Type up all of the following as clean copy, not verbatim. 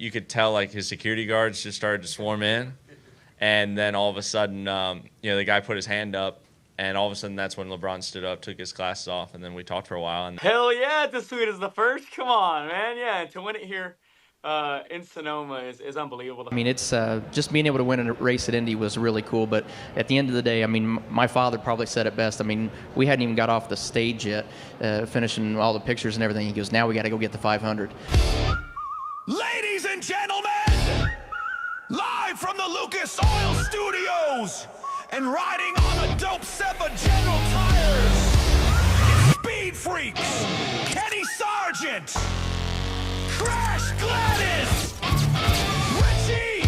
you could tell like his security guards just started to swarm in, and then all of a sudden, the guy put his hand up, and all of a sudden that's when LeBron stood up, took his glasses off, and then we talked for a while. And hell yeah, it's as sweet as the first. Come on, man. Yeah, to win it here in Sonoma is unbelievable. I mean, it's just being able to win a race at Indy was really cool. But at the end of the day, I mean, my father probably said it best. I mean, we hadn't even got off the stage yet, finishing all the pictures and everything. He goes, now we got to go get the 500. Ladies and gentlemen, live from the Lucas Oil Studios and riding on a dope Seppa General Tires, SpeedFreaks, Kenny Sargent, Crash Gladys, Richie,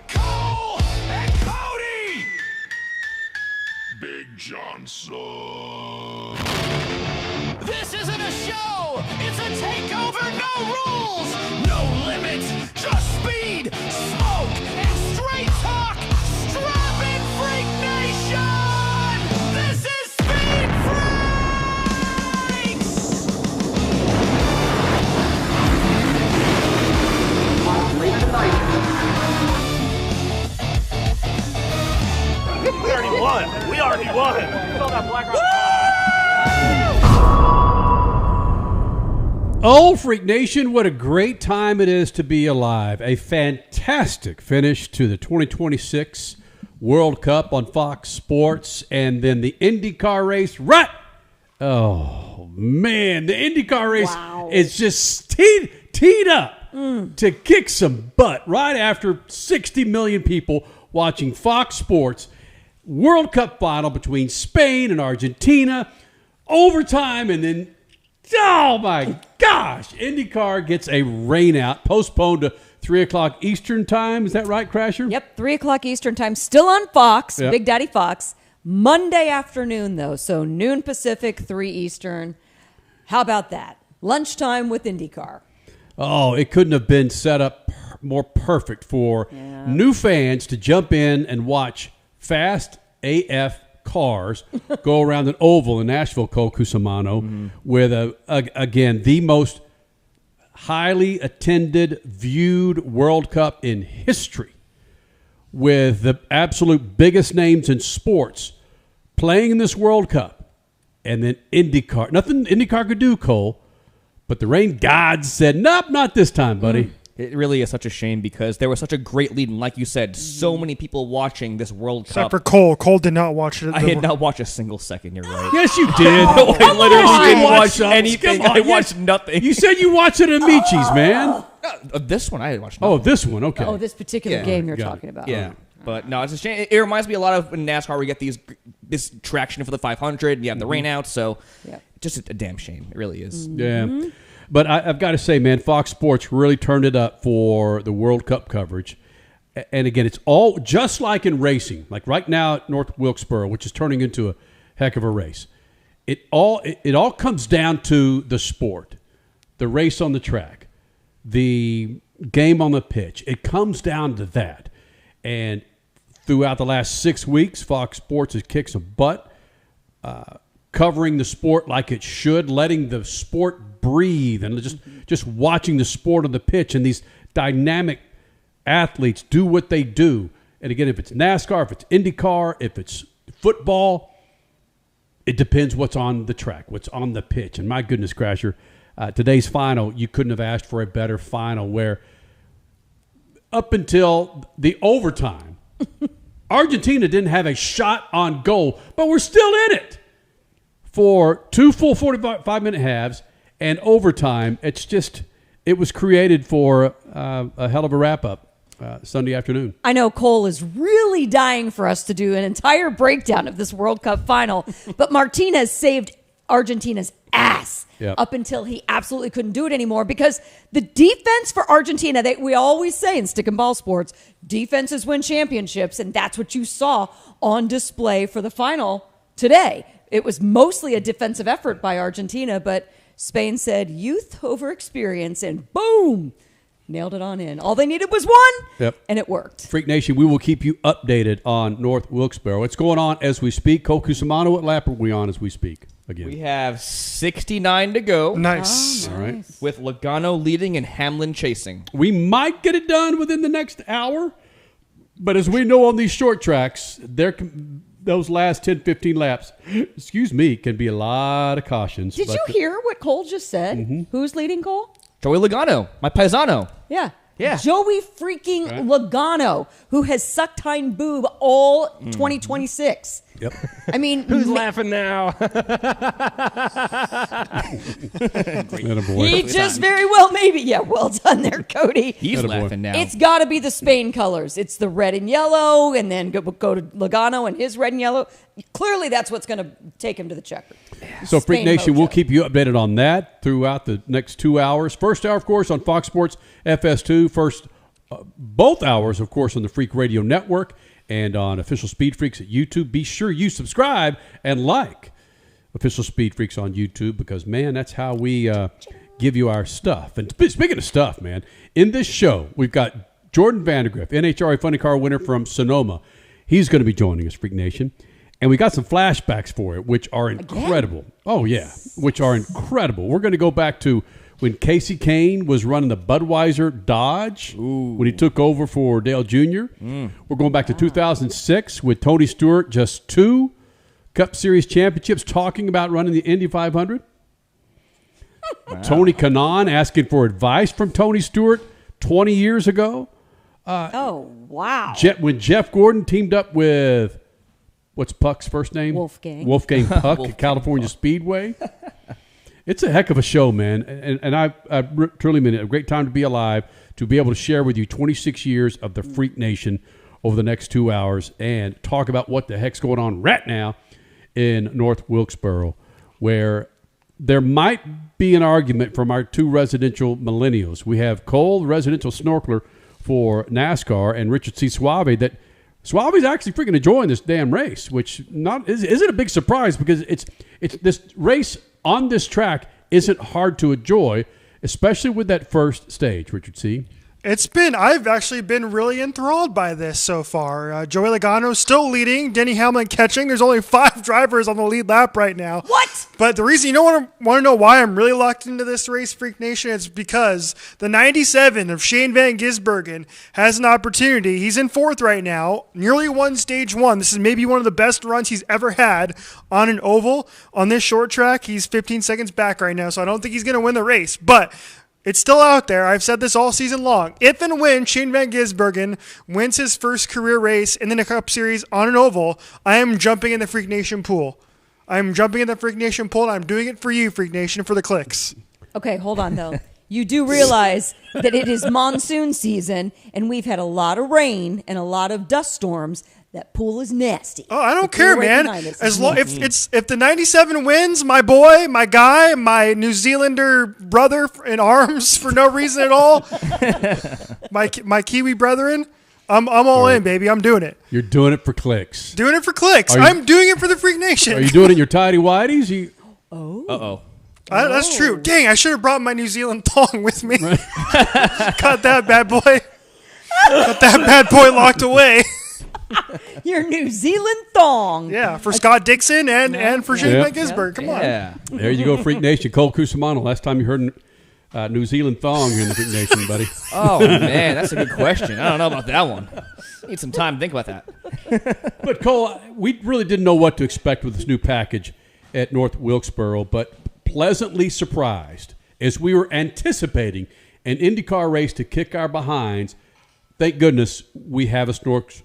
Cole, and Cody. Big Johnson. This isn't a show, it's a takeover, no rules, no limits, just speed, smoke, and straight talk. Strap in, Freak Nation! This is Speed Freaks! We already won. Oh, Freak Nation, what a great time it is to be alive. A fantastic finish to the 2026 World Cup on Fox Sports, and then the IndyCar race. Right! Oh, man, the IndyCar race is just teed up to kick some butt right after 60 million people watching Fox Sports. World Cup final between Spain and Argentina, overtime, and then, oh my gosh, IndyCar gets a rain out, postponed to 3 o'clock Eastern time. Is that right, Crasher? Yep, 3 o'clock Eastern time, still on Fox, Yep. Big Daddy Fox. Monday afternoon, though, so noon Pacific, 3 Eastern. How about that? Lunchtime with IndyCar. Oh, it couldn't have been set up more perfect for new fans to jump in and watch fast AF cars go around an oval in Nashville, Cole Cusimano, with, again, the most highly attended, viewed World Cup in history, with the absolute biggest names in sports playing in this World Cup. And then IndyCar. Nothing IndyCar could do, Cole, but the rain gods said, nope, not this time, buddy. It really is such a shame because there was such a great lead, and like you said, so many people watching this World Cup. Except for Cole. Cole did not watch it. I did not watch a single second, you're right. Yes, you did. I literally didn't watch anything. Come on. I watched nothing. You said you watched it at Amici's, man. This one, I didn't watch nothing. Oh, this one, okay. Oh, this particular game you're talking about. Yeah. But no, it's a shame. It reminds me a lot of in NASCAR where we get this traction for the 500, and you have the rain out, so just a damn shame. It really is. Yeah. But I've got to say, man, Fox Sports really turned it up for the World Cup coverage. And again, it's all just like in racing. Like right now at North Wilkesboro, which is turning into a heck of a race. It all comes down to the sport, the race on the track, the game on the pitch. It comes down to that. And throughout the last 6 weeks, Fox Sports has kicked some butt, covering the sport like it should, letting the sport breathe, and just watching the sport on the pitch and these dynamic athletes do what they do. And again, if it's NASCAR, if it's IndyCar, if it's football, it depends what's on the track, what's on the pitch. And my goodness, Crasher, today's final, you couldn't have asked for a better final where up until the overtime, Argentina didn't have a shot on goal, but we're still in it for 2 full 45-minute halves. And overtime, it was created for a hell of a wrap-up Sunday afternoon. I know Cole is really dying for us to do an entire breakdown of this World Cup final, but Martinez saved Argentina's ass up until he absolutely couldn't do it anymore because the defense for Argentina, we always say in stick and ball sports, defenses win championships, and that's what you saw on display for the final today. It was mostly a defensive effort by Argentina, but Spain said youth over experience, and boom, Nailed it on in. All they needed was one, and it worked. Freak Nation, we will keep you updated on North Wilkesboro. What's going on as we speak? Cole Cusimano, what lap are we on as we speak? Again, We have 69 to go. Nice. Oh, all right. With Logano leading and Hamlin chasing. We might get it done within the next hour, but as we know on these short tracks, those last 10, 15 laps, can be a lot of cautions. Did you hear what Cole just said? Mm-hmm. Who's leading, Cole? Joey Logano, my paisano. Yeah. Yeah. Joey freaking Logano, who has sucked hind boob all 2026. Yep. I mean, Who's laughing now? he just very well maybe. Yeah, well done there, Cody. He's laughing now. It's got to be the Spain colors. It's the red and yellow, and then go to Logano and his red and yellow. Clearly, that's what's going to take him to the checker. So, Freak Spain Nation, mojo. we'll keep you updated on that throughout the next 2 hours. First hour, of course, on Fox Sports FS2. Both hours, of course, on the Freak Radio Network and on Official Speed Freaks at YouTube. Be sure you subscribe and like Official Speed Freaks on YouTube because, man, that's how we give you our stuff. And speaking of stuff, man, in this show, we've got Jordan Vandergriff, NHRA Funny Car winner from Sonoma. He's going to be joining us, Freak Nation. And we got some flashbacks for it, which are incredible. Again? Oh, yeah, which are incredible. We're going to go back to when Casey Kane was running the Budweiser Dodge when he took over for Dale Jr. We're going back to 2006 with Tony Stewart, just 2 Cup Series championships, talking about running the Indy 500. Tony Kanaan asking for advice from Tony Stewart 20 years ago. Oh, wow. When Jeff Gordon teamed up with... What's Puck's first name? Wolfgang Puck at California Speedway. It's a heck of a show, man. And I truly mean it. A great time to be alive, to be able to share with you 26 years of the Freak Nation over the next 2 hours and talk about what the heck's going on right now in North Wilkesboro, where there might be an argument from our 2 residential millennials. We have Cole, the residential snorkeler for NASCAR, and Richard C. Suave, that Suave's actually freaking enjoying this damn race, which isn't a big surprise because it's this race on this track isn't hard to enjoy, especially with that first stage, Richard C. I've actually been really enthralled by this so far. Joey Logano still leading, Denny Hamlin catching. There's only 5 drivers on the lead lap right now. What? But the reason you want to know why I'm really locked into this race, Freak Nation, is because the 97 of Shane Van Gisbergen has an opportunity. He's in 4th right now, nearly won stage 1. This is maybe one of the best runs he's ever had on an oval. On this short track, he's 15 seconds back right now, so I don't think he's going to win the race. But it's still out there. I've said this all season long. If and when Shane Van Gisbergen wins his first career race in the Cup Series on an oval, I am jumping in the Freak Nation pool. I'm jumping in the Freak Nation pool, and I'm doing it for you, Freak Nation, for the clicks. Okay, hold on, though. You do realize that it is monsoon season, and we've had a lot of rain and a lot of dust storms. That pool is nasty. Oh, I don't care, man. As long if the 97 wins, my boy, my guy, my New Zealander brother in arms for no reason at all, my Kiwi brethren, I'm all in, baby. I'm doing it. You're doing it for clicks. Doing it for clicks. I'm doing it for the Freak Nation. Are you doing it in your tidy whities? That's true. Dang, I should have brought my New Zealand thong with me. Got that bad boy. Got that bad boy locked away. Your New Zealand thong. Yeah, for Scott Dixon and for Shane Van Gisbergen. Come on. There you go, Freak Nation. Cole Cusimano. Last time you heard New Zealand thong here in the Freak Nation, buddy. Oh, man, that's a good question. I don't know about that one. Need some time to think about that. But, Cole, we really didn't know what to expect with this new package at North Wilkesboro, but pleasantly surprised as we were anticipating an IndyCar race to kick our behinds. Thank goodness we have a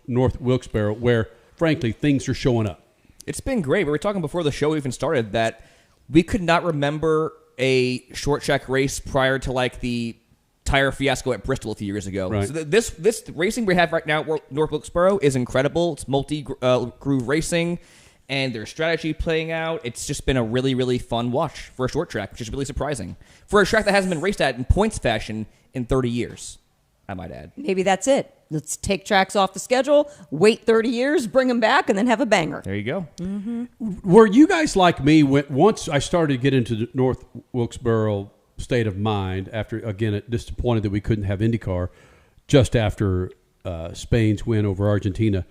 North Wilkesboro where, frankly, things are showing up. It's been great. We were talking before the show even started that we could not remember a short track race prior to like the tire fiasco at Bristol a few years ago. Right. So this racing we have right now at North Wilkesboro is incredible. It's multi-groove racing, and their strategy playing out. It's just been a really, really fun watch for a short track, which is really surprising. For a track that hasn't been raced at in points fashion in 30 years. I might add. Maybe that's it. Let's take tracks off the schedule, wait 30 years, bring them back, and then have a banger. There you go. Mm-hmm. Were you guys like me once I started to get into the North Wilkesboro state of mind after, again, disappointed that we couldn't have IndyCar just after Spain's win over Argentina.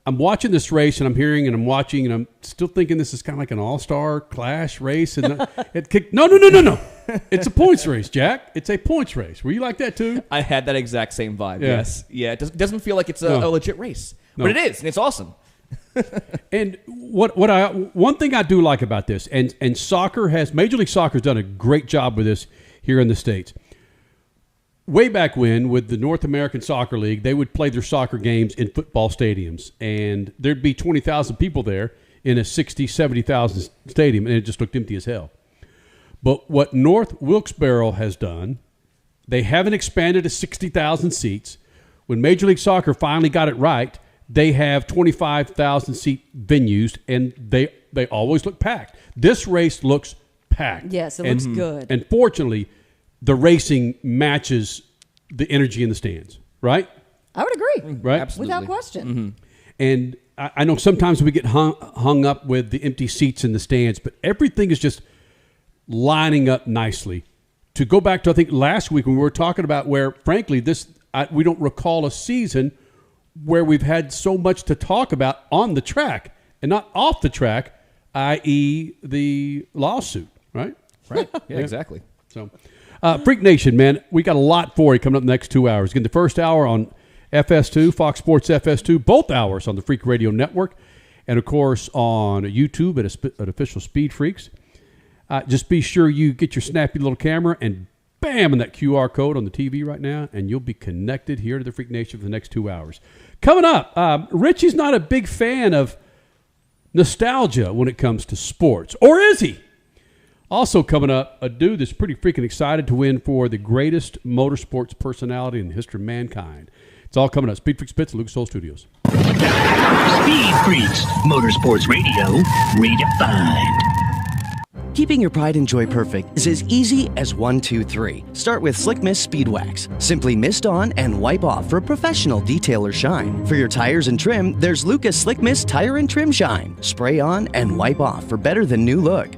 I'm watching this race, and I'm hearing, and I'm watching, and I'm still thinking this is kind of like an all-star clash race. And it kicked. No. It's a points race, Jack. It's a points race. Were you like that too? I had that exact same vibe. Yeah. Yes. Yeah. It doesn't feel like it's a legit race, but it is, and it's awesome. And one thing I do like about this, and Major League Soccer has done a great job with this here in the States. Way back when, with the North American Soccer League, they would play their soccer games in football stadiums, and there'd be 20,000 people there in a 60, 70,000 stadium, and it just looked empty as hell. But what North Wilkesboro has done, they haven't expanded to 60,000 seats. When Major League Soccer finally got it right, they have 25,000 seat venues, and they always look packed. This race looks packed. Yes, it looks good. And fortunately, the racing matches the energy in the stands, right? I would agree. Right? Absolutely. Without question. And I know sometimes we get hung up with the empty seats in the stands, but everything is just lining up nicely. To go back to, I think, last week when we were talking about where, frankly, we don't recall a season where we've had so much to talk about on the track and not off the track, i.e. the lawsuit, right? Right. Yeah, exactly. So, Freak Nation, man, we got a lot for you coming up the next 2 hours. Again, the first hour on FS2, Fox Sports FS2, both hours on the Freak Radio Network, and, of course, on YouTube at Official Speed Freaks. Just be sure you get your snappy little camera and bam, and that QR code on the TV right now, and you'll be connected here to the Freak Nation for the next 2 hours. Coming up, Richie's not a big fan of nostalgia when it comes to sports, or is he? Also coming up, a dude that's pretty freaking excited to win for the greatest motorsports personality in the history of mankind. It's all coming up. Speed Freaks Pits at Lucas Oil Studios. Speed Freaks, Motorsports Radio, redefined. Keeping your pride and joy perfect is as easy as 1, 2, 3. Start with Slick Mist Speed Wax. Simply mist on and wipe off for a professional detailer shine. For your tires and trim, there's Lucas Slick Mist Tire and Trim Shine. Spray on and wipe off for better than new look.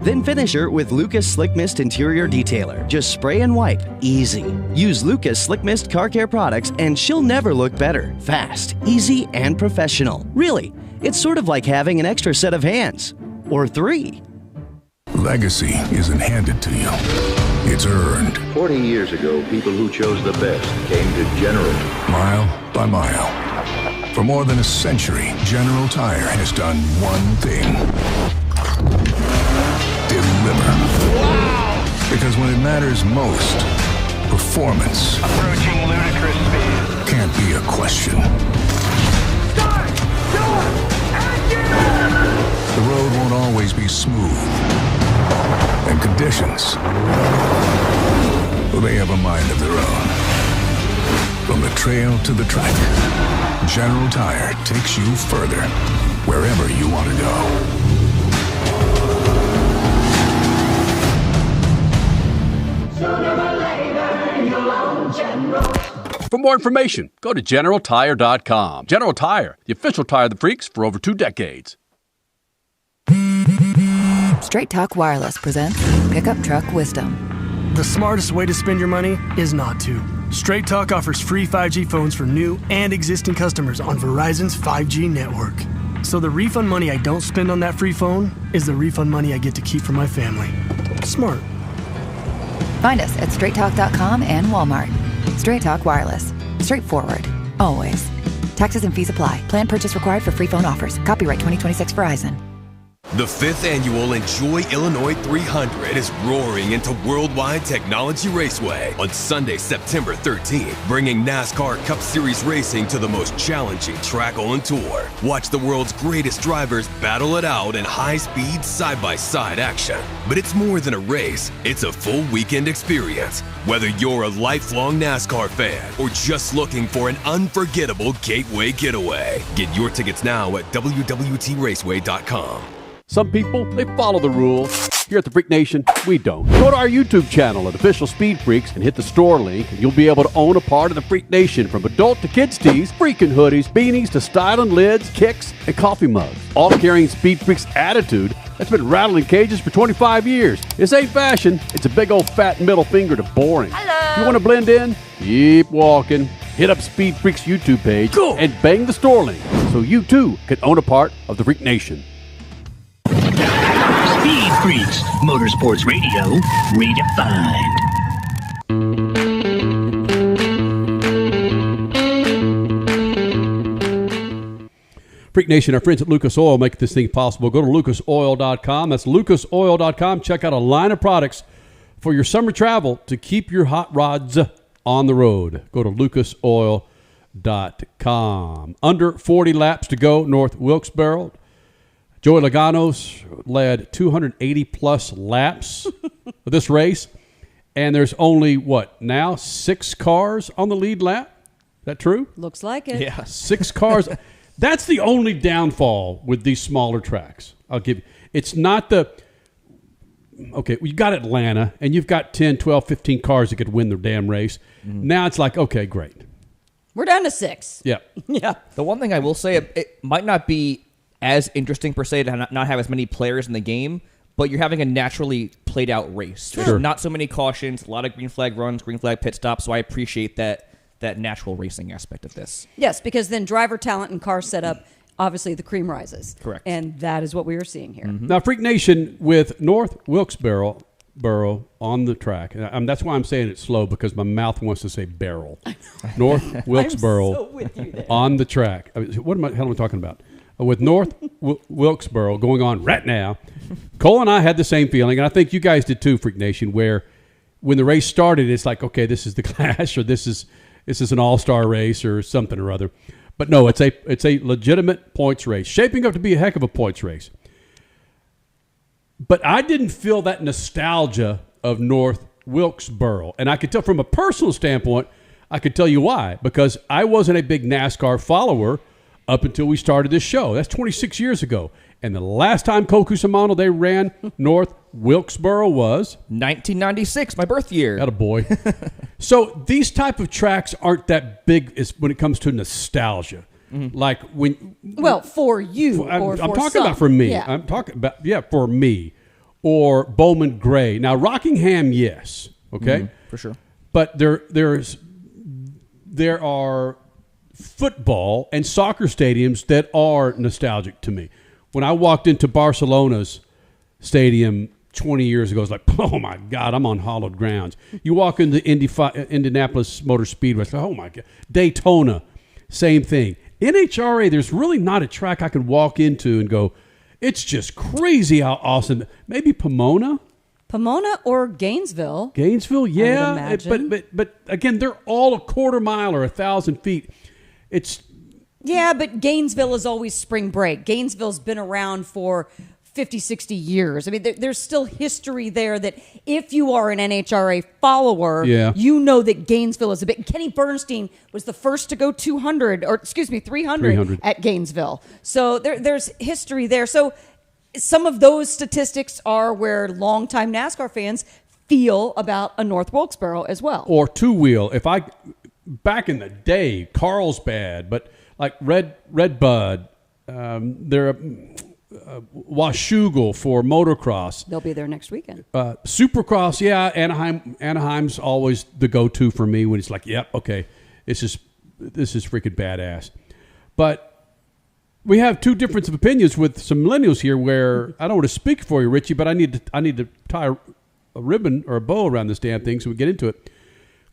Then finish her with Lucas Slick Mist Interior Detailer. Just spray and wipe. Easy. Use Lucas Slick Mist Car Care products and she'll never look better. Fast, easy, and professional. Really, it's sort of like having an extra set of hands. Or 3. Legacy isn't handed to you. It's earned. 40 years ago, people who chose the best came to General. Mile by mile. For more than a century, General Tire has done one thing. Deliver. Wow! Because when it matters most, performance approaching ludicrous speed can't be a question. Start! Door! Engine! The road won't always be smooth. And conditions, well, they have a mind of their own. From the trail to the track, General Tire takes you further, wherever you want to go. For more information, go to GeneralTire.com. General Tire, the official tire of the freaks for over 2 decades. Straight Talk Wireless presents Pickup Truck Wisdom. The smartest way to spend your money is not to. Straight Talk offers free 5G phones for new and existing customers on Verizon's 5G network. So the refund money I don't spend on that free phone is the refund money I get to keep for my family. Smart. Find us at straighttalk.com and Walmart. Straight Talk Wireless. Straightforward. Always. Taxes and fees apply. Plan purchase required for free phone offers. Copyright 2026 Verizon. The 5th annual Enjoy Illinois 300 is roaring into Worldwide Technology Raceway on Sunday, September 13th, bringing NASCAR Cup Series racing to the most challenging track on tour. Watch the world's greatest drivers battle it out in high-speed, side-by-side action. But it's more than a race, it's a full weekend experience. Whether you're a lifelong NASCAR fan or just looking for an unforgettable gateway getaway, get your tickets now at www.raceway.com. Some people, they follow the rules. Here at the Freak Nation, we don't. Go to our YouTube channel at Official Speed Freaks and hit the store link, and you'll be able to own a part of the Freak Nation, from adult to kids tees, freaking hoodies, beanies to styling lids, kicks, and coffee mugs. All carrying Speed Freaks attitude that's been rattling cages for 25 years. This ain't fashion. It's a big old fat middle finger to boring. Hello. You want to blend in? Keep walking. Hit up Speed Freaks YouTube page and bang the store link so you too can own a part of the Freak Nation. Speed Freaks, Motorsports Radio, redefined. Freak Nation, our friends at Lucas Oil make this thing possible. Go to lucasoil.com. That's lucasoil.com. Check out a line of products for your summer travel to keep your hot rods on the road. Go to lucasoil.com. Under 40 laps to go, North Wilkesboro. Joey Logano's led 280-plus laps of this race, and there's only, now 6 cars on the lead lap? Is that true? Looks like it. Yeah. 6 cars. That's the only downfall with these smaller tracks. I'll give you. It's not the – okay, you got Atlanta, and you've got 10, 12, 15 cars that could win the damn race. Mm-hmm. Now it's like, okay, great. We're down to 6. Yeah. Yeah. The one thing I will say, it might not be as interesting per se to not have as many players in the game, but you're having a naturally played out race. Sure. There's not so many cautions, a lot of green flag runs, green flag pit stops, so I appreciate that natural racing aspect of this. Yes, because then driver talent and car setup, obviously the cream rises. Correct. And that is what we are seeing here. Mm-hmm. Now, Freak Nation, with North Wilkesboro on the track, and that's why I'm saying it slow, because my mouth wants to say barrel. North Wilkesboro so with you there. on the track. I mean, what the hell am I talking about? With North Wilkesboro going on right now, Cole and I had the same feeling, and I think you guys did too, Freak Nation, where when the race started, it's like, okay, this is the Clash, or this is an all-star race or something or other. But no, it's a legitimate points race, shaping up to be a heck of a points race. But I didn't feel that nostalgia of North Wilkesboro. And I could tell from a personal standpoint, I could tell you why. Because I wasn't a big NASCAR follower up until we started this show. That's 26 years ago. And the last time Koku Shimano, they ran North Wilkesboro was 1996, my birth year. Attaboy. So these type of tracks aren't that big when it comes to nostalgia. Mm-hmm. Like when for you, I'm for talking some. about for me. Yeah. I'm talking about for me, or Bowman Gray. Now Rockingham, yes, okay, for sure. But there are football and soccer stadiums that are nostalgic to me. When I walked into Barcelona's stadium 20 years ago, I was like, oh, my God, I'm on hallowed grounds. You walk into Indianapolis Motor Speedway, it's like, oh, my God. Daytona, same thing. NHRA, there's really not a track I could walk into and go, it's just crazy how awesome. Maybe Pomona or Gainesville. Gainesville, yeah. I would imagine. But again, they're all a quarter mile or 1,000 feet. Yeah, but Gainesville is always spring break. Gainesville's been around for 50, 60 years. I mean, there's still history there that if you are an NHRA follower, you know that Gainesville is a bit. Kenny Bernstein was the first to go 300 at Gainesville. So there's history there. So some of those statistics are where longtime NASCAR fans feel about a North Wilkesboro as well. Or two-wheel. Back in the day, Carlsbad, but like Red Bud, they're Washougal for motocross. They'll be there next weekend. Supercross, yeah. Anaheim's always the go-to for me when it's like, yep, okay, this is freaking badass. But we have two different opinions with some millennials here. Where I don't want to speak for you, Richie, but I need to tie a ribbon or a bow around this damn thing so we get into it.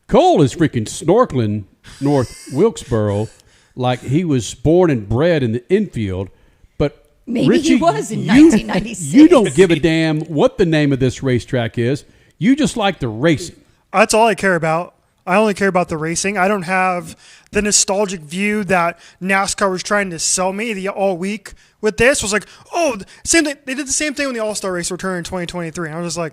Cole is freaking snorkeling North Wilkesboro like he was born and bred in the infield. But maybe Richie, he was in 1996. You don't give a damn what the name of this racetrack is. You just like the racing. That's all I care about. I only care about the racing. I don't have the nostalgic view that NASCAR was trying to sell me all week with this. Was like, oh, same thing. They did the same thing when the All-Star race returned in 2023. And I was just like,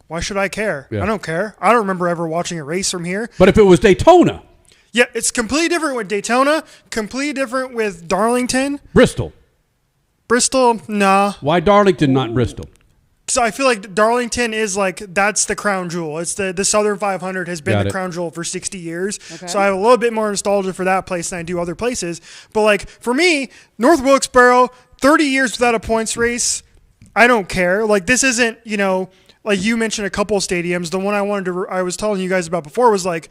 why should I care? Yeah. I don't care. I don't remember ever watching a race from here. But if it was Daytona. Yeah, it's completely different with Daytona, completely different with Darlington. Bristol, nah. Why Darlington, not Bristol? So I feel like Darlington is that's the crown jewel. It's the Southern 500 has been the crown jewel for 60 years. Okay. So I have a little bit more nostalgia for that place than I do other places. But for me, North Wilkesboro, 30 years without a points race, I don't care. Like, this isn't, like you mentioned a couple of stadiums. The one I was telling you guys about before was like,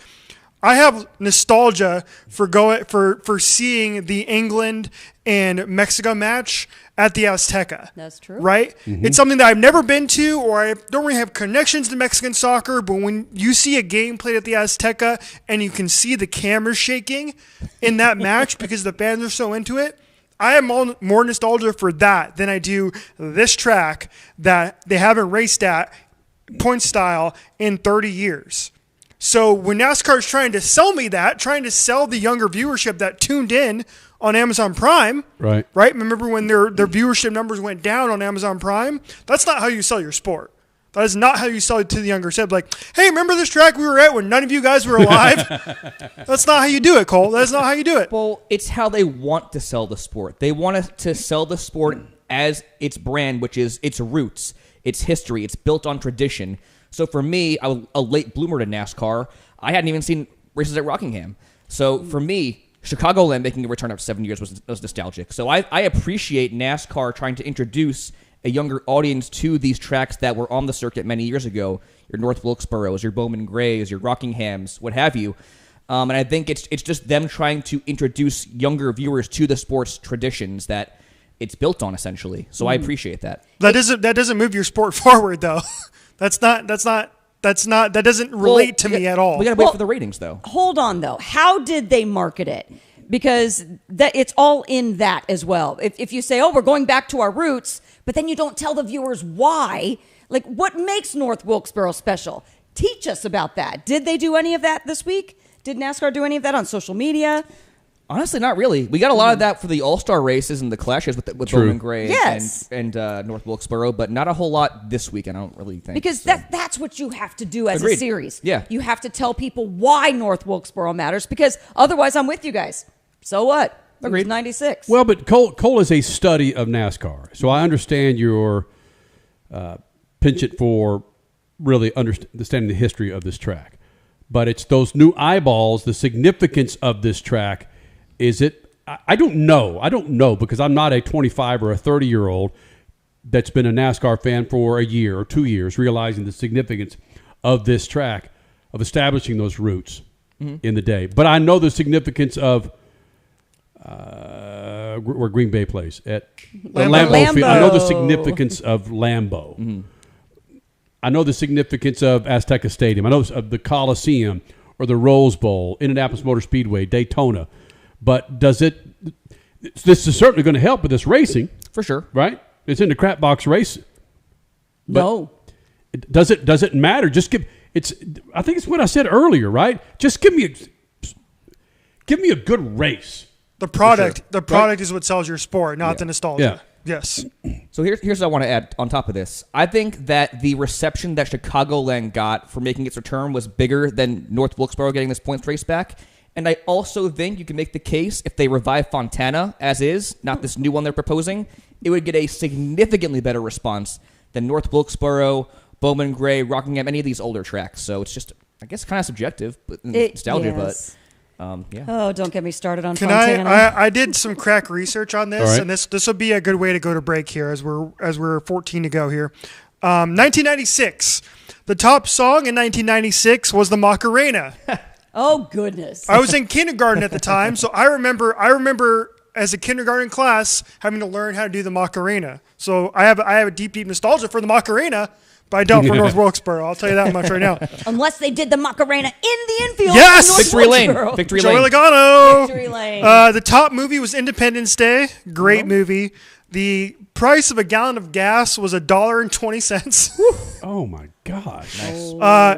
I have nostalgia for seeing the England and Mexico match at the Azteca. That's true. Right? Mm-hmm. It's something that I've never been to, or I don't really have connections to Mexican soccer, but when you see a game played at the Azteca and you can see the cameras shaking in that match because the fans are so into it, I have more nostalgia for that than I do this track that they haven't raced at point style in 30 years. So when NASCAR is trying to sell me that, trying to sell the younger viewership that tuned in on Amazon Prime, right? Remember when their viewership numbers went down on Amazon Prime? That's not how you sell your sport. That is not how you sell it to the younger set. Like, hey, remember this track we were at when none of you guys were alive? That's not how you do it, Cole. That's not how you do it. Well, it's how they want to sell the sport. They want to sell the sport as its brand, which is its roots, its history. It's built on tradition. So for me, a late bloomer to NASCAR, I hadn't even seen races at Rockingham. So for me, Chicagoland making a return after 7 years was nostalgic. So I appreciate NASCAR trying to introduce a younger audience to these tracks that were on the circuit many years ago. Your North Wilkesboros, your Bowman Grays, your Rockinghams, what have you. And I think it's just them trying to introduce younger viewers to the sport's traditions that it's built on, essentially. So I appreciate that. That doesn't move your sport forward, though. That doesn't relate to me at all. We got to wait for the ratings, though. Hold on, though. How did they market it? Because it's all in that as well. If you say, oh, we're going back to our roots, but then you don't tell the viewers why, like what makes North Wilkesboro special? Teach us about that. Did they do any of that this week? Did NASCAR do any of that on social media? Honestly, not really. We got a lot of that for the All-Star races and the clashes with Bowman Gray and North Wilkesboro, but not a whole lot this week, I don't really think. Because that's what you have to do as a series. Yeah. You have to tell people why North Wilkesboro matters, because otherwise I'm with you guys. So what? Agreed. 96. Well, but Cole is a study of NASCAR, so I understand your penchant for really understanding the history of this track. But it's those new eyeballs, the significance of this track. Is it? I don't know. I don't know because I'm not a 25 or a 30-year-old that's been a NASCAR fan for a year or 2 years, realizing the significance of this track, of establishing those roots in the day. But I know the significance of where Green Bay plays at Lambeau Field. I know the significance of Lambeau. Mm-hmm. I know the significance of Azteca Stadium. I know of the Coliseum or the Rose Bowl, Indianapolis Motor Speedway, Daytona. But this is certainly going to help with this racing. For sure. Right? It's in the crap box race. No. Does it matter? I think it's what I said earlier, right? Just give me a good race. The product is what sells your sport, not the nostalgia. Yeah. Yes. So here's what I want to add on top of this. I think that the reception that Chicagoland got for making its return was bigger than North Wilkesboro getting this points race back. And I also think you can make the case if they revive Fontana as is, not this new one they're proposing, it would get a significantly better response than North Wilkesboro, Bowman Gray, Rockingham, any of these older tracks. So it's just, I guess, kind of subjective, but nostalgia, yes. but yeah. Oh, don't get me started on Fontana. I did some crack research on this, and this will be a good way to go to break here as we're 14 to go here. 1996. The top song in 1996 was the Macarena. Oh goodness! I was in kindergarten at the time, so I remember as a kindergarten class having to learn how to do the Macarena. So I have a deep nostalgia for the Macarena, but I don't for North Wilkesboro. I'll tell you that much right now. Unless they did the Macarena in the infield. Yes, North Victory Lane. Wilkesboro. Victory Joey Lane. Logano. Victory Lane. The top movie was Independence Day. Great movie. The price of a gallon of gas was $1.20. Oh my God! Nice.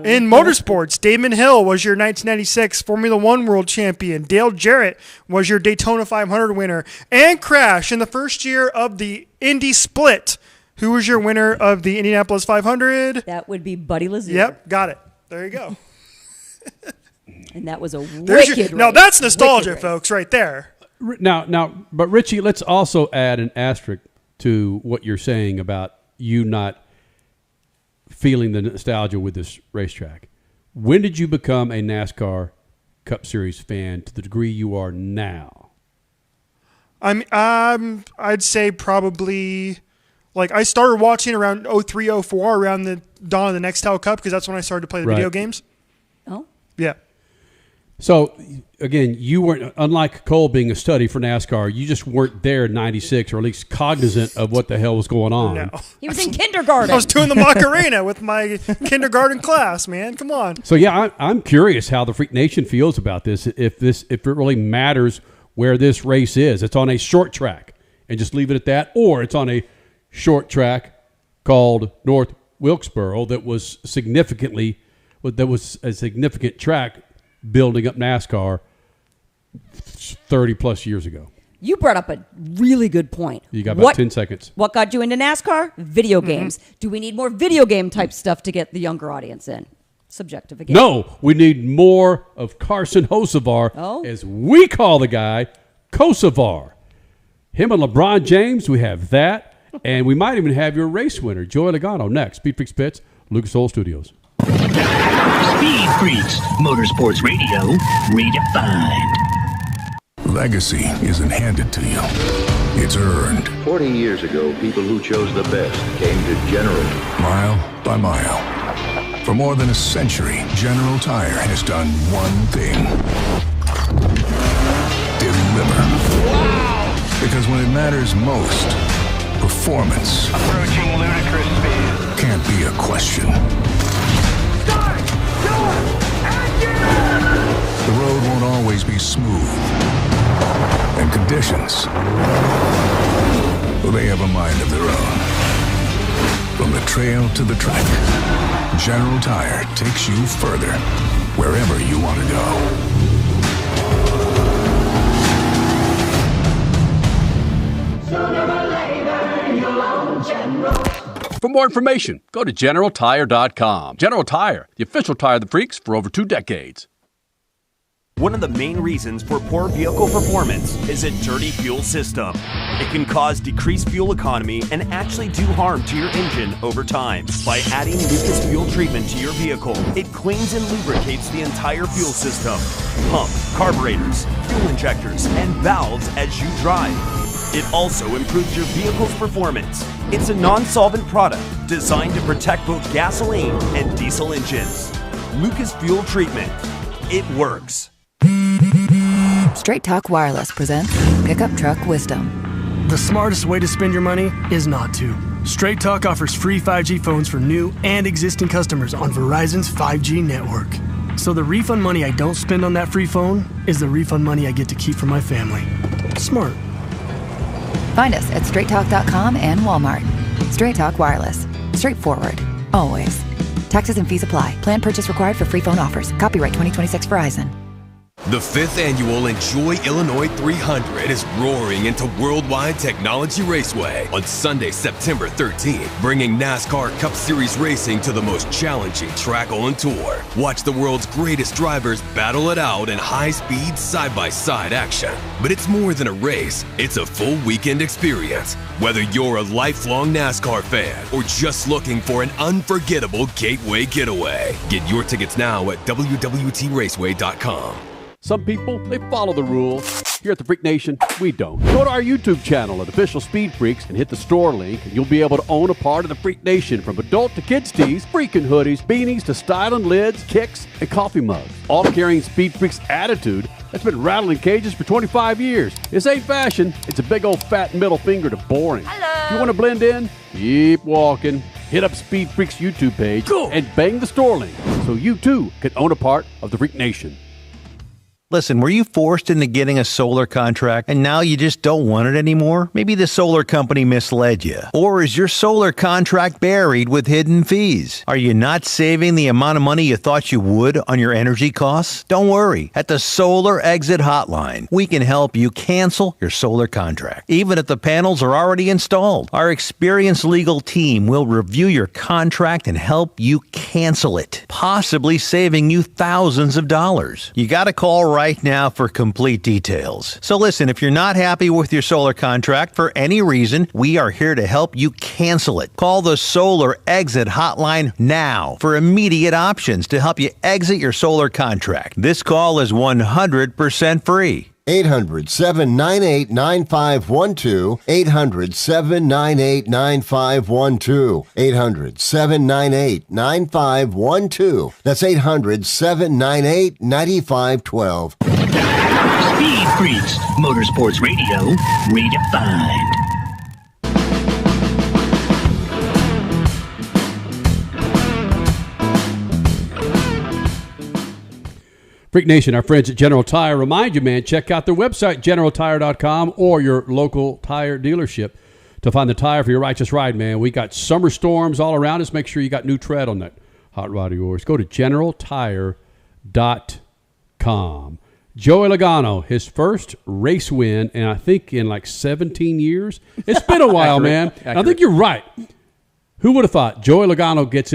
In motorsports, Damon Hill was your 1996 Formula One World Champion. Dale Jarrett was your Daytona 500 winner. And Crash in the first year of the Indy Split. Who was your winner of the Indianapolis 500? That would be Buddy Lazier. Yep, got it. There you go. And that was a wicked race. Now that's nostalgia, folks, right there. Now, but Richie, let's also add an asterisk to what you're saying about you not feeling the nostalgia with this racetrack. When did you become a NASCAR Cup Series fan to the degree you are now? I'd say probably Like, I started watching around 03, 04, around the dawn of the Nextel Cup, because that's when I started to play the video games. Oh. Yeah. So, again, you weren't, unlike Cole being a study for NASCAR, you just weren't there in 96, or at least cognizant of what the hell was going on. No. He was in kindergarten. I was doing the Macarena with my kindergarten class, man. Come on. So, yeah, I'm curious how the Freak Nation feels about this, if it really matters where this race is. It's on a short track, and just leave it at that, or it's on a short track called North Wilkesboro that was a significant track building up NASCAR 30 plus years ago. You brought up a really good point. You got about 10 seconds. What got you into NASCAR? Video games. Do we need more video game type stuff to get the younger audience in? Subjective again. No, we need more of Carson Hocevar, as we call the guy, Hocevar. Him and LeBron James, we have that. And we might even have your race winner, Joey Logano, next. SpeedFreaks Pits, Lucas Oil Studios. SpeedFreaks, Motorsports Radio, redefined. Legacy isn't handed to you. It's earned. 40 years ago, people who chose the best came to General. Mile by mile. For more than a century, General Tire has done one thing. Deliver. Wow! Because when it matters most, performance approaching ludicrous speed can't be a question. Start! The road won't always be smooth. And conditions, well, they have a mind of their own. From the trail to the track, General Tire takes you further, wherever you want to go. For more information, go to GeneralTire.com. General Tire, the official tire of the freaks for over 2 decades. One of the main reasons for poor vehicle performance is a dirty fuel system. It can cause decreased fuel economy and actually do harm to your engine over time. By adding Lucas fuel treatment to your vehicle, it cleans and lubricates the entire fuel system. Pump, carburetors, fuel injectors, and valves as you drive. It also improves your vehicle's performance. It's a non-solvent product designed to protect both gasoline and diesel engines. Lucas Fuel Treatment. It works. Straight Talk Wireless presents Pickup Truck Wisdom. The smartest way to spend your money is not to. Straight Talk offers free 5G phones for new and existing customers on Verizon's 5G network. So the refund money I don't spend on that free phone is the refund money I get to keep for my family. Smart. Find us at straighttalk.com and Walmart. Straight Talk Wireless. Straightforward. Always. Taxes and fees apply. Plan purchase required for free phone offers. Copyright 2026 Verizon. The 5th annual Enjoy Illinois 300 is roaring into Worldwide Technology Raceway on Sunday, September 13th, bringing NASCAR Cup Series racing to the most challenging track on tour. Watch the world's greatest drivers battle it out in high-speed, side-by-side action. But it's more than a race. It's a full weekend experience. Whether you're a lifelong NASCAR fan or just looking for an unforgettable gateway getaway, get your tickets now at www.raceway.com. Some people, they follow the rules. Here at the Freak Nation, we don't. Go to our YouTube channel at Official Speed Freaks and hit the store link, and you'll be able to own a part of the Freak Nation, from adult to kids tees, freaking hoodies, beanies to styling lids, kicks, and coffee mugs. All carrying Speed Freaks attitude that's been rattling cages for 25 years. This ain't fashion. It's a big old fat middle finger to boring. Hello. If you want to blend in, keep walking. Hit up Speed Freaks YouTube page and bang the store link so you too can own a part of the Freak Nation. Listen, were you forced into getting a solar contract and now you just don't want it anymore? Maybe the solar company misled you. Or is your solar contract buried with hidden fees? Are you not saving the amount of money you thought you would on your energy costs? Don't worry. At the Solar Exit Hotline, we can help you cancel your solar contract, even if the panels are already installed. Our experienced legal team will review your contract and help you cancel it, possibly saving you thousands of dollars. You got to call right now for complete details. So listen, if you're not happy with your solar contract for any reason, we are here to help you cancel it. Call the Solar Exit Hotline now for immediate options to help you exit your solar contract. This call is 100% free. 800-798-9512. 800-798-9512. 800-798-9512. That's 800-798-9512. Speed Freaks, Motorsports Radio, redefined. Freak Nation, our friends at General Tire remind you, man, check out their website, generaltire.com, or your local tire dealership to find the tire for your righteous ride, man. We got summer storms all around us. Make sure you got new tread on that hot rod of yours. Go to generaltire.com. Joey Logano, his first race win, and I think in like 17 years. It's been a while, man. And I think you're right. Who would have thought Joey Logano gets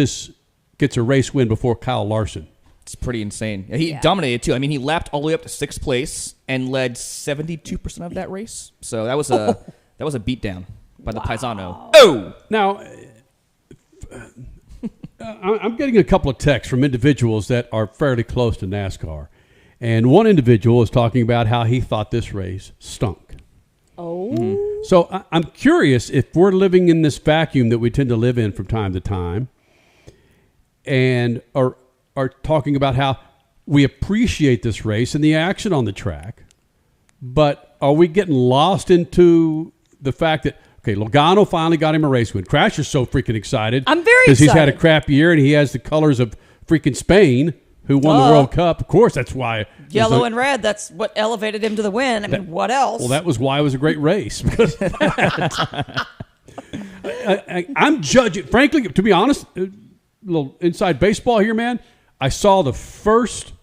a race win before Kyle Larson? It's pretty insane. He dominated, too. I mean, he lapped all the way up to 6th place and led 72% of that race. So that was a beatdown by the Paisano. Oh! Now, I'm getting a couple of texts from individuals that are fairly close to NASCAR. And one individual is talking about how he thought this race stunk. Oh. Mm-hmm. So I'm curious if we're living in this vacuum that we tend to live in from time to time and are talking about how we appreciate this race and the action on the track, but are we getting lost into the fact that, okay, Logano finally got him a race win. Crasher's so freaking excited. I'm very excited. Because he's had a crap year and he has the colors of freaking Spain, who won the World Cup. Of course, that's why. Yellow and red, that's what elevated him to the win. I mean, what else? Well, that was why it was a great race. Because of that. I'm judging, frankly, to be honest, a little inside baseball here, man. I saw the first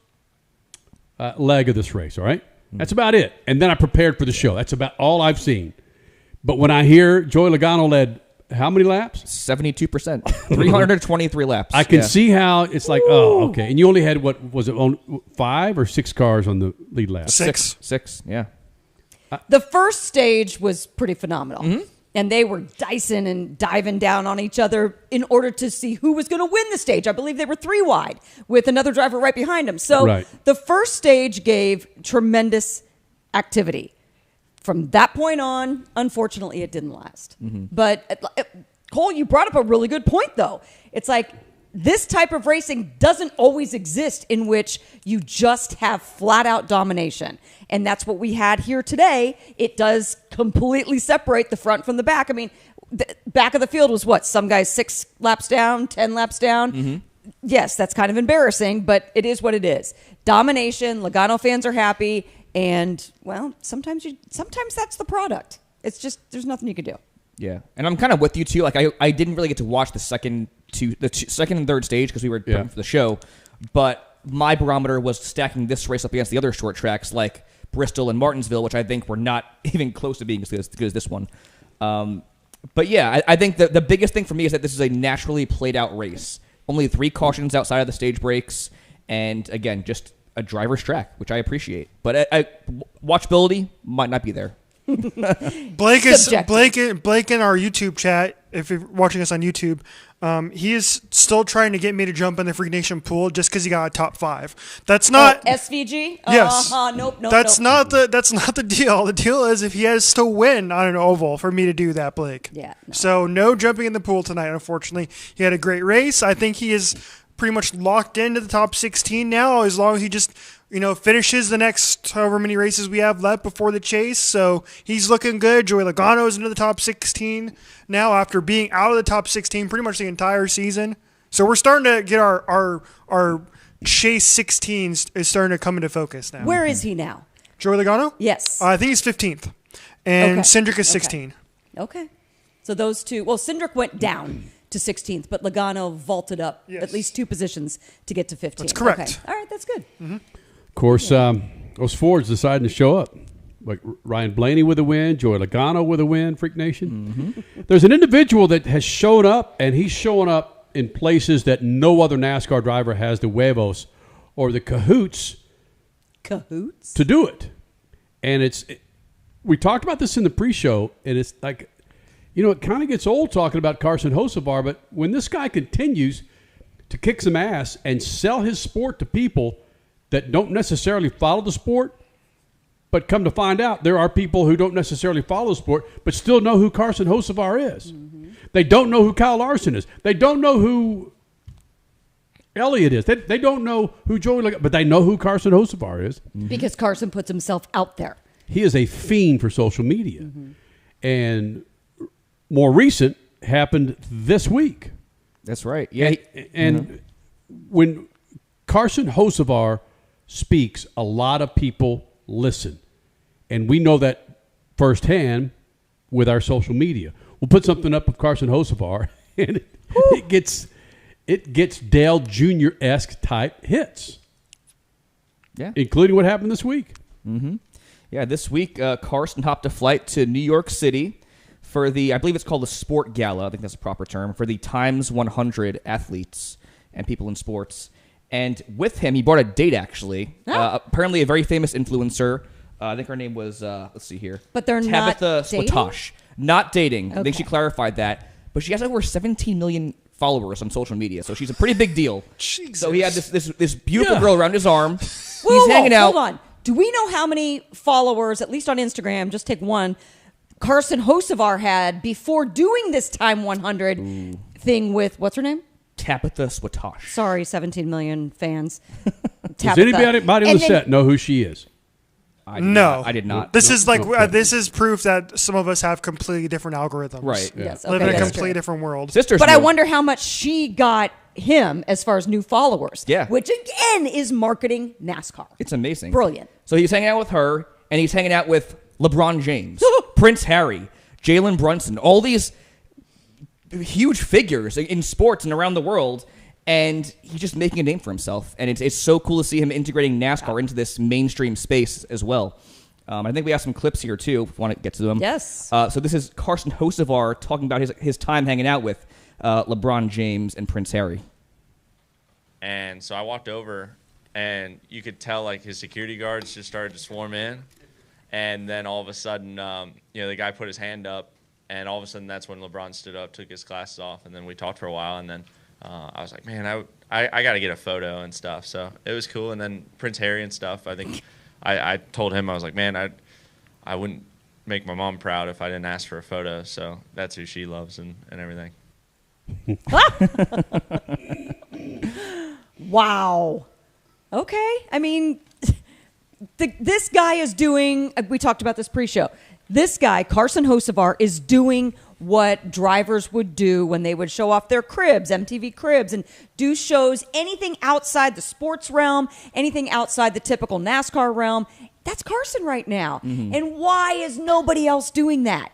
leg of this race, all right? That's about it. And then I prepared for the show. That's about all I've seen. But when I hear Joey Logano led how many laps? 72%. 323 laps. I can see how it's like, oh, okay. And you only had, what was it, 5 or 6 cars on the lead lap? Six, yeah. The first stage was pretty phenomenal. Mm-hmm. And they were dicing and diving down on each other in order to see who was going to win the stage. I believe they were 3 wide with another driver right behind them. So the first stage gave tremendous activity. From that point on, unfortunately, it didn't last. Mm-hmm. But Cole, you brought up a really good point, though. It's like this type of racing doesn't always exist in which you just have flat-out domination. And that's what we had here today. It does completely separate the front from the back. I mean, the back of the field was what? Some guys 6 laps down, 10 laps down. Mm-hmm. Yes, that's kind of embarrassing, but it is what it is. Domination, Logano fans are happy, and, well, sometimes that's the product. It's just, there's nothing you can do. Yeah, and I'm kind of with you, too. Like, I didn't really get to watch the second and third stage because we were prepping for the show, but my barometer was stacking this race up against the other short tracks like Bristol and Martinsville, which I think were not even close to being as good as this one. But yeah, I think the biggest thing for me is that this is a naturally played out race. Only 3 cautions outside of the stage breaks, and again, just a driver's track, which I appreciate. But watchability might not be there. Blake in our YouTube chat, if you're watching us on YouTube, he is still trying to get me to jump in the Freak Nation pool just because he got a top 5. That's not SVG. Yes, nope. That's not the deal. The deal is if he has to win on an oval for me to do that, Blake. Yeah. No. So no jumping in the pool tonight. Unfortunately, he had a great race. I think he is pretty much locked into the top 16 now, as long as he just finishes the next however many races we have left before the chase. So he's looking good. Joey Logano's into the top 16 now after being out of the top 16 pretty much the entire season. So we're starting to get our chase 16s is starting to come into focus now. Where is he now? Joey Logano? Yes. I think he's 15th. And Cindric is 16. Okay. So those two, well, Cindric went down to 16th, but Logano vaulted up at least 2 positions to get to 15. That's correct. Okay. All right, that's good. Mm-hmm. Of course, those Fords deciding to show up. Like Ryan Blaney with a win, Joey Logano with a win, Freak Nation. Mm-hmm. There's an individual that has shown up, and he's showing up in places that no other NASCAR driver has the huevos or the cahoots to do it. And we talked about this in the pre-show, and it's like, it kind of gets old talking about Carson Hocevar, but when this guy continues to kick some ass and sell his sport to people that don't necessarily follow the sport, But come to find out, there are people who don't necessarily follow sport, but still know who Carson Hocevar is. Mm-hmm. They don't know who Kyle Larson is. They don't know who Elliott is. They don't know who Joey Logano, but they know who Carson Hocevar is. Mm-hmm. Because Carson puts himself out there. He is a fiend for social media. Mm-hmm. And more recent happened this week. That's right. Yeah. And when Carson Hocevar speaks, a lot of people listen. And we know that firsthand with our social media. We'll put something up of Carson Hocevar, and it gets Dale Jr.-esque type hits. Yeah. Including what happened this week. Mm-hmm. Yeah, this week, Carson hopped a flight to New York City for I believe it's called the Sport Gala, I think that's a proper term, for the Times 100 athletes and people in sports. And with him, he brought a date, actually. Apparently a very famous influencer. I think her name was, let's see here. But they're Tabitha not dating? Swatosh. Not dating. Okay. I think she clarified that. But she has over 17 million followers on social media, so she's a pretty big deal. Jesus. So he had this beautiful girl around his arm. Whoa, He's hanging out. Hold on. Do we know how many followers, at least on Instagram, just take one, Carson Hocevar had before doing this Time 100 thing with, what's her name? Tabitha Swatosh. Sorry, 17 million fans. Does anybody on the set know who she is? I did not. This is this is proof that some of us have completely different algorithms. Right. Yeah. Yes. Live Okay, in a that's completely true. different world. Sisters. But I wonder how much she got him as far as new followers. Yeah. Which, again, is marketing NASCAR. It's amazing. Brilliant. So he's hanging out with her, and he's hanging out with LeBron James, Prince Harry, Jalen Brunson, all these huge figures in sports and around the world. And he's just making a name for himself. And it's so cool to see him integrating NASCAR into this mainstream space as well. I think we have some clips here, too, if we want to get to them. Yes. So this is Carson Hocevar talking about his time hanging out with LeBron James and Prince Harry. And so I walked over, and you could tell, like, his security guards just started to swarm in. And then all of a sudden, the guy put his hand up, and all of a sudden that's when LeBron stood up, took his glasses off, and then we talked for a while, and then I was like, man, I got to get a photo and stuff. So it was cool. And then Prince Harry and stuff, I think I told him, I was like, man, I wouldn't make my mom proud if I didn't ask for a photo. So that's who she loves and everything. Wow. Okay. I mean, this guy is doing, we talked about this pre-show. This guy, Carson Hocevar, is doing what drivers would do when they would show off their cribs, MTV cribs, and do shows, anything outside the sports realm, anything outside the typical NASCAR realm. That's Carson right now. Mm-hmm. And why is nobody else doing that?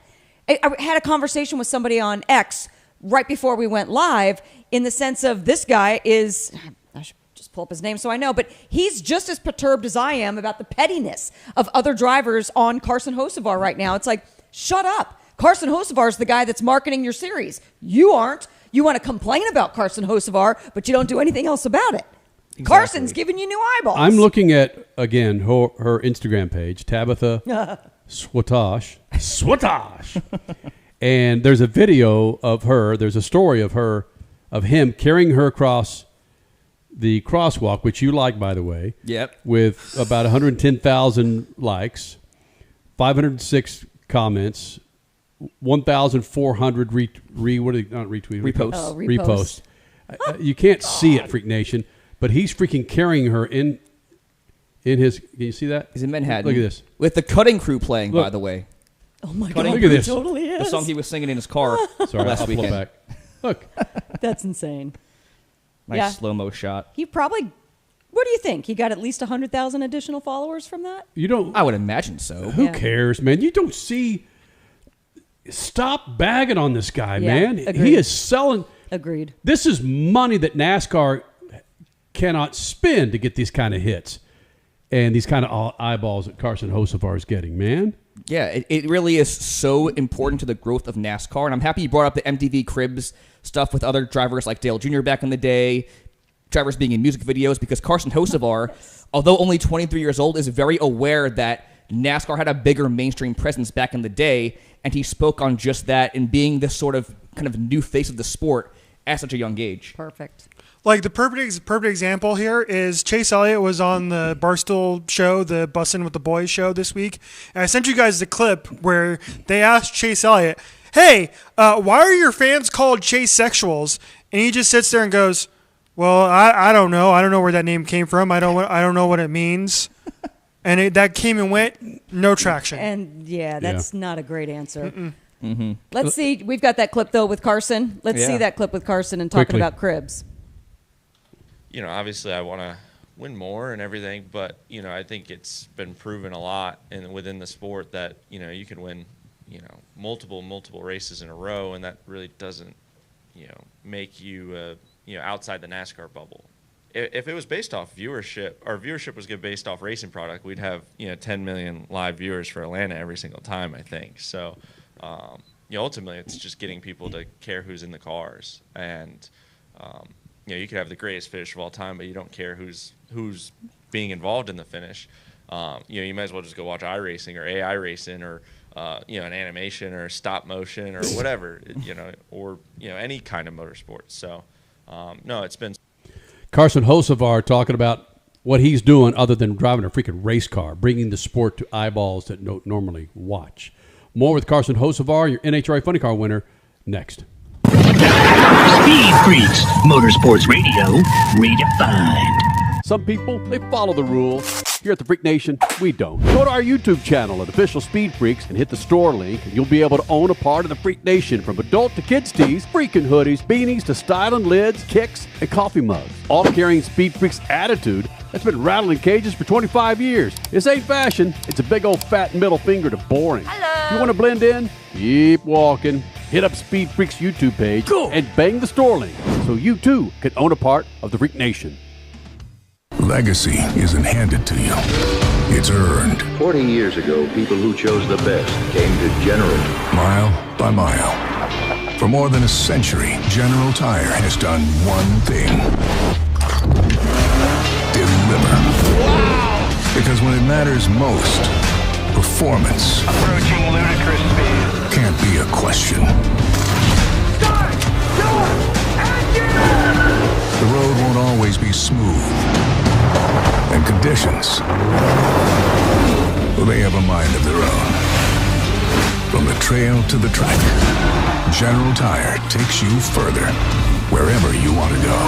I had a conversation with somebody on X right before we went live in the sense of this guy is, I should just pull up his name so I know, but he's just as perturbed as I am about the pettiness of other drivers on Carson Hocevar right now. It's like, shut up. Carson Hocevar is the guy that's marketing your series. You aren't. You want to complain about Carson Hocevar, but you don't do anything else about it. Exactly. Carson's giving you new eyeballs. I'm looking at, again, her Instagram page, Tabitha Swatosh. And there's a video of her. There's a story of him carrying her across the crosswalk, which you like, by the way. Yep. With about 110,000 likes, 506 comments, 1,400 reposts. You can't see it, Freak Nation, but he's freaking carrying her in his. Can you see that? He's in Manhattan. Look at this. With the Cutting Crew playing, by the way. Oh my Cutting God! Look at this. Totally is. The song he was singing in his car Sorry, last I'll pull it weekend. back. Look. That's insane. Nice slow-mo shot. He probably. What do you think? He got at least 100,000 additional followers from that? You don't. I would imagine so. Who cares, man? You don't see. Stop bagging on this guy, man. Agreed. He is selling. Agreed. This is money that NASCAR cannot spend to get these kind of hits and these kind of eyeballs that Carson Hocevar is getting, man. Yeah, it really is so important to the growth of NASCAR, and I'm happy you brought up the MTV Cribs stuff with other drivers like Dale Jr. back in the day, drivers being in music videos, because Carson Hocevar, although only 23 years old, is very aware that NASCAR had a bigger mainstream presence back in the day, and he spoke on just that and being this sort of kind of new face of the sport at such a young age. Perfect. Like the perfect example here is Chase Elliott was on the Barstool show, the Bussin' with the Boys show this week. And I sent you guys the clip where they asked Chase Elliott, hey, why are your fans called Chase Sexuals? And he just sits there and goes, well, I don't know. I don't know where that name came from. I don't know what it means. And that came and went, no traction. And that's not a great answer. Mm-hmm. Let's see. We've got that clip though with Carson. Let's see that clip with Carson and talking Quickly. about cribs. You know, obviously I want to win more and everything, but, you know, I think it's been proven a lot within the sport that, you know, you can win, you know, multiple races in a row, and that really doesn't, you know, make you, you know, outside the NASCAR bubble. If it was based off viewership, our viewership was good based off racing product, we'd have, you know, 10 million live viewers for Atlanta every single time, I think. So, you know, ultimately it's just getting people to care who's in the cars. And, you know, you could have the greatest finish of all time, but you don't care who's being involved in the finish. You know, you might as well just go watch iRacing or AI racing or, you know, an animation or stop motion or whatever, you know, or, you know, any kind of motorsport. So, no, it's been. Carson Hocevar talking about what he's doing other than driving a freaking race car, bringing the sport to eyeballs that don't normally watch. More with Carson Hocevar, your NHRA Funny Car winner, next. Speed Freaks, Motorsports Radio, redefined. Some people, they follow the rules. Here at the Freak Nation, we don't. Go to our YouTube channel at Official Speed Freaks and hit the store link, and you'll be able to own a part of the Freak Nation, from adult to kids tees, freaking hoodies, beanies to styling lids, kicks, and coffee mugs. All carrying Speed Freaks attitude that's been rattling cages for 25 years. This ain't fashion. It's a big old fat middle finger to boring. Hello. You want to blend in? Keep walking. Hit up Speed Freaks YouTube page and bang the store link so you too can own a part of the Freak Nation. Legacy isn't handed to you. It's earned. 40 years ago, people who chose the best came to General. Mile by mile. For more than a century, General Tire has done one thing. Deliver. Wow! Because when it matters most, performance approaching ludicrous speed can't be a question. Start your engine! The road won't always be smooth. And conditions, well, they have a mind of their own. From the trail to the track, General Tire takes you further, wherever you want to go.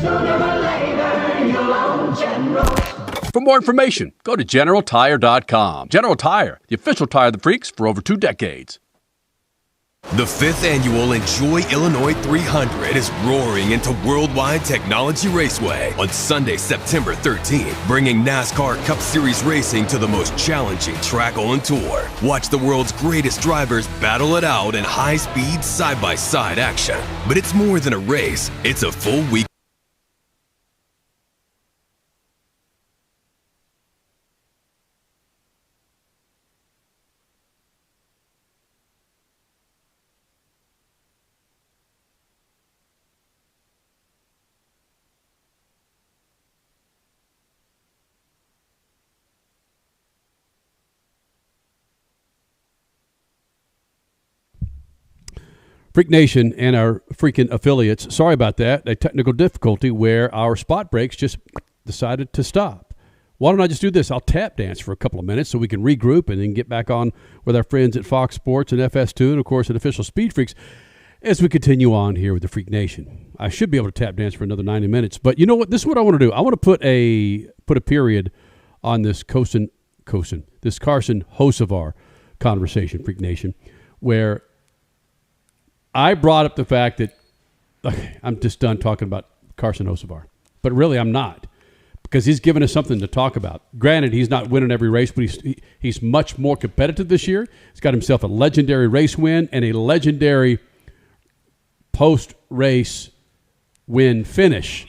Sooner or later, you'll own General. For more information, go to GeneralTire.com. General Tire, the official tire of the freaks for over 2 decades. The 5th annual Enjoy Illinois 300 is roaring into Worldwide Technology Raceway on Sunday, September 13th, bringing NASCAR Cup Series racing to the most challenging track on tour. Watch the world's greatest drivers battle it out in high-speed, side-by-side action. But it's more than a race. It's a full week. Freak Nation and our freaking affiliates, sorry about that. A technical difficulty where our spot brakes just decided to stop. Why don't I just do this? I'll tap dance for a couple of minutes so we can regroup and then get back on with our friends at Fox Sports and FS2 and, of course, at Official Speed Freaks as we continue on here with the Freak Nation. I should be able to tap dance for another 90 minutes. But you know what? This is what I want to do. I want to put a period on this Carson Hocevar conversation, Freak Nation, where I brought up the fact that I'm just done talking about Carson Hocevar. But really, I'm not, because he's given us something to talk about. Granted, he's not winning every race, but he's much more competitive this year. He's got himself a legendary race win and a legendary post-race win finish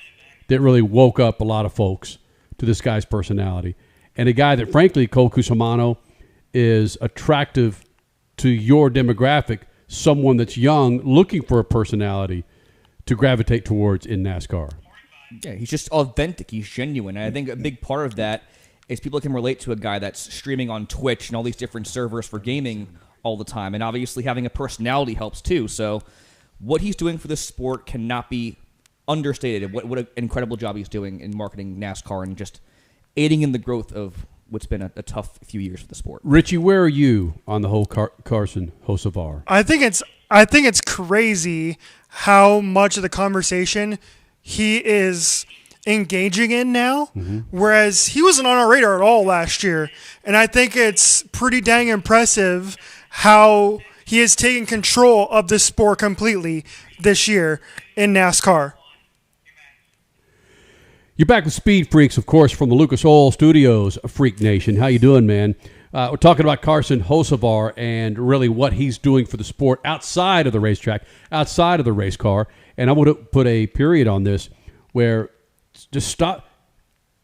that really woke up a lot of folks to this guy's personality. And a guy that, frankly, Cole Cusimano, is attractive to your demographic, someone that's young, looking for a personality to gravitate towards in NASCAR. Yeah, he's just authentic. He's genuine. And I think a big part of that is people can relate to a guy that's streaming on Twitch and all these different servers for gaming all the time. And obviously having a personality helps too. So what he's doing for this sport cannot be understated. What an incredible job he's doing in marketing NASCAR and just aiding in the growth of what's been a tough few years for the sport. Richie, where are you on the whole Carson Hocevar? I think it's crazy how much of the conversation he is engaging in now, whereas he wasn't on our radar at all last year. And I think it's pretty dang impressive how he has taken control of this sport completely this year in NASCAR. You're back with Speed Freaks, of course, from the Lucas Oil Studios, Freak Nation. How you doing, man? We're talking about Carson Hocevar and really what he's doing for the sport outside of the racetrack, outside of the race car. And I want to put a period on this where just stop.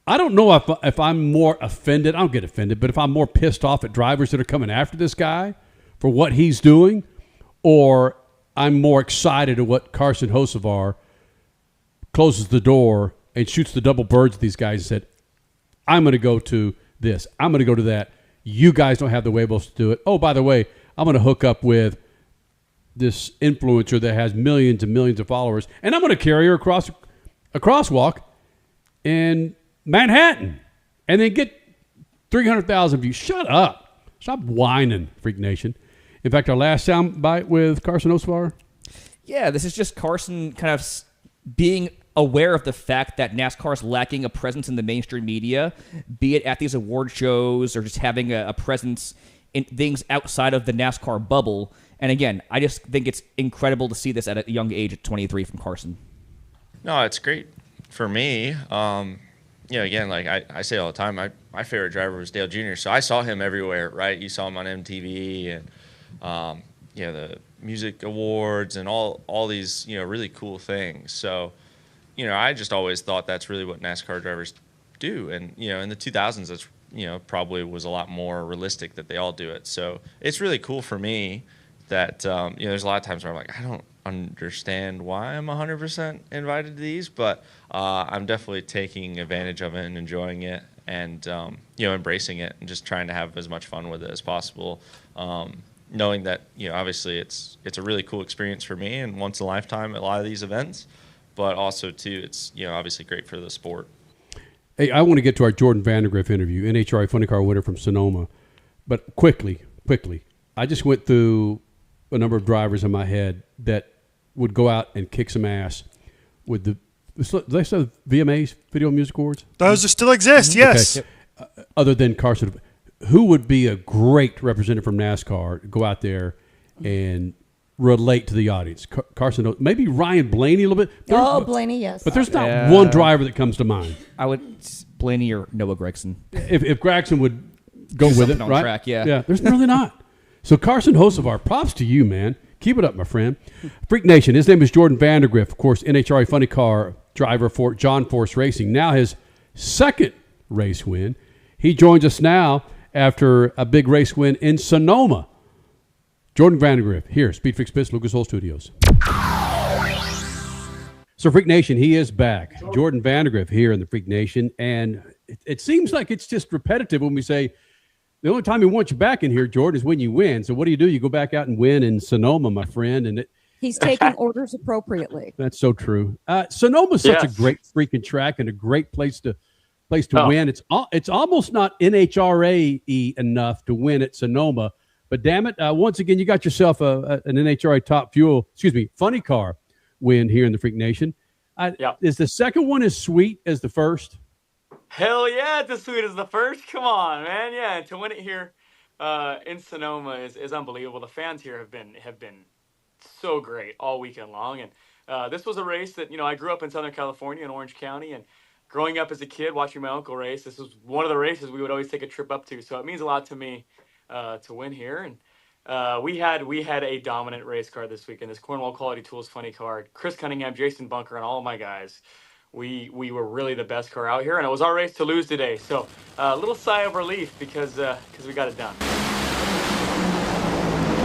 I don't know if I'm more offended. I don't get offended, but if I'm more pissed off at drivers that are coming after this guy for what he's doing, or I'm more excited at what Carson Hocevar closes the door and shoots the double birds at these guys and said, I'm going to go to this. I'm going to go to that. You guys don't have the wherewithal to do it. Oh, by the way, I'm going to hook up with this influencer that has millions and millions of followers, and I'm going to carry her across a crosswalk in Manhattan and then get 300,000 views. Shut up. Stop whining, Freak Nation. In fact, our last sound bite with Carson Hocevar. Yeah, this is just Carson kind of being aware of the fact that NASCAR is lacking a presence in the mainstream media, be it at these award shows or just having a presence in things outside of the NASCAR bubble. And again, I just think it's incredible to see this at a young age at 23 from Carson. No, it's great for me. Again, like I say all the time, my favorite driver was Dale Jr., so I saw him everywhere, right? You saw him on MTV and, the music awards and all these, really cool things. So, I just always thought that's really what NASCAR drivers do. And, in the 2000s, that's, probably was a lot more realistic that they all do it. So it's really cool for me that, there's a lot of times where I'm like, I don't understand why I'm 100% invited to these, but I'm definitely taking advantage of it and enjoying it and, embracing it and just trying to have as much fun with it as possible. Knowing that, obviously it's a really cool experience for me and once in a lifetime at a lot of these events. But also, too, it's, obviously great for the sport. Hey, I want to get to our Jordan Vandergriff interview, NHRA Funny Car winner from Sonoma. But quickly, I just went through a number of drivers in my head that would go out and kick some ass with the VMAs, Video Music Awards? Those still exist, yes. Okay. Other than Carson, who would be a great representative from NASCAR to go out there and relate to the audience? Carson, maybe Ryan Blaney a little bit. Blaney, yes. But there's not one driver that comes to mind. I would Blaney or Noah Gragson. If Gragson would go with it, on right? Track, yeah. Yeah, there's really not. So Carson Hocevar, props to you, man. Keep it up, my friend. Freak Nation, his name is Jordan Vandergriff, of course, NHRA Funny Car driver for John Force Racing. Now his second race win. He joins us now after a big race win in Sonoma. Jordan Vandergriff here, SpeedFreaks Pits, Lucas Oil Studios. So Freak Nation, he is back. Jordan Vandergriff here in the Freak Nation. And it seems like it's just repetitive when we say, the only time we want you back in here, Jordan, is when you win. So what do? You go back out and win in Sonoma, my friend. And he's taking orders appropriately. That's so true. Sonoma's such a great freaking track and a great place to win. It's almost not NHRA-y enough to win at Sonoma. But damn it, once again, you got yourself an NHRA Funny Car win here in the Freak Nation. Is the second one as sweet as the first? Hell yeah, it's as sweet as the first. Come on, man. Yeah, to win it here in Sonoma is unbelievable. The fans here have been so great all weekend long. And this was a race that, I grew up in Southern California in Orange County. And growing up as a kid watching my uncle race, this was one of the races we would always take a trip up to. So it means a lot to me to win here. And we had a dominant race car this weekend. This Cornwall Quality Tools Funny Car. Chris Cunningham, Jason Bunker, and all of my guys. We were really the best car out here, and it was our race to lose today. So a little sigh of relief because we got it done.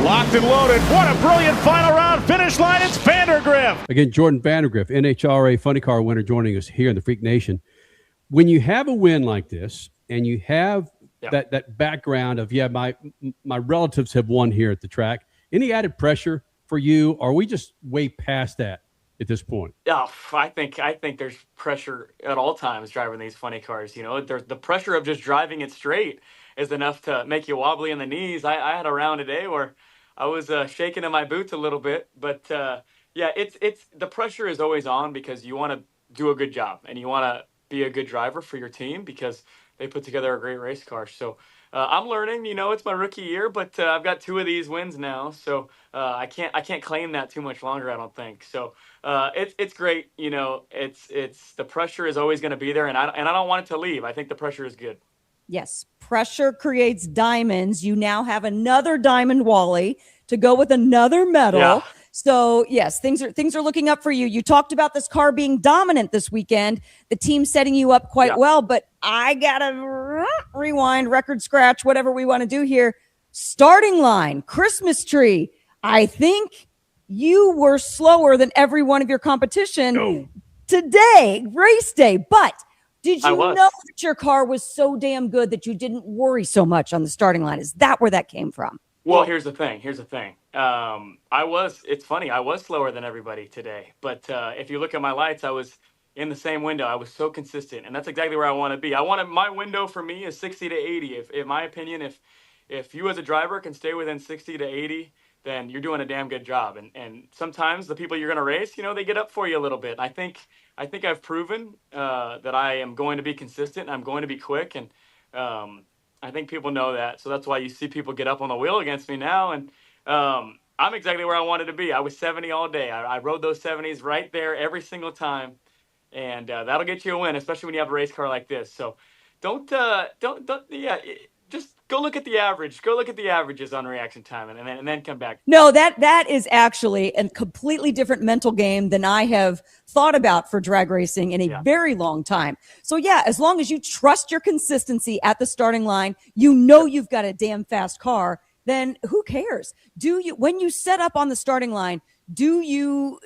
Locked and loaded. What a brilliant final round finish line. It's Vandergriff. Again, Jordan Vandergriff, NHRA Funny Car winner, joining us here in the Freak Nation. When you have a win like this and you have that background of, my relatives have won here at the track. Any added pressure for you? Or are we just way past that at this point? Yeah, I think there's pressure at all times driving these funny cars. There's the pressure of just driving it straight is enough to make you wobbly in the knees. I had a round today where I was shaking in my boots a little bit, but it's the pressure is always on because you want to do a good job and you want to be a good driver for your team because they put together a great race car. So I'm learning. It's my rookie year, but I've got 2 of these wins now, so I can't claim that too much longer. I don't think so. It's great. It's the pressure is always going to be there, and I don't want it to leave. I think the pressure is good. Yes, pressure creates diamonds. You now have another diamond, Wally, to go with another medal. Yeah. So yes, things are looking up for you. You talked about this car being dominant this weekend. The team setting you up quite well, but I gotta rewind, record scratch, whatever we want to do here. Starting line, Christmas tree. I think you were slower than every one of your competition today, race day. But did you know that your car was so damn good that you didn't worry so much on the starting line? Is that where that came from? Well, here's the thing. It's funny. I was slower than everybody today, but if you look at my lights, I was in the same window. I was so consistent, and that's exactly where I want to be. My window for me is 60 to 80. If in my opinion, if you as a driver can stay within 60 to 80, then you're doing a damn good job. And sometimes the people you're going to race, they get up for you a little bit. I think I've proven that I am going to be consistent. And I'm going to be quick, and I think people know that. So that's why you see people get up on the wheel against me now. And I'm exactly where I wanted to be. I was 70 all day. I rode those 70s right there every single time. And that'll get you a win, especially when you have a race car like this. So just go look at the average. Go look at the averages on reaction time and then come back. No, that is actually a completely different mental game than I have thought about for drag racing in a very long time. So as long as you trust your consistency at the starting line, you've got a damn fast car, then who cares? When you set up on the starting line, do you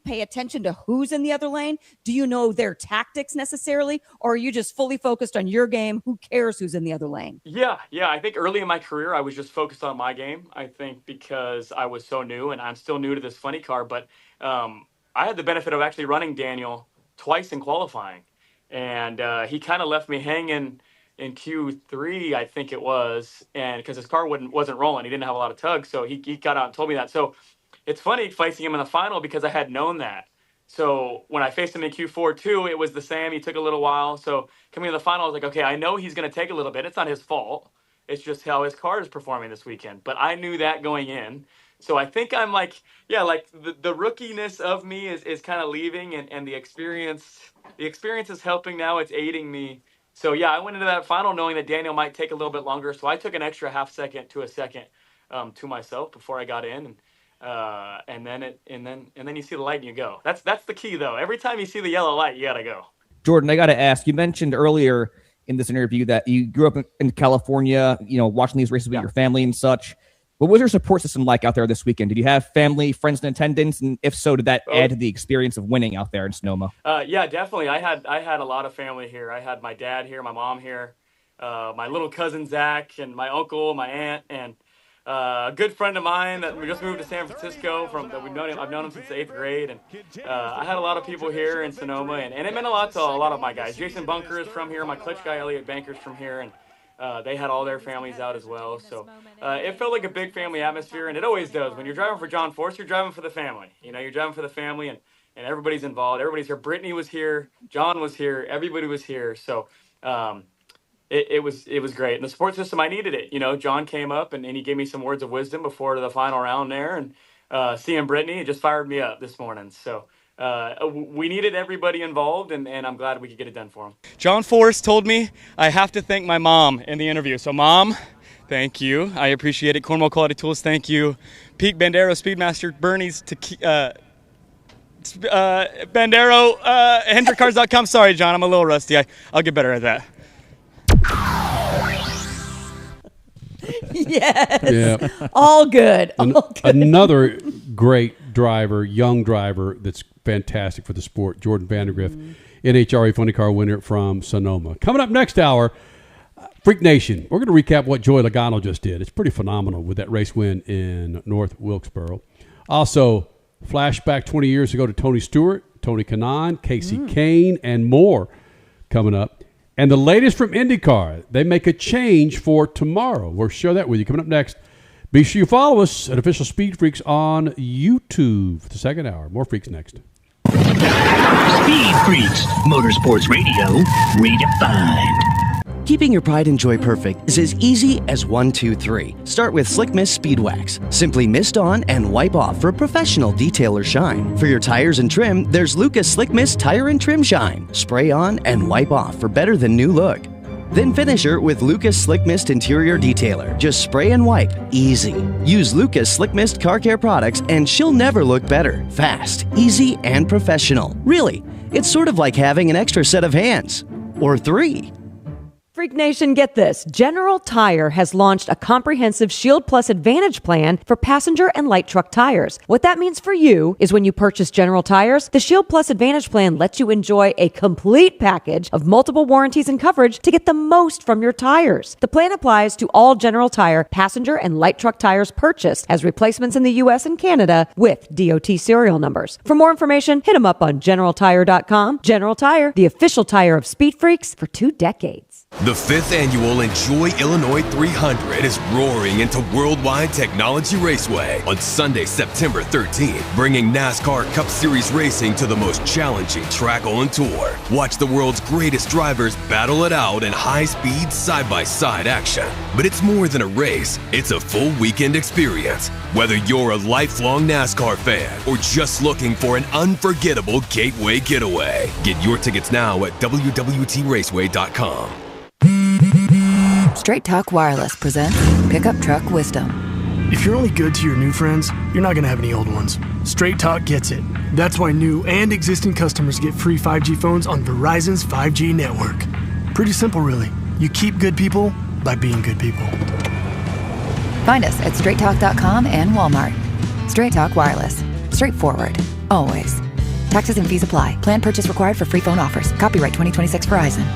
pay attention to who's in the other lane? Do you know their tactics necessarily? Or are you just fully focused on your game? Who cares who's in the other lane? Yeah. I think early in my career, I was just focused on my game. I think because I was so new and I'm still new to this funny car, but I had the benefit of actually running Daniel twice in qualifying. And he kind of left me hanging in Q3, I think it was. And because his car wasn't rolling, he didn't have a lot of tug. So he got out and told me that. So it's funny facing him in the final because I had known that. So when I faced him in Q4 too, it was the same. He took a little while. So coming to the final, I was like, okay, I know he's going to take a little bit. It's not his fault. It's just how his car is performing this weekend. But I knew that going in. So I think I'm like the rookiness of me is kind of leaving and the experience is helping now. It's aiding me. So I went into that final knowing that Daniel might take a little bit longer. So I took an extra half second to a second to myself before I got in. And then you see the light and you go. That's the key though. Every time you see the yellow light, you gotta go. Jordan, I gotta ask. You mentioned earlier in this interview that you grew up in California. Watching these races with your family and such. What was your support system like out there this weekend? Did you have family, friends in attendance, and if so, did that add to the experience of winning out there in Sonoma? Yeah, definitely. I had a lot of family here. I had my dad here, my mom here, my little cousin Zach, and my uncle, my aunt, and a good friend of mine that we just moved to San Francisco I've known him since the 8th grade, and I had a lot of people here in Sonoma, and it meant a lot to a lot of my guys. Jason Bunker is from here, my clutch guy Elliot Banker's from here, and they had all their families out as well. So it felt like a big family atmosphere, and it always does. When you're driving for John Force, you're driving for the family. You're driving for the family, and everybody's involved. Everybody's here. Brittany was here. John was here. Everybody was here. So it was great. And the support system, I needed it. John came up and he gave me some words of wisdom before the final round there. And seeing Brittany, it just fired me up this morning. So we needed everybody involved, and I'm glad we could get it done for him. John Force told me I have to thank my mom in the interview. So, Mom, thank you. I appreciate it. Cornwall Quality Tools, thank you. Peak Bandero, Speedmaster, Bernie's, Bandero, HendrickCars.com. Sorry, John, I'm a little rusty. I'll get better at that. Yes. Yeah. All good. Another great driver, young driver that's fantastic for the sport, Jordan Vandergriff, NHRA Funny Car winner from Sonoma. Coming up next hour, Freak Nation, we're going to recap what Joey Logano just did. It's pretty phenomenal with that race win in North Wilkesboro. Also, flashback 20 years ago to Tony Stewart, Tony Kanaan, Casey Kane, and more coming up. And the latest from IndyCar, they make a change for tomorrow. We'll share that with you coming up next. Be sure you follow us at Official Speed Freaks on YouTube for the second hour. More Freaks next. Speed Freaks, Motorsports Radio, redefined. Keeping your pride and joy perfect is as easy as 1, 2, 3. Start with Slick Mist Speed Wax. Simply mist on and wipe off for a professional detail or shine. For your tires and trim, there's Lucas Slick Mist Tire and Trim Shine. Spray on and wipe off for better than new look. Then finish her with Lucas Slick Mist Interior Detailer. Just spray and wipe. Easy. Use Lucas Slick Mist Car Care products and she'll never look better. Fast, easy, and professional. Really, it's sort of like having an extra set of hands. Or 3. Freak Nation, get this. General Tire has launched a comprehensive Shield Plus Advantage plan for passenger and light truck tires. What that means for you is when you purchase General Tires, the Shield Plus Advantage plan lets you enjoy a complete package of multiple warranties and coverage to get the most from your tires. The plan applies to all General Tire passenger and light truck tires purchased as replacements in the U.S. and Canada with DOT serial numbers. For more information, hit them up on GeneralTire.com. General Tire, the official tire of Speed Freaks for 2 decades. The 5th annual Enjoy Illinois 300 is roaring into Worldwide Technology Raceway on Sunday, September 13th, bringing NASCAR Cup Series racing to the most challenging track on tour. Watch the world's greatest drivers battle it out in high-speed, side-by-side action. But it's more than a race, it's a full weekend experience. Whether you're a lifelong NASCAR fan or just looking for an unforgettable gateway getaway, get your tickets now at www.raceway.com. Straight Talk Wireless presents Pickup Truck Wisdom. If you're only good to your new friends, you're not going to have any old ones. Straight Talk gets it. That's why new and existing customers get free 5G phones on Verizon's 5G network. Pretty simple, really. You keep good people by being good people. Find us at straighttalk.com and Walmart. Straight Talk Wireless. Straightforward. Always. Taxes and fees apply. Plan purchase required for free phone offers. Copyright 2026 Verizon.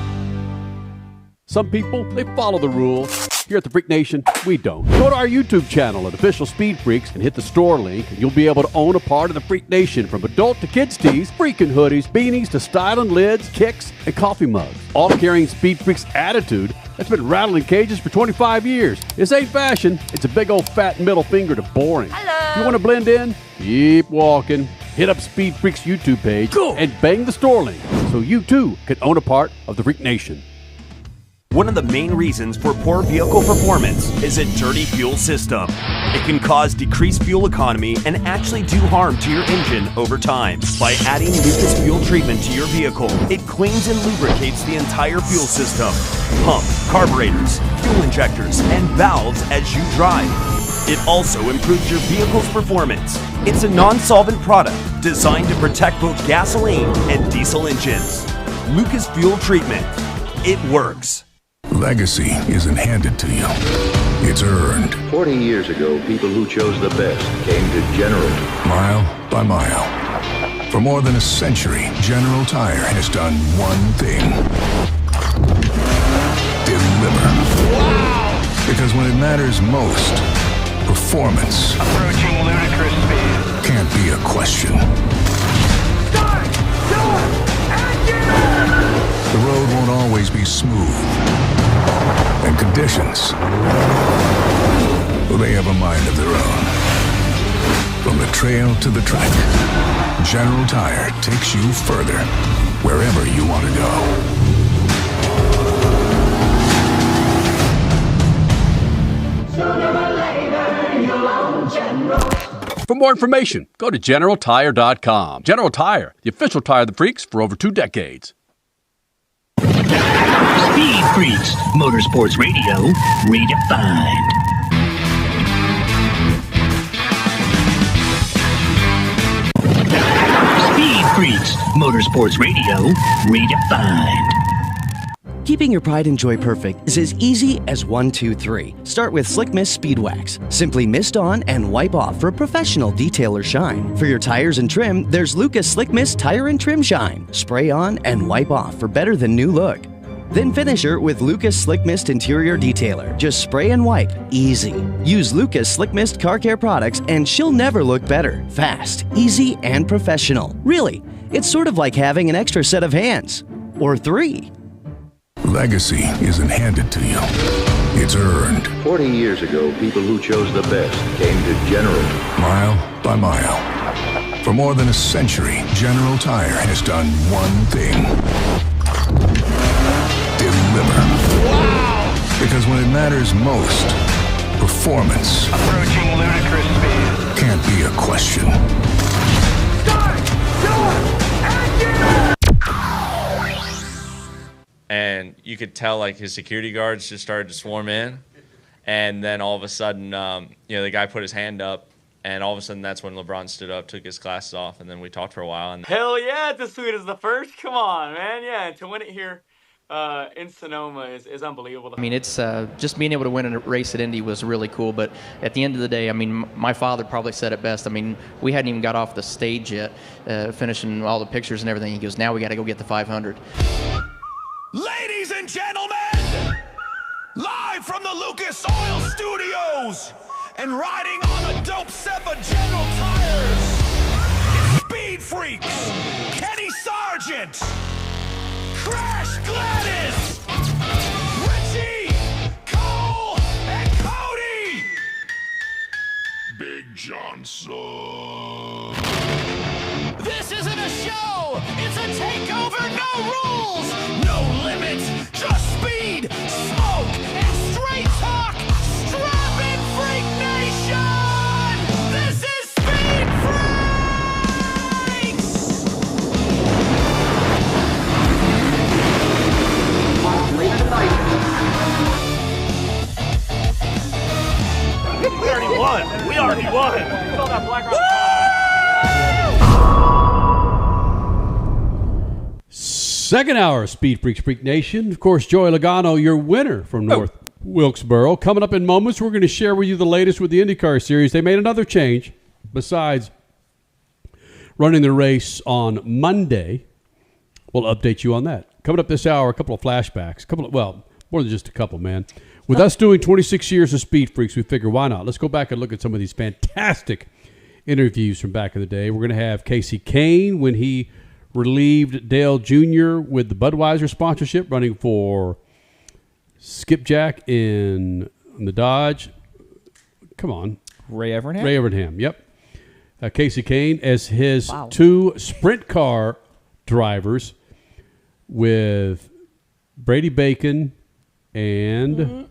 Some people, they follow the rules. Here at the Freak Nation, we don't. Go to our YouTube channel at Official Speed Freaks and hit the store link, and you'll be able to own a part of the Freak Nation, from adult to kids tees, freaking hoodies, beanies to styling lids, kicks, and coffee mugs. All carrying Speed Freaks attitude that's been rattling cages for 25 years. This ain't fashion. It's a big old fat middle finger to boring. Hello. You want to blend in? Keep walking. Hit up Speed Freaks YouTube page and bang the store link so you too can own a part of the Freak Nation. One of the main reasons for poor vehicle performance is a dirty fuel system. It can cause decreased fuel economy and actually do harm to your engine over time. By adding Lucas fuel treatment to your vehicle, it cleans and lubricates the entire fuel system, pump, carburetors, fuel injectors, and valves as you drive. It also improves your vehicle's performance. It's a non-solvent product designed to protect both gasoline and diesel engines. Lucas fuel treatment. It works. Legacy isn't handed to you. It's earned. 40 years ago, people who chose the best came to General. Mile by mile. For more than a century, General Tire has done one thing. Deliver. Wow! Because when it matters most, performance approaching ludicrous speed can't be a question. Start! Start! Engine! The road won't always be smooth. And conditions, well, they have a mind of their own. From the trail to the track, General Tire takes you further, wherever you want to go. Sooner or later, you'll own General. For more information, go to GeneralTire.com. General Tire, the official tire of the freaks for over 2 decades. Speed Freaks, Motorsports Radio, redefined. Speed Freaks, Motorsports Radio, redefined. Keeping your pride and joy perfect is as easy as 1, 2, 3. Start with Slick Mist Speed Wax. Simply mist on and wipe off for a professional detail or shine. For your tires and trim, there's Lucas Slick Mist Tire and Trim Shine. Spray on and wipe off for better than new look. Then finish her with Lucas Slick Mist Interior Detailer. Just spray and wipe. Easy. Use Lucas Slick Mist Car Care products and she'll never look better. Fast, easy, and professional. Really, it's sort of like having an extra set of hands. Or 3. Legacy isn't handed to you. It's earned. 40 years ago, people who chose the best came to General. Mile by mile. For more than a century, General Tire has done one thing. Deliver. Wow! Because when it matters most, performance Approaching ludicrous speed. can't be a question. And you could tell like his security guards just started to swarm in, and then all of a sudden, the guy put his hand up, and all of a sudden that's when LeBron stood up, took his glasses off, and then we talked for a while. And Hell yeah, it's as sweet as the first. Come on, man. Yeah, and to win it here in Sonoma is unbelievable. I mean, it's just being able to win a race at Indy was really cool. But at the end of the day, I mean, my father probably said it best. I mean, we hadn't even got off the stage yet, finishing all the pictures and everything. He goes, now we got to go get the 500. Ladies and gentlemen, live from the Lucas Oil Studios and riding on a dope set of General Tires, it's SpeedFreaks, Kenny Sargent, Crash Gladys, Richie, Cole, and Cody. Big Johnson. This isn't a show, it's a takeover, no rules, no limits, just speed, smoke, and straight talk, strapping Freak Nation! This is SpeedFreaks! Later tonight. We already won. We already won. Saw that black rock. Second hour of Speed Freaks Freak Nation. Of course, Joey Logano, your winner from North Wilkesboro. Coming up in moments, we're going to share with you the latest with the IndyCar series. They made another change besides running the race on Monday. We'll update you on that. Coming up this hour, a couple of flashbacks. More than just a couple, man. With us doing 26 years of Speed Freaks, we figure, why not? Let's go back and look at some of these fantastic interviews from back in the day. We're going to have Casey Kane when he relieved Dale Jr. with the Budweiser sponsorship, running for Skipjack in the Dodge. Come on. Ray Evernham? Ray Evernham, yep. Casey Kane as his 2 sprint car drivers with Brady Bacon and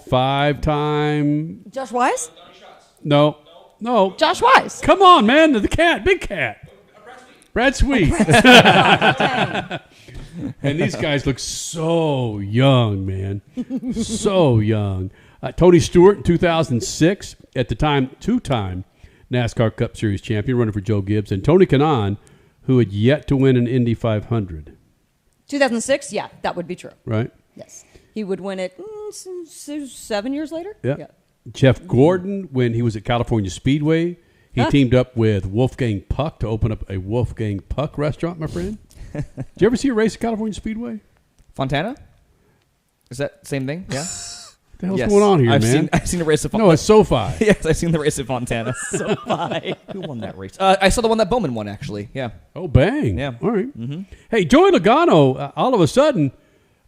5-time... Josh Wise? No. Josh Wise. Come on, man. The cat. Big cat. Brad Sweet. And these guys look so young, man. So young. Tony Stewart in 2006, at the time, 2-time NASCAR Cup Series champion, running for Joe Gibbs. And Tony Kanaan, who had yet to win an Indy 500. 2006? Yeah, that would be true. Right? Yes. He would win it 7 years later? Yeah. Jeff Gordon, when he was at California Speedway, he teamed up with Wolfgang Puck to open up a Wolfgang Puck restaurant, my friend. Did you ever see a race at California Speedway? Fontana? Is that the same thing? Yeah. What the hell's going on here, man? I've seen the race of Fontana. No, it's SoFi. Yes, I've seen the race of Fontana. SoFi. Who won that race? I saw the one that Bowman won, actually. Yeah. Oh, bang. Yeah. All right. Mm-hmm. Hey, Joey Logano, all of a sudden,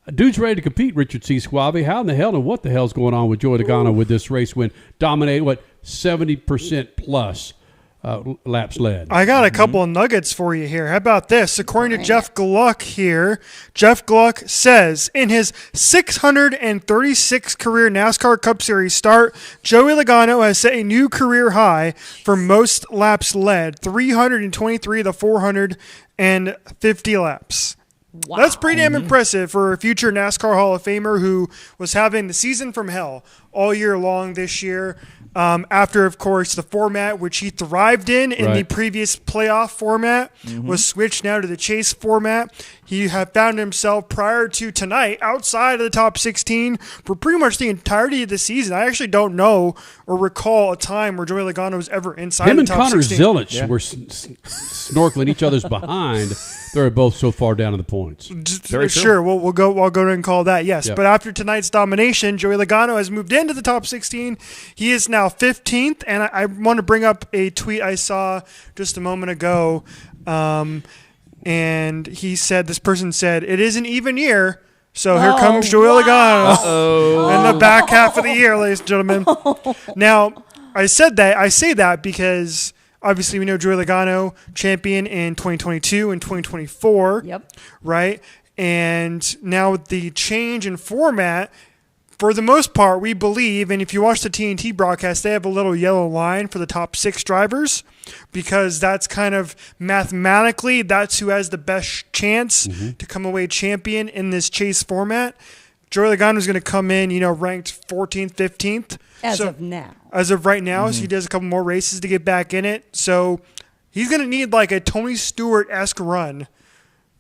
a dude's ready to compete, Richard C. Suave. How in the hell and what the hell's going on with Joey Logano with this race win? Dominate, 70% plus laps led. I got a couple of nuggets for you here. How about this? According to Jeff Gluck here, Jeff Gluck says in his 636 career NASCAR Cup Series start, Joey Logano has set a new career high for most laps led, 323 to 450 laps. Wow. That's pretty damn impressive for a future NASCAR Hall of Famer who was having the season from hell all year long this year. After, of course, the format which he thrived in the previous playoff format was switched now to the chase format. He had found himself prior to tonight outside of the top 16 for pretty much the entirety of the season. I actually don't know or recall a time where Joey Logano was ever inside the top 16. Him and Connor Zilic were snorkeling each other's behind. They were both so far down in the points. Sure, we'll go ahead and call that, yes. Yep. But after tonight's domination, Joey Logano has moved into the top 16. He is now 15th, and I want to bring up a tweet I saw just a moment ago, and this person said, it is an even year, so here comes Joey Logano in the back half of the year, ladies and gentlemen. Now, I say that because obviously we know Joey Logano champion in 2022 and 2024. Yep. Right? And now with the change in format, for the most part, we believe, and if you watch the TNT broadcast, they have a little yellow line for the top 6 drivers because that's kind of mathematically, that's who has the best chance to come away champion in this chase format. Joey Logano is going to come in, ranked 14th, 15th. As of now. As of right now, so he does a couple more races to get back in it. So he's going to need like a Tony Stewart-esque run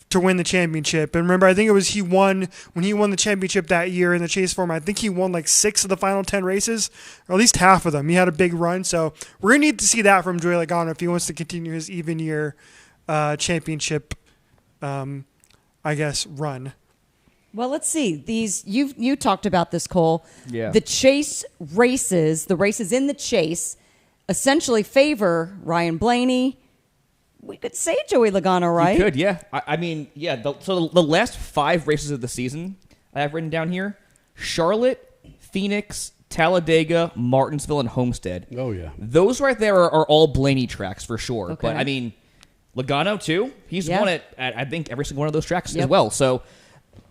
to win the championship. And remember, I think it was when he won the championship that year in the chase format, I think he won like 6 of the final 10 races, or at least half of them. He had a big run. So we're going to need to see that from Joey Logano if he wants to continue his even year championship, run. Well, let's see. These you talked about this, Cole. Yeah. The chase races, the races in the chase, essentially favor Ryan Blaney. We could say Joey Logano, right? You could, yeah. I mean, yeah. So the last 5 races of the season I have written down here: Charlotte, Phoenix, Talladega, Martinsville, and Homestead. Oh yeah. Those right there are all Blaney tracks for sure. Okay. But I mean, Logano too. He's won it at I think every single one of those tracks as Yep. well. So.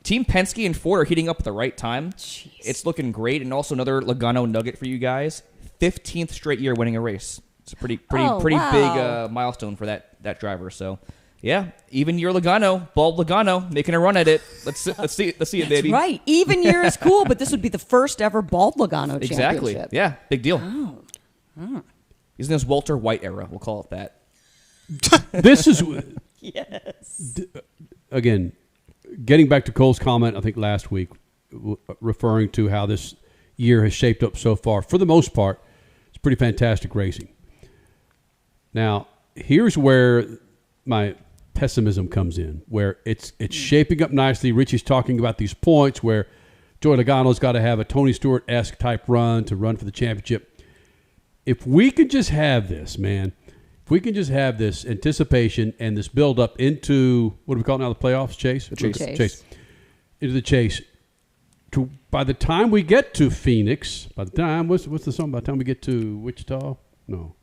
Team Penske and Ford are heating up at the right time. Jeez. It's looking great, and also another Logano nugget for you guys: 15th straight year winning a race. It's a pretty big milestone for that driver. So, yeah, even year Logano, bald Logano, making a run at it. Let's see it, baby. Right, even year is cool, but this would be the first ever bald Logano Exactly. championship. Yeah, big deal. Oh. He's in his Walter White era. We'll call it that. This is yes. Again. Getting back to Cole's comment, I think last week, referring to how this year has shaped up so far, for the most part, it's pretty fantastic racing. Now, here's where my pessimism comes in, where it's shaping up nicely. Richie's talking about these points where Joey Logano's got to have a Tony Stewart-esque type run to run for the championship. If we could just have this, man, if we can just have this anticipation and this build-up into, what do we call it now, the playoffs, Chase? Chase. Into the chase. By the time we get to Phoenix, what's the song? By the time we get to Wichita? No,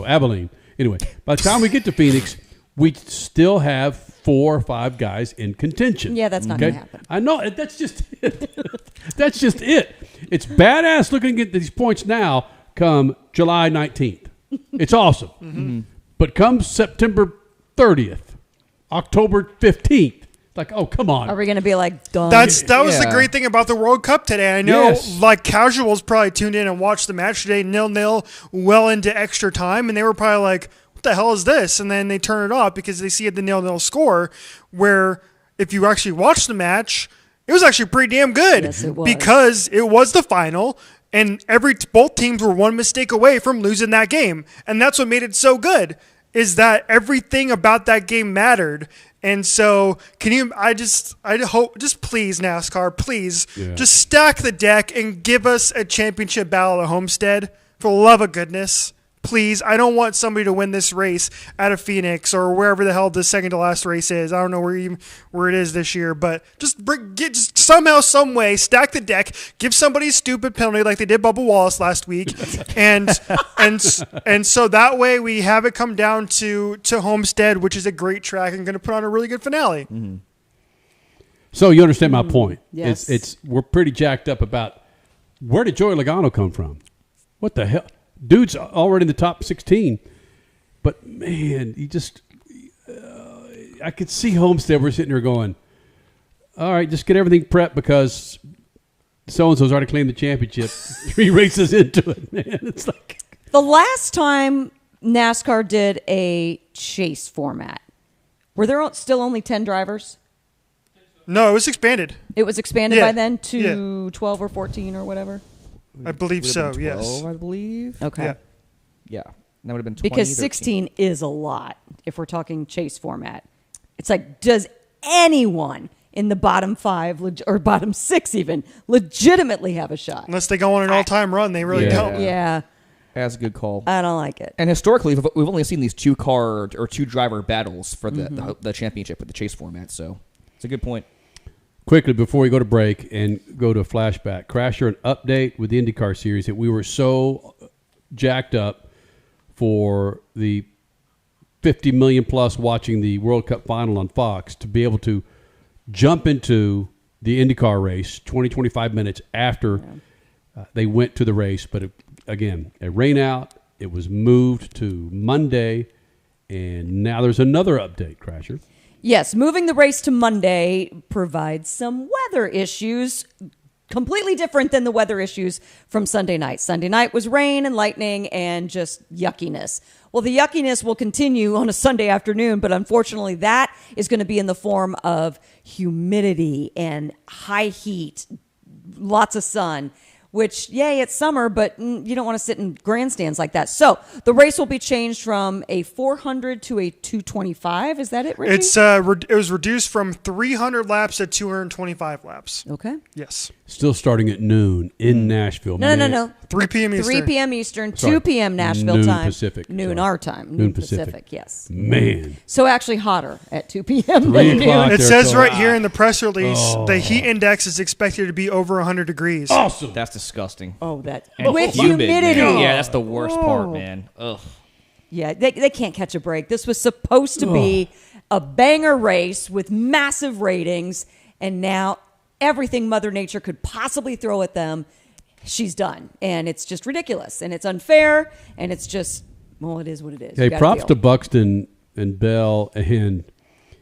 Abilene. Anyway, by the time we get to Phoenix, we still have 4 or 5 guys in contention. Yeah, that's not going to happen. I know. That's just it. That's just it. It's badass looking at these points now come July 19th. It's awesome. Mm-hmm. But come September 30th, October 15th, like, oh, come on. Are we going to be like, done? That was the great thing about the World Cup today. I know, Yes. like, casuals probably tuned in and watched the match today, 0-0, well into extra time, and they were probably like, what the hell is this? And then they turn it off because they see the 0-0 score, where if you actually watch the match, it was actually pretty damn good. Yes, it was. Because it was the final, and both teams were one mistake away from losing that game. And that's what made it so good, is that everything about that game mattered. And so, I hope, please, NASCAR, please, just stack the deck and give us a championship battle at Homestead, for the love of goodness. Please, I don't want somebody to win this race out of Phoenix or wherever the hell the second to last race is. I don't know where it is this year, but just somehow, some way, stack the deck, give somebody a stupid penalty like they did Bubba Wallace last week, and so that way we have it come down to Homestead, which is a great track and going to put on a really good finale. Mm-hmm. So you understand my point? Yes. We're pretty jacked up about where did Joey Logano come from? What the hell? Dude's already in the top 16, but man, he just I could see Homestead. We're sitting here going, all right, just get everything prepped because so-and-so's already claimed the championship 3 races into it, man. It's like The last time NASCAR did a chase format, were there still only 10 drivers? No, it was expanded. It was expanded Yeah. by then to 12 or 14 or whatever? I believe so, 12, yes. I believe. Okay. Yeah. That would have been 20. Because 16 is a lot if we're talking chase format. It's like, does anyone in the bottom 5 or bottom 6 even legitimately have a shot. Unless they go on an all-time run, they really don't. Yeah. That's a good call. I don't like it. And historically, we've only seen these 2-car or 2-driver battles for the championship with the chase format, so it's a good point. Quickly, before we go to break and go to Flashback, Crasher, an update with the IndyCar series that we were so jacked up for the 50 million plus watching the World Cup final on Fox to be able to jump into the IndyCar race 20-25 minutes after they went to the race. But again, a rain out. It was moved to Monday, and now there's another update, Crasher. Yes, moving the race to Monday provides some weather issues, completely different than the weather issues from Sunday night. Sunday night was rain and lightning and just yuckiness. Well, the yuckiness will continue on a Sunday afternoon, but unfortunately that is going to be in the form of humidity and high heat, lots of sun. Which, yay, it's summer, but you don't want to sit in grandstands like that. So the race will be changed from a 400 to a 225. Is that it, Richie? It was reduced from 300 laps to 225 laps. Okay. Yes. Still starting at noon in Nashville. No. 3 p.m. Eastern. 3 p.m. Eastern, Sorry. 2 p.m. Nashville Noon time. Pacific. Noon Sorry. our time. Noon Pacific. Yes. Man. So actually hotter at 2 p.m. 3 than o'clock. noon. It says right here in the press release, the heat index is expected to be over 100 degrees. Awesome. That's disgusting. Oh, that And with humid, humidity. man. Yeah, that's the worst part, man. Ugh. Yeah, they can't catch a break. This was supposed to be a banger race with massive ratings, and now everything Mother Nature could possibly throw at them, she's done. And it's just ridiculous, and it's unfair, and it's just, well, it is what it is. Hey, props to Buxton and Bell and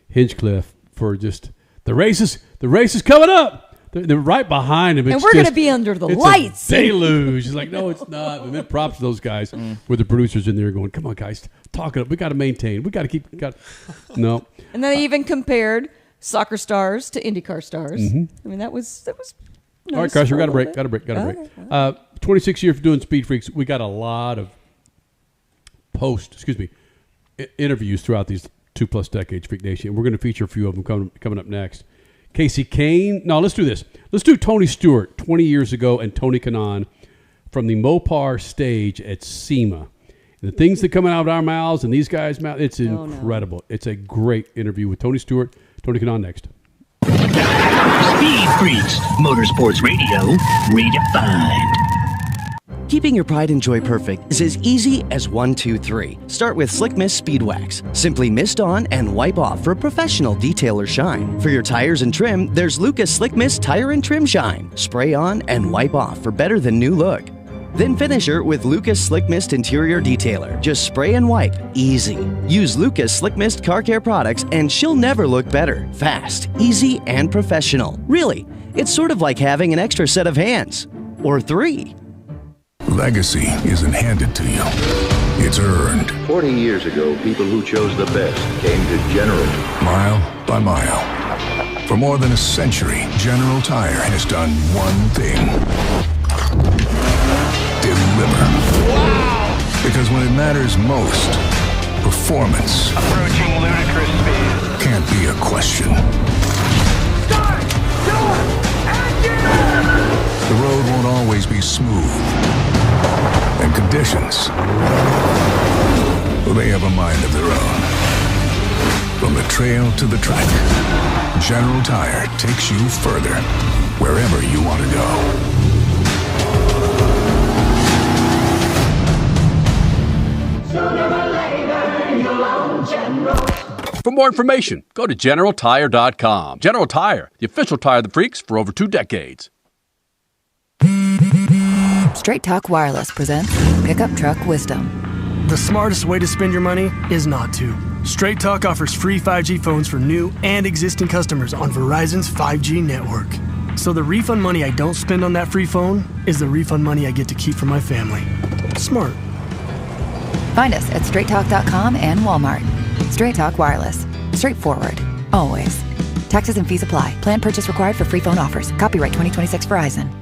Hinchcliffe for just the race is coming up. They're right behind him. And we're going to be under the lights. A deluge. He's like, no, it's not. And then props to those guys with the producers in there going, come on, guys, talk it up. We got to maintain. We got to keep. No. And then they even compared soccer stars to IndyCar stars. Mm-hmm. I mean, that was nice. All right, Crash, we got a break. 26 years of doing Speed Freaks. We got a lot of interviews throughout these 2+ decades, Freak Nation. We're going to feature a few of them coming up next. Casey Kane. No, let's do this. Let's do Tony Stewart 20 years ago and Tony Kanaan from the Mopar stage at SEMA. And the things that come out of our mouths and these guys' mouths, it's incredible. No. It's a great interview with Tony Stewart. Tony Kanaan next. Speed Freaks, Motorsports Radio, redefined. Keeping your pride and joy perfect is as easy as 1, 2, 3. Start with Slick Mist Speed Wax. Simply mist on and wipe off for professional detailer shine. For your tires and trim, there's Lucas Slick Mist Tire and Trim Shine. Spray on and wipe off for better than new look. Then finish her with Lucas Slick Mist Interior Detailer. Just spray and wipe. Easy. Use Lucas Slick Mist Car Care products and she'll never look better. Fast, easy, and professional. Really, it's sort of like having an extra set of hands. Or 3. Legacy isn't handed to you. It's earned. 40 years ago, people who chose the best came to General. Mile by mile. For more than a century, General Tire has done one thing. Deliver. Wow! Because when it matters most, performance approaching ludicrous speed can't be a question. Start! Start! Engine! The road won't always be smooth. And conditions, well, they have a mind of their own. From the trail to the track, General Tire takes you further, wherever you want to go. For more information, go to GeneralTire.com. General Tire, the official tire of the freaks for over 2 decades. Straight Talk Wireless presents Pickup Truck Wisdom. The smartest way to spend your money is not to. Straight Talk offers free 5G phones for new and existing customers on Verizon's 5G network. So the refund money I don't spend on that free phone is the refund money I get to keep for my family. Smart. Find us at straighttalk.com and Walmart. Straight Talk Wireless. Straightforward. Always. Taxes and fees apply. Plan purchase required for free phone offers. Copyright 2026 Verizon.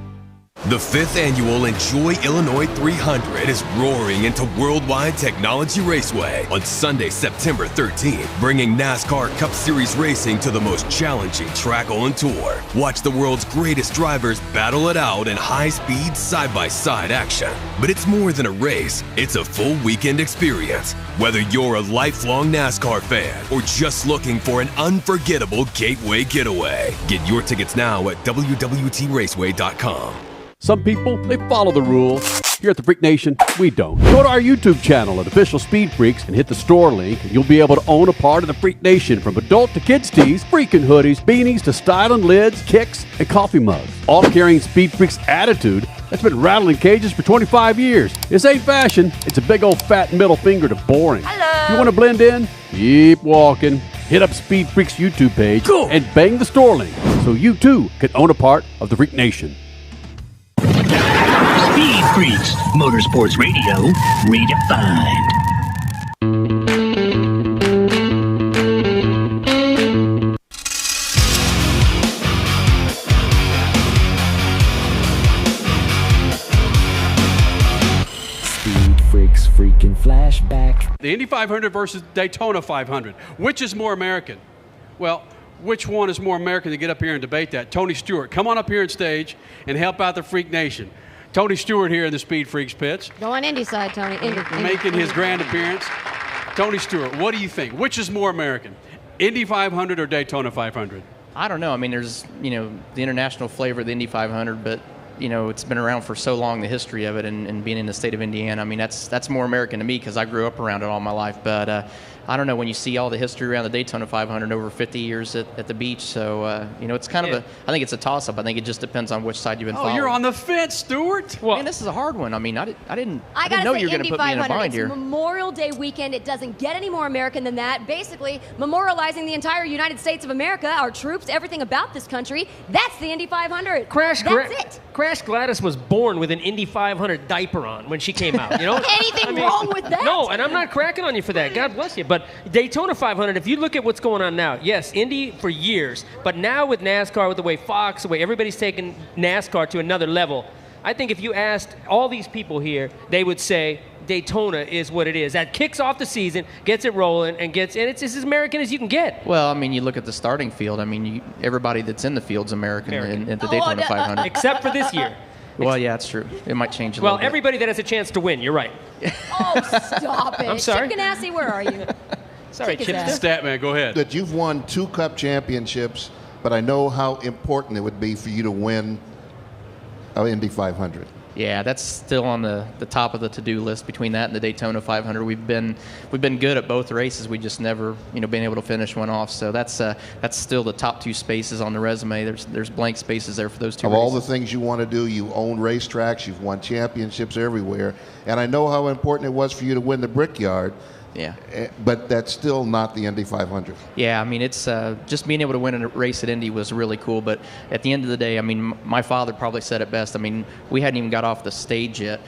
The 5th annual Enjoy Illinois 300 is roaring into Worldwide Technology Raceway on Sunday, September 13th, bringing NASCAR Cup Series racing to the most challenging track on tour. Watch the world's greatest drivers battle it out in high-speed, side-by-side action. But it's more than a race, it's a full weekend experience. Whether you're a lifelong NASCAR fan or just looking for an unforgettable gateway getaway, get your tickets now at www.raceway.com. Some people, they follow the rules. Here at the Freak Nation, we don't. Go to our YouTube channel at Official Speed Freaks and hit the store link, and you'll be able to own a part of the Freak Nation, from adult to kids tees, freaking hoodies, beanies to styling lids, kicks, and coffee mugs. All carrying Speed Freaks attitude that's been rattling cages for 25 years. This ain't fashion. It's a big old fat middle finger to boring. Hello. You want to blend in? Keep walking. Hit up Speed Freaks YouTube page and bang the store link so you too can own a part of the Freak Nation. Speed Freaks, Motorsports Radio, redefined. Speed Freaks freaking flashback. The Indy 500 versus Daytona 500. Which is more American? Well, which one is more American to get up here and debate that? Tony Stewart, come on up here on stage and help out the Freak Nation. Tony Stewart here in the Speed Freaks pits. Go on Indy side, Tony. Indy. Making his grand appearance. Tony Stewart, what do you think? Which is more American? Indy 500 or Daytona 500? I don't know. I mean, there's, the international flavor of the Indy 500, but, it's been around for so long, the history of it, and being in the state of Indiana. I mean, that's more American to me because I grew up around it all my life. But I don't know, when you see all the history around the Daytona 500 over 50 years at the beach. So, it's kind of I think it's a toss-up. I think it just depends on which side you've been following. Oh, you're on the fence, Stewart. Well, man, this is a hard one. I mean, I didn't know you were going to put me in a bind here. It's Memorial Day weekend. It doesn't get any more American than that. Basically, memorializing the entire United States of America, our troops, everything about this country. That's the Indy 500. That's it. Crash Gladys was born with an Indy 500 diaper on when she came out. Anything wrong with that? No, and I'm not cracking on you for that. God bless you. But Daytona 500, if you look at what's going on now, yes, Indy for years, but now with NASCAR, with the way Fox, the way everybody's taking NASCAR to another level, I think if you asked all these people here, they would say Daytona is what it is. That kicks off the season, gets it rolling, and it's as American as you can get. Well, I mean, you look at the starting field. I mean, everybody that's in the field's American. In the Daytona 500. Except for this year. Well, yeah, it's true. It might change a little bit. Well, everybody that has a chance to win, you're right. Oh, stop it. I'm sorry. Chip Ganassi, where are you? Sorry, Chip. Statman, go ahead. That you've won 2 Cup championships, but I know how important it would be for you to win an Indy 500. Yeah, that's still on the top of the to-do list. Between that and the Daytona 500, we've been good at both races. We just never, been able to finish one off. So that's still the top 2 spaces on the resume. There's blank spaces there for those 2 Of races. all the things you want to do, you own racetracks, you've won championships everywhere, and I know how important it was for you to win the Brickyard. Yeah. But that's still not the Indy 500. Yeah, I mean, it's just being able to win a race at Indy was really cool. But at the end of the day, I mean, my father probably said it best. I mean, we hadn't even got off the stage yet,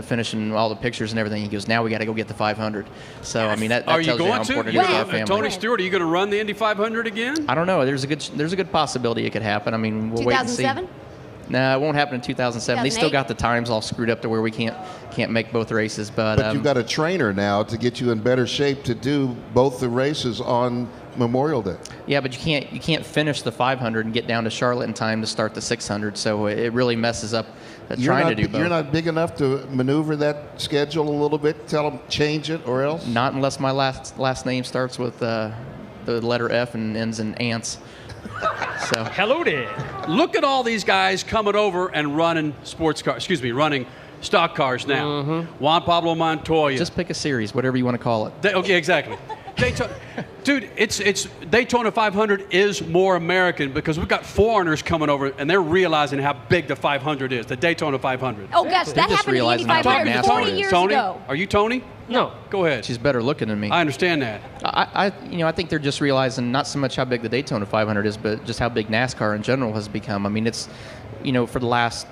finishing all the pictures and everything. He goes, now we got to go get the 500 So, I mean, that tells you how important it is to our family. Tony Stewart, are you going to run the Indy 500 again? I don't know. There's a good possibility it could happen. I mean, we'll wait and see. 2007? No, it won't happen in 2007. They still got the times all screwed up to where we can't make both races. But you've got a trainer now to get you in better shape to do both the races on Memorial Day. Yeah, but you can't finish the 500 and get down to Charlotte in time to start the 600. So it really messes up trying to do both. You're not big enough to maneuver that schedule a little bit. Tell them change it or else. Not unless my last name starts with the letter F and ends in ants. So hello there. Look at all these guys coming over and running running stock cars now. Mm-hmm. Juan Pablo Montoya. Just pick a series, whatever you want to call it. Okay, exactly. Dude, it's Daytona 500 is more American because we've got foreigners coming over and they're realizing how big the 500 is, the Daytona 500. Oh gosh, that happened in Indy 500 40 years ago. Are you Tony? No. Go ahead. She's better looking than me. I understand that. I think they're just realizing not so much how big the Daytona 500 is, but just how big NASCAR in general has become. I mean, it's, for the last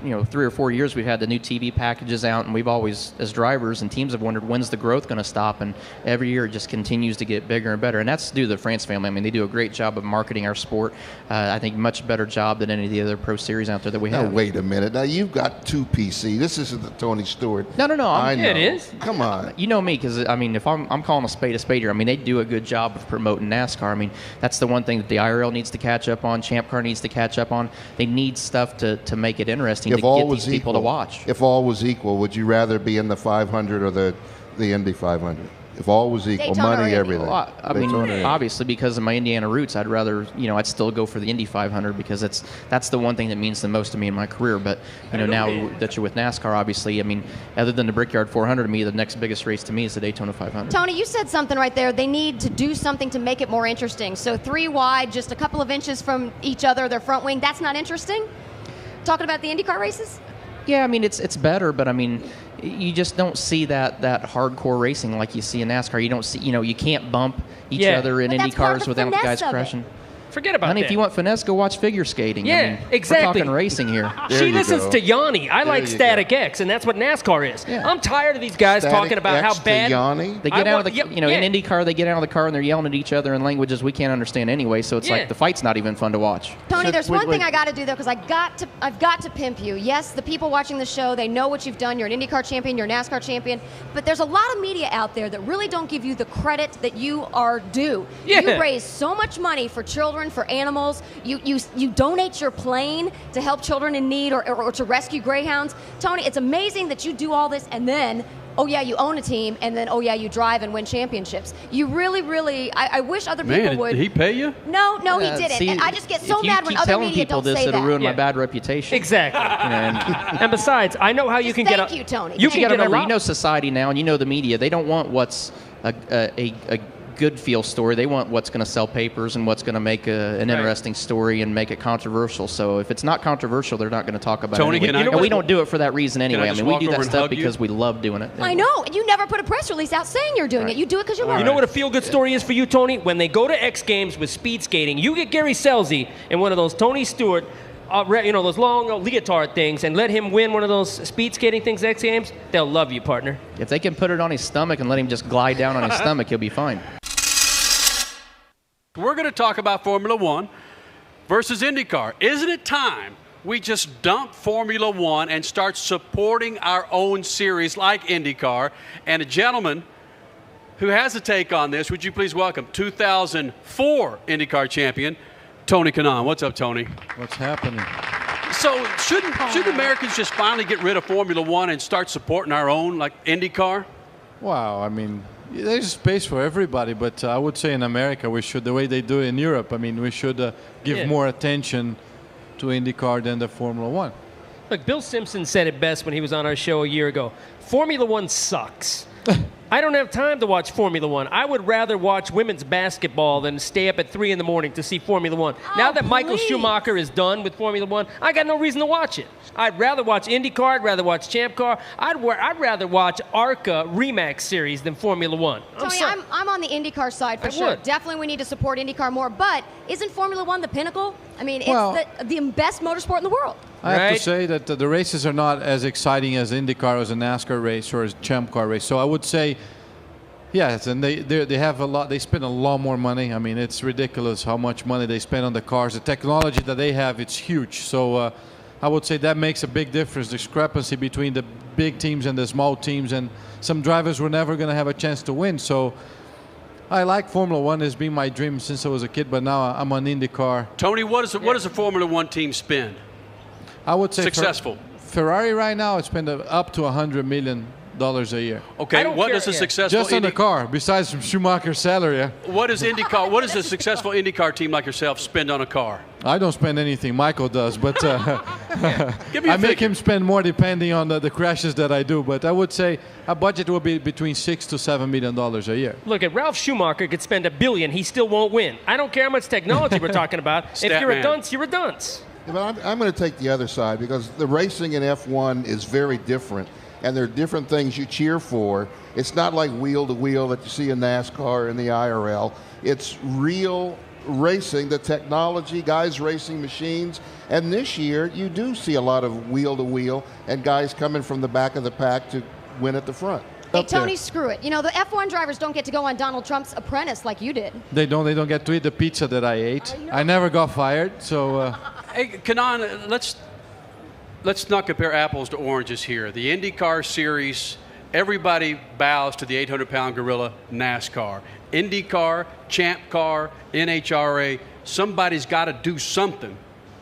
3 or 4 years we've had the new TV packages out, and we've always, as drivers and teams, have wondered when's the growth going to stop, and every year it just continues to get bigger and better. And that's due to the France family. I mean, they do a great job of marketing our sport. I think much better job than any of the other pro series out there that we have. Now, wait a minute. Now, you've got 2 PC. This isn't the Tony Stewart. No. I know. Yeah, it is. Come on. You know me, because, I mean, if I'm calling a spade here, I mean, they do a good job of promoting NASCAR. I mean, that's the one thing that the IRL needs to catch up on, Champ Car needs to catch up on. They need stuff to make it interesting to get these people to watch. If all was equal, would you rather be in the 500 or the Indy 500? If all was equal, Daytona money, or everything. Well, I mean, obviously, because of my Indiana roots, I'd rather, I'd still go for the Indy 500 because that's the one thing that means the most to me in my career. But, now that you're with NASCAR, obviously, I mean, other than the Brickyard 400, to me, the next biggest race to me is the Daytona 500. Tony, you said something right there. They need to do something to make it more interesting. So 3 wide, just a couple of inches from each other, their front wing, that's not interesting? Talking about the IndyCar races? Yeah, I mean, it's better, but I mean, you just don't see that hardcore racing like you see in NASCAR. You don't see, you can't bump each other in Indy cars without the guys crashing. Forget about Honey, that. if you want finesse, go watch figure skating. Yeah, I mean, exactly. We're talking racing here. She listens to Yanni. I like Static X, and that's what NASCAR is. Yeah. I'm tired of these guys talking about how bad. They get out of the, in IndyCar, they get out of the car and they're yelling at each other in languages we can't understand anyway. So it's like the fight's not even fun to watch. Tony, there's one thing I got to do though, because I've got to pimp you. Yes, the people watching the show, they know what you've done. You're an IndyCar champion, you're a NASCAR champion, but there's a lot of media out there that really don't give you the credit that you are due. Yeah. You raise so much money for children, for animals. You donate your plane to help children in need or to rescue greyhounds. Tony, it's amazing that you do all this and then, oh yeah, you own a team, and then, oh yeah, you drive and win championships. You really, really, I wish other people would. Did he pay you? No, he didn't. See, and I just get so if you mad when keep other telling media people don't this, say it'll that. ruin my bad reputation. Exactly. And besides, I know how you can get Thank you, Tony. You Thank got to you. remember, society now, and the media. They don't want what's a good feel story. They want what's going to sell papers and what's going to make an interesting story and make it controversial. So if it's not controversial, they're not going to talk about Tony, it anyway. And we don't do it for that reason anyway. I mean, we do that stuff because we love doing it. I know. And you never put a press release out saying you're doing it. You do it because you love it. You know what a feel-good story is for you, Tony? When they go to X Games with speed skating, you get Gary Scelzi in one of those Tony Stewart, those long leotard things, and let him win one of those speed skating things at X Games, they'll love you, partner. If they can put it on his stomach and let him just glide down on his stomach, he'll be fine. We're going to talk about Formula One versus IndyCar. Isn't it time we just dump Formula One and start supporting our own series like IndyCar? And a gentleman who has a take on this, would you please welcome 2004 IndyCar champion, Tony Kanaan. What's up, Tony? What's happening? So shouldn't Americans just finally get rid of Formula One and start supporting our own, like IndyCar? Wow, I mean, there's space for everybody, but I would say in America we should, the way they do it in Europe, I mean, we should give more attention to IndyCar than the Formula One. Look, Bill Simpson said it best when he was on our show a year ago. Formula One sucks. I don't have time to watch Formula One. I would rather watch women's basketball than stay up at 3 in the morning to see Formula One. Now that Michael Schumacher is done with Formula One, I got no reason to watch it. I'd rather watch IndyCar. I'd rather watch Champ Car. I'd rather watch ARCA Remax Series than Formula One. Tony, I'm on the IndyCar side for sure. Definitely we need to support IndyCar more, but isn't Formula One the pinnacle? I mean, it's the best motorsport in the world. I have to say that the races are not as exciting as IndyCar, as a NASCAR race or as Champ Car race. So I would say, yes, and they have a lot. They spend a lot more money. I mean, it's ridiculous how much money they spend on the cars. The technology that they have, it's huge. So I would say that makes a big difference. Discrepancy between the big teams and the small teams, and some drivers were never going to have a chance to win. So I like Formula One. It's been my dream since I was a kid, but now I'm on IndyCar. Tony, what does a Formula One team spend? I would say successful. Ferrari right now, it's spend up to $100 million a year. Okay, what does a successful just on the car, besides from Schumacher's salary? What does IndyCar? What does a successful IndyCar team like yourself spend on a car? I don't spend anything. Michael does, but Give me a I make him spend more depending on the crashes that I do. But I would say a budget will be between $6 to $7 million a year. Look, if Ralph Schumacher could spend $1 billion, he still won't win. I don't care how much technology we're talking about. If you're a dunce, you're a dunce. Yeah, but I'm going to take the other side, because the racing in F1 is very different, and there are different things you cheer for. It's not like wheel to wheel that you see in NASCAR and the IRL. It's real racing, the technology, guys racing machines. And this year, you do see a lot of wheel-to-wheel and guys coming from the back of the pack to win at the front. Hey, Tony, screw it. You know, the F1 drivers don't get to go on Donald Trump's Apprentice like you did. They don't get to eat the pizza that I ate. I never got fired, so... Hey, Kanaan, let's not compare apples to oranges here. The IndyCar series, everybody bows to the 800-pound gorilla, NASCAR. IndyCar, Champ Car, NHRA, somebody's got to do something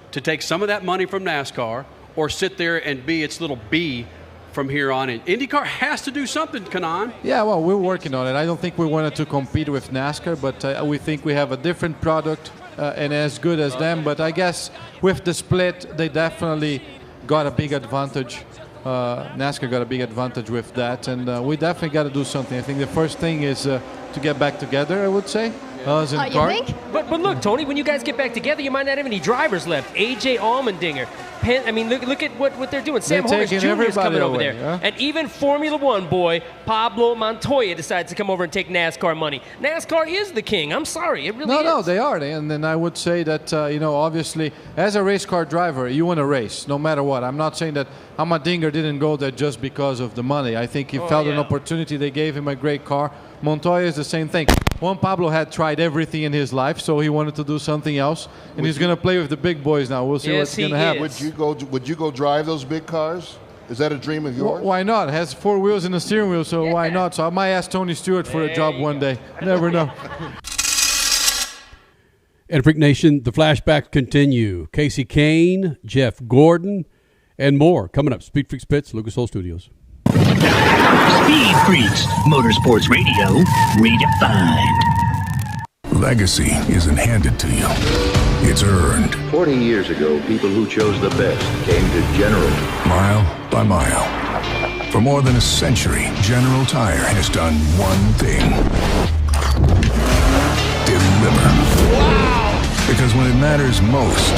to take some of that money from NASCAR or sit there and be its little B from here on in. IndyCar has to do something, Kanaan. Yeah, well, we're working on it. I don't think we wanted to compete with NASCAR, but we think we have a different product and as good as them. But I guess with the split, they definitely got a big advantage. NASCAR got a big advantage with that, and we definitely got to do something. I think the first thing is to get back together, I would say. You think? But look, Tony, when you guys get back together, you might not have any drivers left. AJ Allmendinger, I mean, look at what they're doing. Sam Hornish Jr. is coming over there. Huh? And even Formula One boy Pablo Montoya decides to come over and take NASCAR money. NASCAR is the king. I'm sorry. It really is. No, they are. And then I would say that, obviously, as a race car driver, you want to race no matter what. I'm not saying that Allmendinger didn't go there just because of the money. I think he felt an opportunity. They gave him a great car. Montoya is the same thing. Juan Pablo had tried everything in his life, so he wanted to do something else, and he's going to play with the big boys now. We'll see what's going to happen. Would you go drive those big cars? Is that a dream of yours? Why not? It has 4 wheels and a steering wheel, so why not? So I might ask Tony Stewart for a job one day. Never know. And Freak Nation, the flashbacks continue. Casey Kane, Jeff Gordon, and more coming up. Speed Freaks Pits, Lucas Oil Studios. Speed Freaks, Motorsports Radio, redefined. Legacy isn't handed to you. It's earned. 40 years ago, people who chose the best came to General. Mile by mile. For more than a century, General Tire has done one thing. Deliver. Wow! Because when it matters most,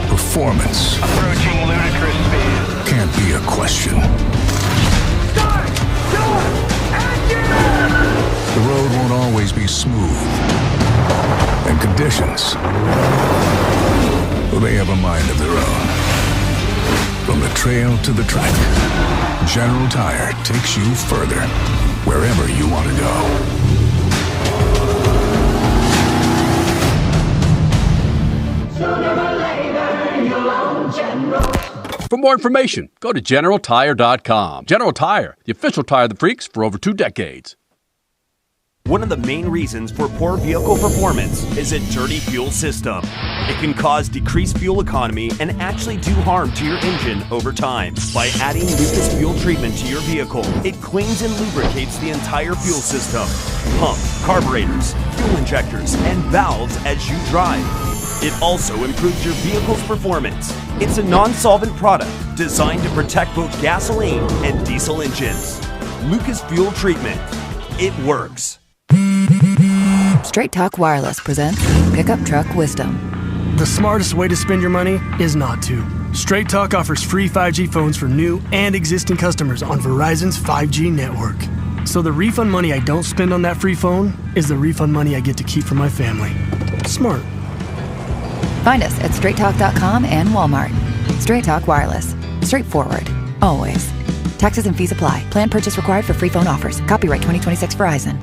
performance approaching ludicrous speed can't be a question. The road won't always be smooth. And conditions, well, they have a mind of their own. From the trail to the track, General Tire takes you further, wherever you want to go. For more information, go to GeneralTire.com. General Tire, the official tire of the freaks for over 2 decades. One of the main reasons for poor vehicle performance is a dirty fuel system. It can cause decreased fuel economy and actually do harm to your engine over time. By adding Lucas Fuel Treatment to your vehicle, it cleans and lubricates the entire fuel system, pump, carburetors, fuel injectors, and valves as you drive. It also improves your vehicle's performance. It's a non-solvent product designed to protect both gasoline and diesel engines. Lucas Fuel Treatment. It works. Straight Talk Wireless presents Pickup Truck Wisdom. The smartest way to spend your money is not to. Straight Talk offers free 5G phones for new and existing customers on Verizon's 5G network. So the refund money I don't spend on that free phone is the refund money I get to keep for my family. Smart. Find us at straighttalk.com and Walmart. Straight Talk Wireless. Straightforward. Always. Taxes and fees apply. Plan purchase required for free phone offers. Copyright 2026 Verizon.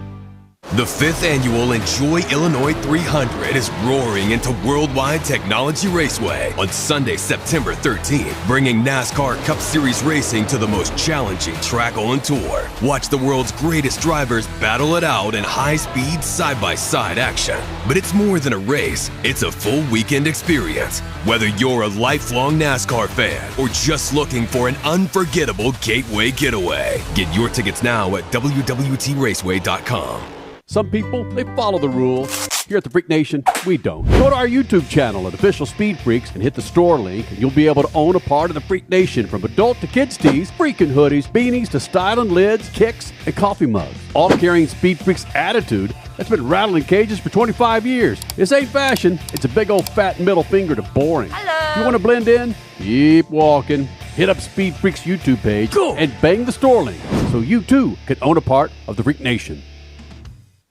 The 5th annual Enjoy Illinois 300 is roaring into Worldwide Technology Raceway on Sunday, September 13th, bringing NASCAR Cup Series racing to the most challenging track on tour. Watch the world's greatest drivers battle it out in high-speed, side-by-side action. But it's more than a race, it's a full weekend experience. Whether you're a lifelong NASCAR fan or just looking for an unforgettable gateway getaway, get your tickets now at www.raceway.com. Some people, they follow the rules. Here at the Freak Nation, we don't. Go to our YouTube channel at Official Speed Freaks and hit the store link, and you'll be able to own a part of the Freak Nation, from adult to kids tees, freaking hoodies, beanies to styling lids, kicks, and coffee mugs. All carrying Speed Freaks attitude that's been rattling cages for 25 years. This ain't fashion. It's a big old fat middle finger to boring. Hello. You want to blend in? Keep walking. Hit up Speed Freaks YouTube page and bang the store link so you too can own a part of the Freak Nation.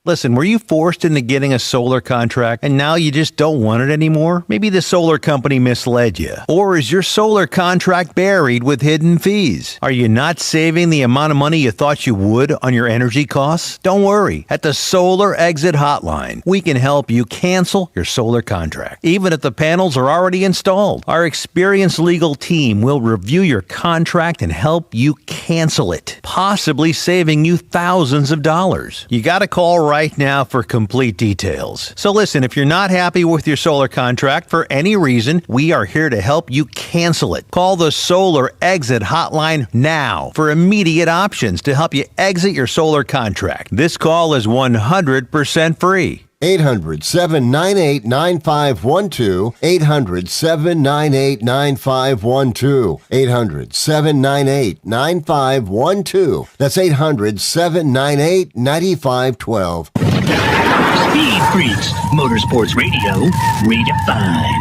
Listen, were you forced into getting a solar contract and now you just don't want it anymore? Maybe the solar company misled you. Or is your solar contract buried with hidden fees? Are you not saving the amount of money you thought you would on your energy costs? Don't worry. At the Solar Exit Hotline, we can help you cancel your solar contract, even if the panels are already installed. Our experienced legal team will review your contract and help you cancel it, possibly saving you thousands of dollars. You got to call right now for complete details. So listen, if you're not happy with your solar contract for any reason, we are here to help you cancel it. Call the Solar Exit Hotline now for immediate options to help you exit your solar contract. This call is 100% free. 800-798-9512. 800-798-9512. 800-798-9512. That's 800-798-9512. Speed Freaks, Motorsports Radio, redefined.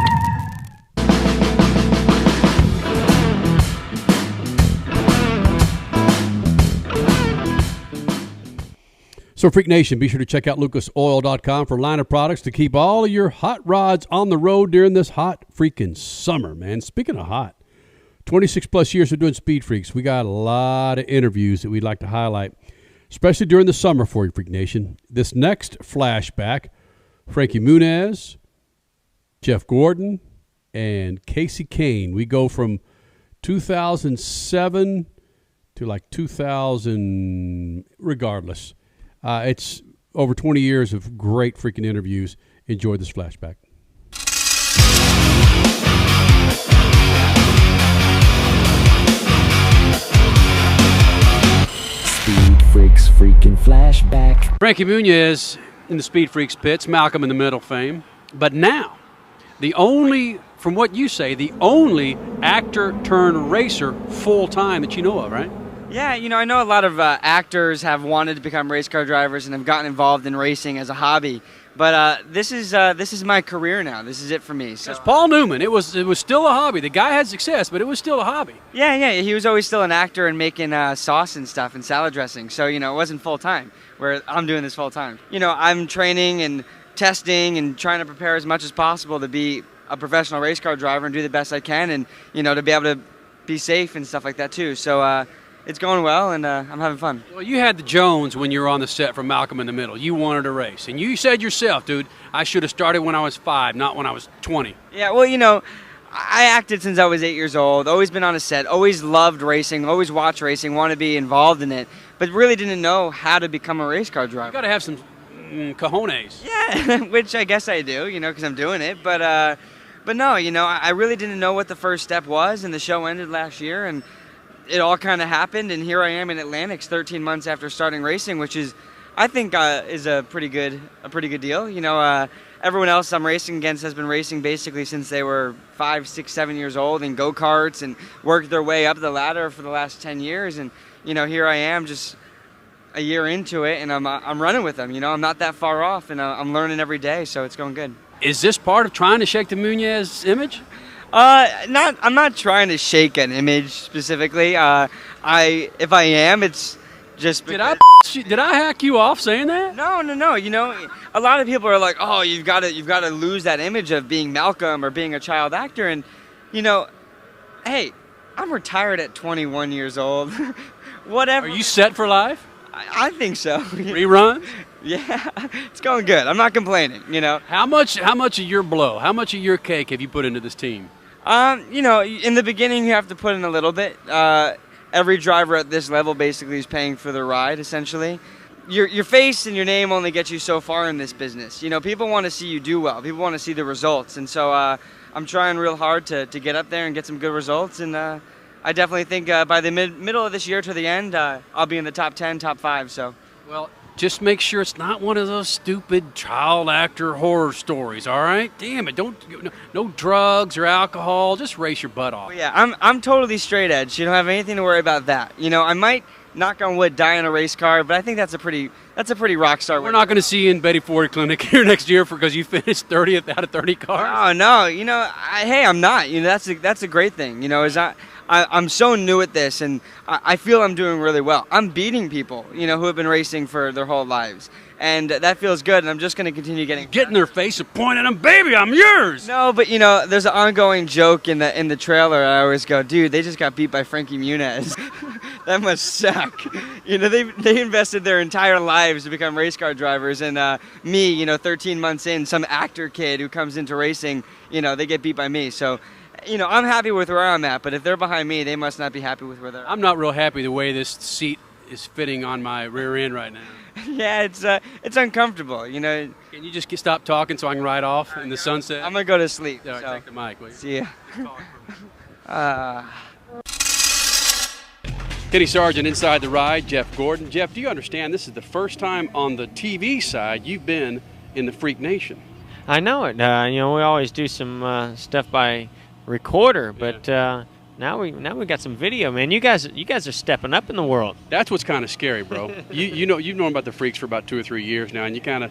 So, Freak Nation, be sure to check out lucasoil.com for a line of products to keep all of your hot rods on the road during this hot freaking summer, man. Speaking of hot, 26 plus years of doing Speed Freaks, we got a lot of interviews that we'd like to highlight, especially during the summer for you, Freak Nation. This next flashback, Frankie Muniz, Jeff Gordon, and Casey Kane. We go from 2007 to like 2000, regardless. It's over 20 years of great freaking interviews. Enjoy this flashback. Speed Freaks freaking flashback. Frankie Muniz in the Speed Freaks pits, Malcolm in the Middle fame. But now, the only, from what you say, the only actor turned racer full-time that you know of, right? Yeah, you know, I know a lot of actors have wanted to become race car drivers and have gotten involved in racing as a hobby. But this is my career now. This is it for me. So Paul Newman, it was still a hobby. The guy had success, but it was still a hobby. Yeah, he was always still an actor and making sauce and stuff and salad dressing. So, you know, it wasn't full time, where I'm doing this full time. You know, I'm training and testing and trying to prepare as much as possible to be a professional race car driver and do the best I can, and, you know, to be able to be safe and stuff like that too. So it's going well, and I'm having fun. Well, you had the Jones when you were on the set for Malcolm in the Middle. You wanted to race. And you said yourself, dude, I should have started when I was 5, not when I was 20. Yeah, well, you know, I acted since I was 8 years old, always been on a set, always loved racing, always watched racing, wanted to be involved in it, but really didn't know how to become a race car driver. You got to have some cojones. Yeah, which I guess I do, you know, because I'm doing it. But no, you know, I really didn't know what the first step was, and the show ended last year, and it all kind of happened, and here I am in Atlantic 13 months after starting racing, which is, I think, is a pretty good deal. You know, everyone else I'm racing against has been racing basically since they were 5, 6, 7 years old in go-karts and worked their way up the ladder for the last 10 years. And, you know, here I am just a year into it, and I'm running with them. You know, I'm not that far off, and I'm learning every day, so it's going good. Is this part of trying to shake the Muniz image? I'm not trying to shake an image specifically. If I am, it's just because... Did I hack you off saying that? No. You know, a lot of people are like, "Oh, you've got to lose that image of being Malcolm or being a child actor." And, you know, hey, I'm retired at 21 years old. Whatever. Are you set for life? I think so. Rerun? Yeah, it's going good. I'm not complaining. You know. How much of your blow? How much of your cake have you put into this team? You know, in the beginning, you have to put in a little bit. Every driver at this level basically is paying for the ride, essentially. Your face and your name only get you so far in this business. You know, people want to see you do well. People want to see the results. And so I'm trying real hard to get up there and get some good results. And I definitely think by the middle of this year to the end, I'll be in the top 10, top 5. So, well, just make sure it's not one of those stupid child actor horror stories, all right? Damn it, no drugs or alcohol. Just race your butt off. Well, yeah, I'm totally straight edge. You don't have anything to worry about that. You know, I might, knock on wood, die in a race car, but I think that's a pretty rock star. We're not going to see you in Betty Ford Clinic here next year because you finished 30th out of 30 cars. Oh no, you know, hey, I'm not. You know, that's a great thing. You know, I'm so new at this, and I feel I'm doing really well. I'm beating people, you know, who have been racing for their whole lives. And that feels good, and I'm just going to continue getting... Get in their face and point at them, baby, I'm yours! No, but, you know, there's an ongoing joke in the trailer. I always go, dude, they just got beat by Frankie Muniz. That must suck. You know, they invested their entire lives to become race car drivers, and me, you know, 13 months in, some actor kid who comes into racing, you know, they get beat by me. So, you know, I'm happy with where I'm at, but if they're behind me, they must not be happy with where they're at. I'm not real happy the way this seat is fitting on my rear end right now. Yeah, it's uncomfortable, you know. Can you just stop talking so I can ride off in the sunset? I'm going to go to sleep. All right, take the mic, will you? See ya. Kenny Sargent inside the ride, Jeff Gordon. Jeff, do you understand this is the first time on the TV side you've been in the Freak Nation? I know it. You know, we always do some stuff by recorder, but now we got some video, man. You guys are stepping up in the world. That's what's kind of scary, bro. You've known about the Freaks for about 2 or 3 years now, and you kind of,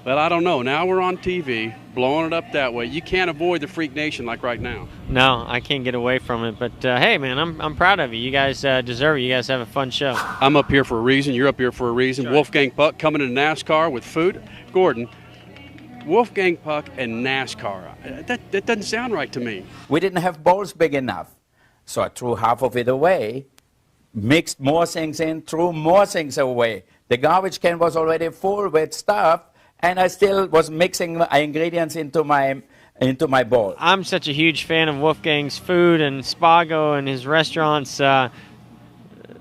well, I don't know. Now we're on TV, blowing it up that way. You can't avoid the Freak Nation like right now. No, I can't get away from it. But hey, man, I'm proud of you. You guys deserve it. You guys have a fun show. I'm up here for a reason. You're up here for a reason. Sure. Wolfgang Puck coming into NASCAR with food. Gordon, Wolfgang Puck and NASCAR. That doesn't sound right to me. We didn't have bowls big enough. So I threw half of it away, mixed more things in, threw more things away. The garbage can was already full with stuff, and I still was mixing ingredients into my bowl. I'm such a huge fan of Wolfgang's food and Spago and his restaurants.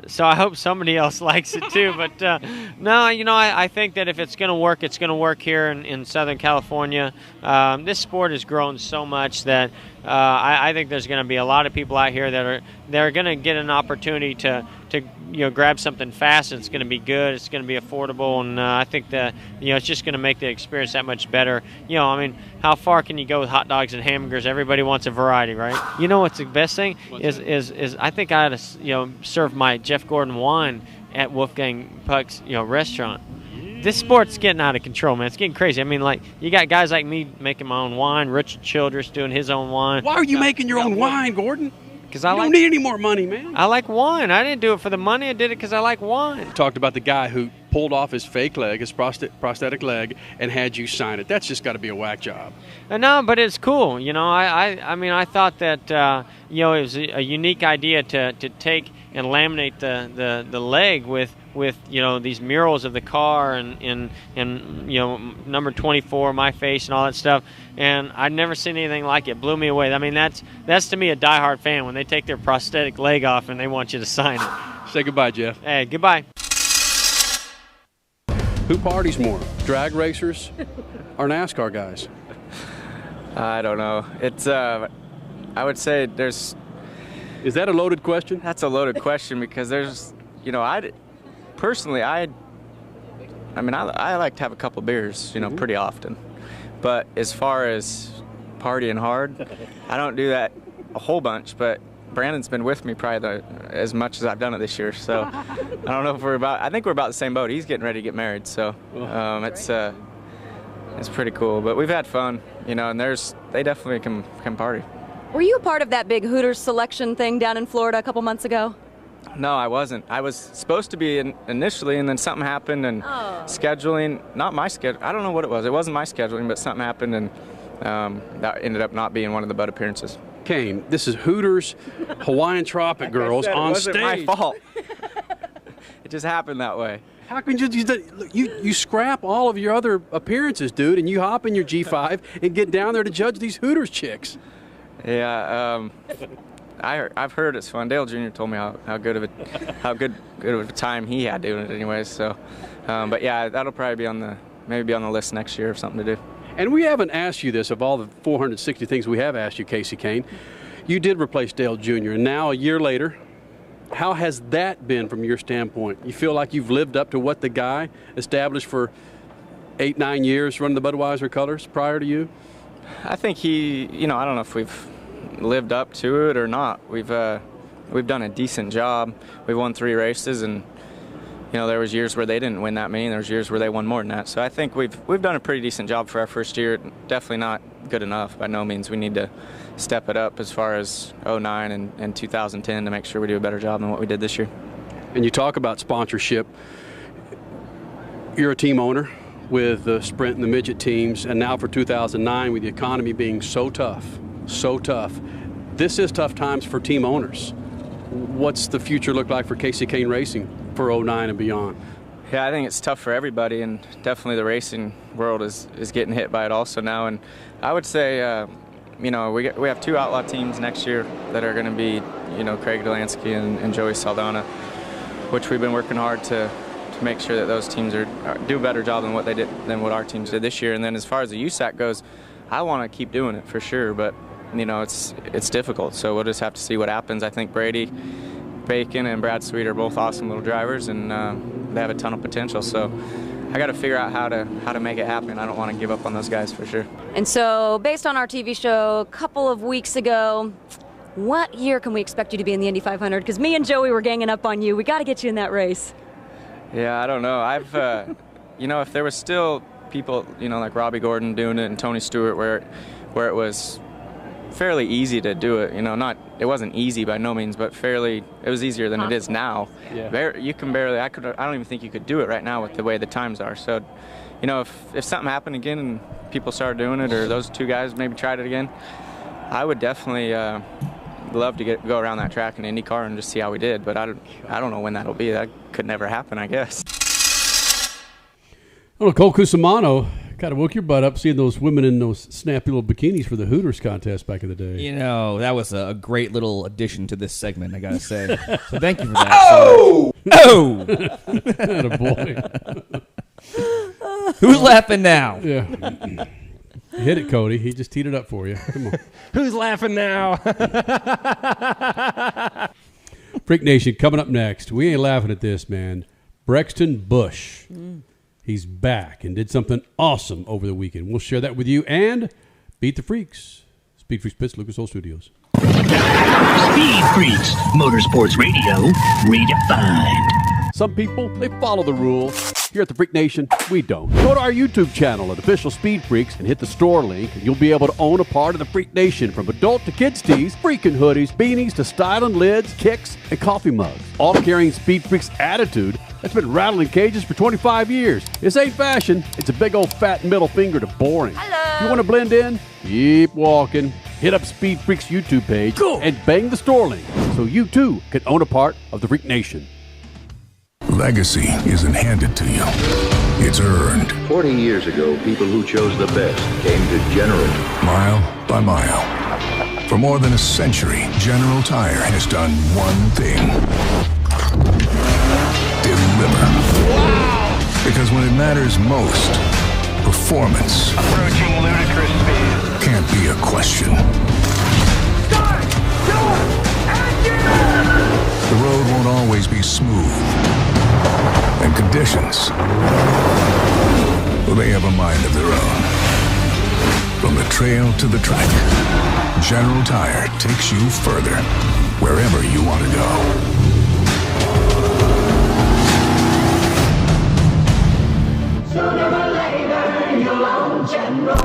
So I hope somebody else likes it too. But no, you know, I think that if it's going to work, it's going to work here in Southern California. This sport has grown so much that I think there's going to be a lot of people out here that are going to get an opportunity to grab something fast. It's going to be good. It's going to be affordable, and I think that it's just going to make the experience that much better. You know, I mean, how far can you go with hot dogs and hamburgers? Everybody wants a variety, right? You know what's the best thing is I think I ought to serve my Jeff Gordon wine at Wolfgang Puck's restaurant. This sport's getting out of control, man. It's getting crazy. I mean, like, you got guys like me making my own wine, Richard Childress doing his own wine. Why are you making your own wine, Gordon? Because I don't need any more money, man. I like wine. I didn't do it for the money. I did it because I like wine. Talked about the guy who pulled off his fake leg, his prosthetic leg, and had you sign it. That's just got to be a whack job. No, but it's cool. You know, I mean, I thought that it was a unique idea to take and laminate the leg with these murals of the car and number 24, my face, and all that stuff. And I'd never seen anything like it. Blew me away. I mean, that's to me a diehard fan when they take their prosthetic leg off and they want you to sign it. Say goodbye, Jeff. Hey, goodbye. Who parties more, drag racers or NASCAR guys? I don't know. It's I would say there's. Is that a loaded question? That's a loaded question because there's, personally, I like to have a couple beers, pretty often. But as far as partying hard, I don't do that a whole bunch. But Brandon's been with me probably as much as I've done it this year. So I don't know if I think we're about the same boat. He's getting ready to get married, so it's pretty cool. But we've had fun, and they definitely can party. Were you a part of that big Hooters selection thing down in Florida a couple months ago? No, I wasn't. I was supposed to be initially, and then something happened, and scheduling, not my schedule. I don't know what it was. It wasn't my scheduling, but something happened, and that ended up not being one of the boat appearances. Kane, this is Hooters Hawaiian Tropic Girls on stage. It wasn't my fault. It just happened that way. How can you scrap all of your other appearances, dude, and you hop in your G5 and get down there to judge these Hooters chicks? Yeah, I've heard it's fun. Dale Jr. told me how good of a time he had doing it, anyways. So, but yeah, that'll probably be on the list next year of something to do. And we haven't asked you this of all the 460 things we have asked you, Casey Kane. You did replace Dale Jr. and now a year later, how has that been from your standpoint? You feel like you've lived up to what the guy established for 8-9 years running the Budweiser colors prior to you? I think I don't know if we've lived up to it or not. We've done a decent job. We've won 3 races, and there was years where they didn't win that many, and there was years where they won more than that. So I think we've done a pretty decent job for our first year. Definitely good enough. By no means. We need to step it up as far as 09 and 2010 to make sure we do a better job than what we did this year. And you talk about sponsorship. You're a team owner with the sprint and the midget teams, and now for 2009 with the economy being so tough. This is tough times for team owners. What's the future look like for Casey Kane Racing for 09 and beyond? Yeah, I think it's tough for everybody, and definitely the racing world is getting hit by it also now. And I would say, we have 2 outlaw teams next year that are going to be, Craig Delansky and Joey Saldana, which we've been working hard to make sure that those teams do a better job than what our teams did this year. And then as far as the USAC goes, I want to keep doing it for sure, but it's difficult. So we'll just have to see what happens. I think Brady Bacon and Brad Sweet are both awesome little drivers, and they have a ton of potential. So I got to figure out how to make it happen. I don't want to give up on those guys for sure. And so, based on our TV show a couple of weeks ago, what year can we expect you to be in the Indy 500? Because me and Joey were ganging up on you. We got to get you in that race. Yeah, I don't know. I've, if there was still people, like Robbie Gordon doing it and Tony Stewart, where it was fairly easy to do it. It wasn't easy by no means, but it was easier than it is now. Yeah. You can barely. I don't even think you could do it right now with the way the times are. So, if something happened again and people started doing it, or those 2 guys maybe tried it again, I would definitely love to go around that track in IndyCar and just see how we did. But I don't know when that'll be. That could never happen, I guess. Well, Cole Cusimano kind of woke your butt up seeing those women in those snappy little bikinis for the Hooters contest back in the day. That was a great little addition to this segment, I got to say. So thank you for that. Oh! Attaboy. Who's laughing now? Yeah. Hit it, Cody. He just teed it up for you. Come on. Who's laughing now? Freak Nation, coming up next. We ain't laughing at this, man. Brexton Busch. He's back and did something awesome over the weekend. We'll share that with you and beat the freaks. SpeedFreaks Pits, Lucas Oil Studios. Speed Freaks, Motorsports Radio, redefined. Some people, they follow the rules. Here at the Freak Nation, we don't. Go to our YouTube channel at Official Speed Freaks and hit the store link, and you'll be able to own a part of the Freak Nation, from adult to kids' tees, freaking hoodies, beanies to styling lids, kicks, and coffee mugs. All carrying Speed Freaks attitude that's been rattling cages for 25 years. This ain't fashion. It's a big old fat middle finger to boring. Hello. You want to blend in? Keep walking. Hit up Speed Freaks' YouTube page and bang the store link so you too can own a part of the Freak Nation. Legacy isn't handed to you. It's earned. 40 years ago, people who chose the best came to General. Mile by mile. For more than a century, General Tire has done one thing. Deliver. Wow! Because when it matters most, performance Approaching ludicrous speed. can't be a question. Start! Door! Engine! The road won't always be smooth. And conditions, well, they have a mind of their own. From the trail to the track, General Tire takes you further, wherever you want to go. Sooner or later, you'll own General.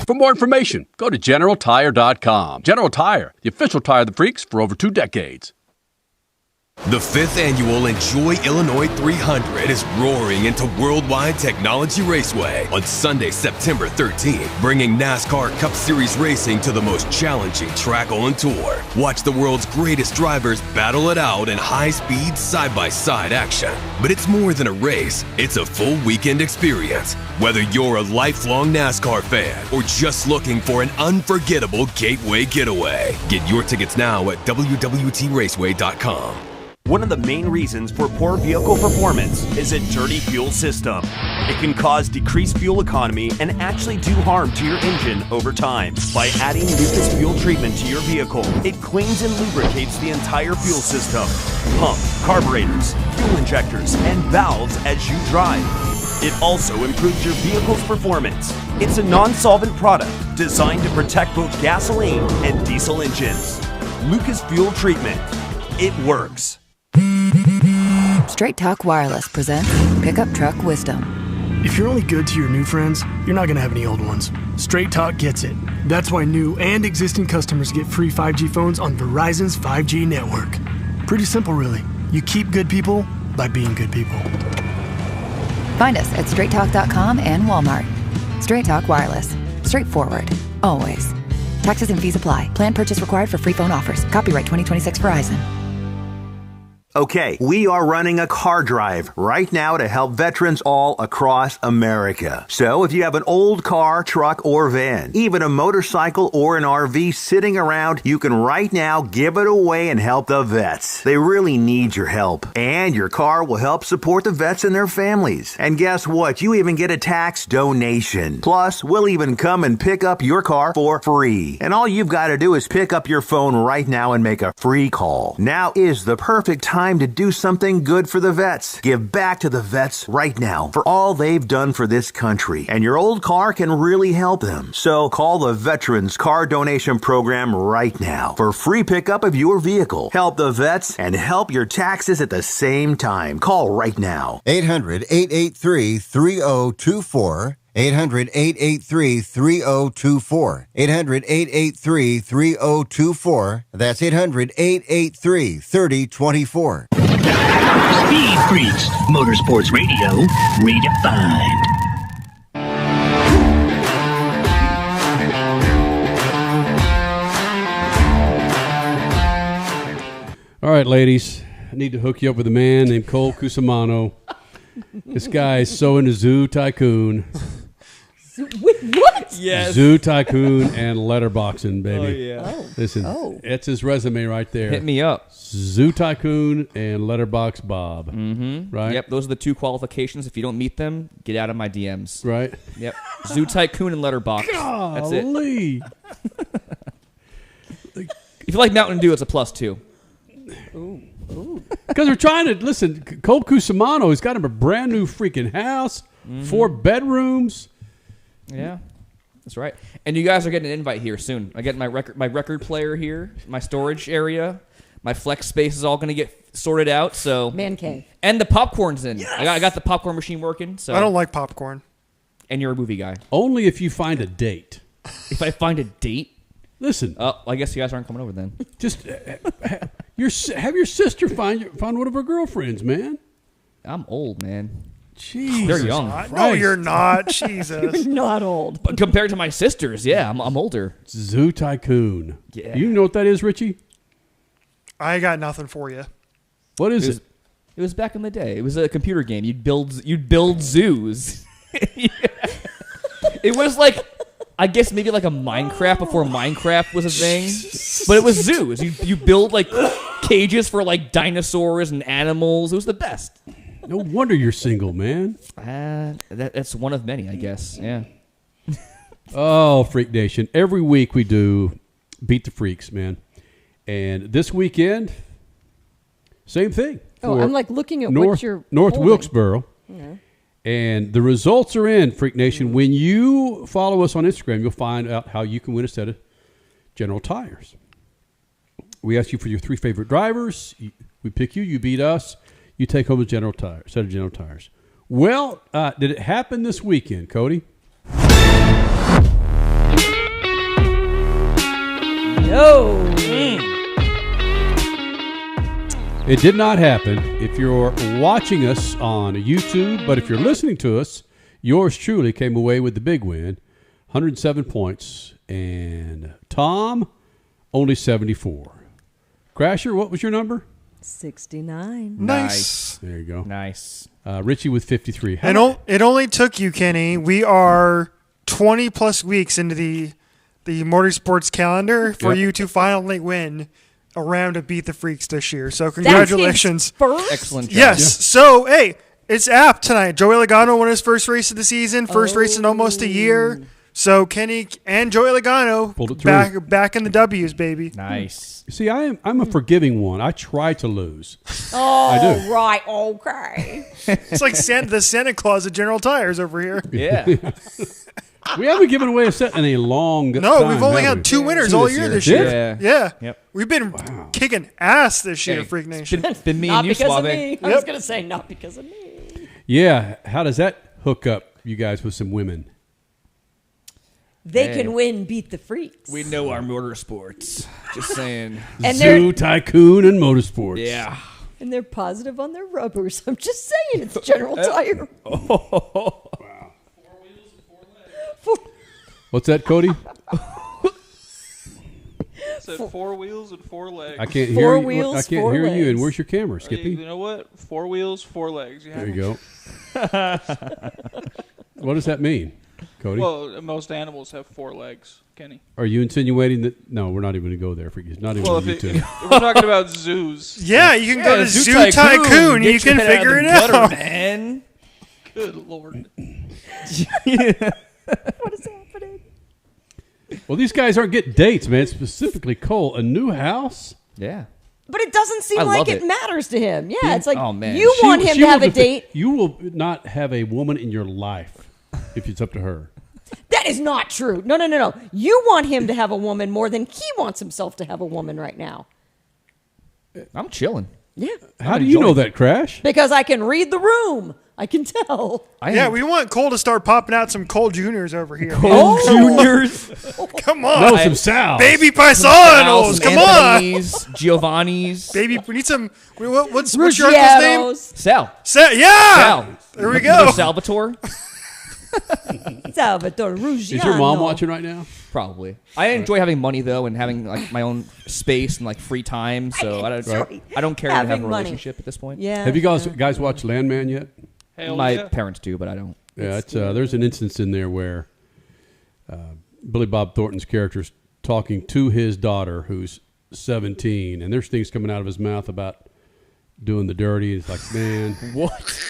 For more information, go to GeneralTire.com. General Tire, the official tire of the freaks for over 2 decades. The 5th annual Enjoy Illinois 300 is roaring into Worldwide Technology Raceway on Sunday, September 13th, bringing NASCAR Cup Series racing to the most challenging track on tour. Watch the world's greatest drivers battle it out in high-speed, side-by-side action. But it's more than a race, it's a full weekend experience. Whether you're a lifelong NASCAR fan or just looking for an unforgettable gateway getaway, get your tickets now at www.raceway.com. One of the main reasons for poor vehicle performance is a dirty fuel system. It can cause decreased fuel economy and actually do harm to your engine over time. By adding Lucas fuel treatment to your vehicle, it cleans and lubricates the entire fuel system, pump, carburetors, fuel injectors, and valves as you drive. It also improves your vehicle's performance. It's a non-solvent product designed to protect both gasoline and diesel engines. Lucas fuel treatment. It works. Straight Talk Wireless presents Pickup Truck Wisdom. If you're only good to your new friends, you're not going to have any old ones. Straight Talk gets it. That's why new and existing customers get free 5G phones on Verizon's 5G network. Pretty simple, really. You keep good people by being good people. Find us at straighttalk.com and Walmart. Straight Talk Wireless. Straightforward. Always. Taxes and fees apply. Plan purchase required for free phone offers. Copyright 2026 Verizon. Okay, we are running a car drive right now to help veterans all across America. So if you have an old car, truck, or van, even a motorcycle or an RV sitting around, you can right now give it away and help the vets. They really need your help. And your car will help support the vets and their families. And guess what? You even get a tax donation. Plus, we'll even come and pick up your car for free. And all you've got to do is pick up your phone right now and make a free call. Now is the perfect time to do something good for the vets. Give back to the vets right now for all they've done for this country. And your old car can really help them. So call the Veterans Car Donation Program right now for free pickup of your vehicle. Help the vets and help your taxes at the same time. Call right now. 800-883-3024. 800-883-3024. 800-883-3024. That's 800-883-3024. Speed Freaks, Motorsports Radio, redefined. All right, ladies, I need to hook you up with a man named Cole Cusimano. This guy is so into Zoo Tycoon. What? Yes. Zoo Tycoon and letterboxing, baby. Oh, yeah. Oh. Listen, that's his resume right there. Hit me up. Zoo Tycoon and Letterbox Bob. Mm-hmm. Right? Yep, those are the two qualificaans. If you don't meet them, get out of my DMs. Right? Yep. Zoo Tycoon and Letterbox. That's it. If you like Mountain Dew, it's a +2. Because we're trying to, listen, Cole Cusimano, he's got him a brand new freaking house, 4 bedrooms. Yeah, that's right. And you guys are getting an invite here soon. I get my record player here, my storage area, my flex space is all going to get sorted out. So Man cave. And the popcorn's in. Yes! I got the popcorn machine working. So I don't like popcorn. And you're a movie guy. Only if you find a date. If I find a date? Listen. Oh, I guess you guys aren't coming over then. Just have your sister find one of her girlfriends, man. I'm old, man. Jeez. They're young. No, you're not. Jesus. You're not old. But compared to my sisters, yeah, I'm older. Zoo Tycoon. Yeah. You know what that is, Richie? I got nothing for you. What is it? It was back in the day. It was a computer game. You'd build zoos. It was like, I guess maybe like a Minecraft before Minecraft was a thing. But it was zoos. You build like cages for like dinosaurs and animals. It was the best. No wonder you're single, man. That's one of many, I guess. Yeah. Oh, Freak Nation. Every week we do Beat the Freaks, man. And this weekend, same thing. Oh, I'm like looking at North, what you're North holding. Wilkesboro. Okay. And the results are in, Freak Nation. When you follow us on Instagram, you'll find out how you can win a set of General Tires. We ask you for your 3 favorite drivers. We pick you. You beat us. You take home a set of General Tires. Well, did it happen this weekend, Cody? No. It did not happen. If you're watching us on YouTube, but if you're listening to us, yours truly came away with the big win, 107 points, and Tom, only 74. Crasher, what was your number? 69. Nice. There you go. Nice. Richie with 53. And it only took you, Kenny. We are 20 plus weeks into the motorsports calendar for you to finally win a round of Beat the Freaks this year. So congratulations. Excellent job. Yes. Yeah. So, hey, it's apt tonight. Joey Logano won his first race of the season, first race in almost a year. So Kenny and Joey Logano back in the W's, baby. Nice. See, I'm a forgiving one. I try to lose. Oh, I do. right. Okay. It's like the Santa Claus of General Tires over here. Yeah. We haven't given away a set in a long time. No, we've only had 2 winners all year this year. Yeah. Yep. We've been kicking ass this year, Freak Nation. It's been me Not and you, because Suave. of me. I was going to say not because of me. Yeah. How does that hook up? you guys with some women. They can win, beat the freaks. We know our motorsports. Just saying. And Zoo, Tycoon, and Motorsports. Yeah. And they're positive on their rubbers. I'm just saying, it's General Tire. What's that, Cody? Said 4 wheels and 4 legs. I can't hear you. I can't hear you. And where's your camera, Skippy? You know what? 4 wheels, 4 legs. There you go. What does that mean, Cody? Well, most animals have 4 legs, Kenny. Are you insinuating that? No, we're not even going to go there. It's not even Well, on YouTube. if we're talking about zoos. Yeah, you can go to Zoo Tycoon. You can figure it out. Man. Good Lord. What is happening? Well, these guys aren't getting dates, man. Specifically, Cole, a new house. Yeah. But it doesn't seem I like love it it. matters to him. Yeah, it's like Oh, man. you want him to have a date. You will not have a woman in your life if it's up to her. That is not true. No. You want him to have a woman more than he wants himself to have a woman right now. I'm chilling. Yeah. How do you know that, Crash? Because I can read the room. I can tell. We want Cole to start popping out some Cole Juniors over here. Cole Juniors. Come on. No, some Sals. Baby Some Paisanos. Come Anthony's, Giovanni's. Baby, we need some. What's your uncle's name? Sal. Yeah. Sal. There we go. Salvatore. Salvatore Ruggiano. Is your mom watching right now? Probably. I enjoy having money though, and having like my own space and like free time. So I don't care to have a having money. relationship at this point. Yeah. Have you guys watched Landman yet? My parents do, but I don't. Yeah, there's an instance in there where Billy Bob Thornton's character's talking to his daughter, who's 17, and there's things coming out of his mouth about doing the dirty. It's like, man, what?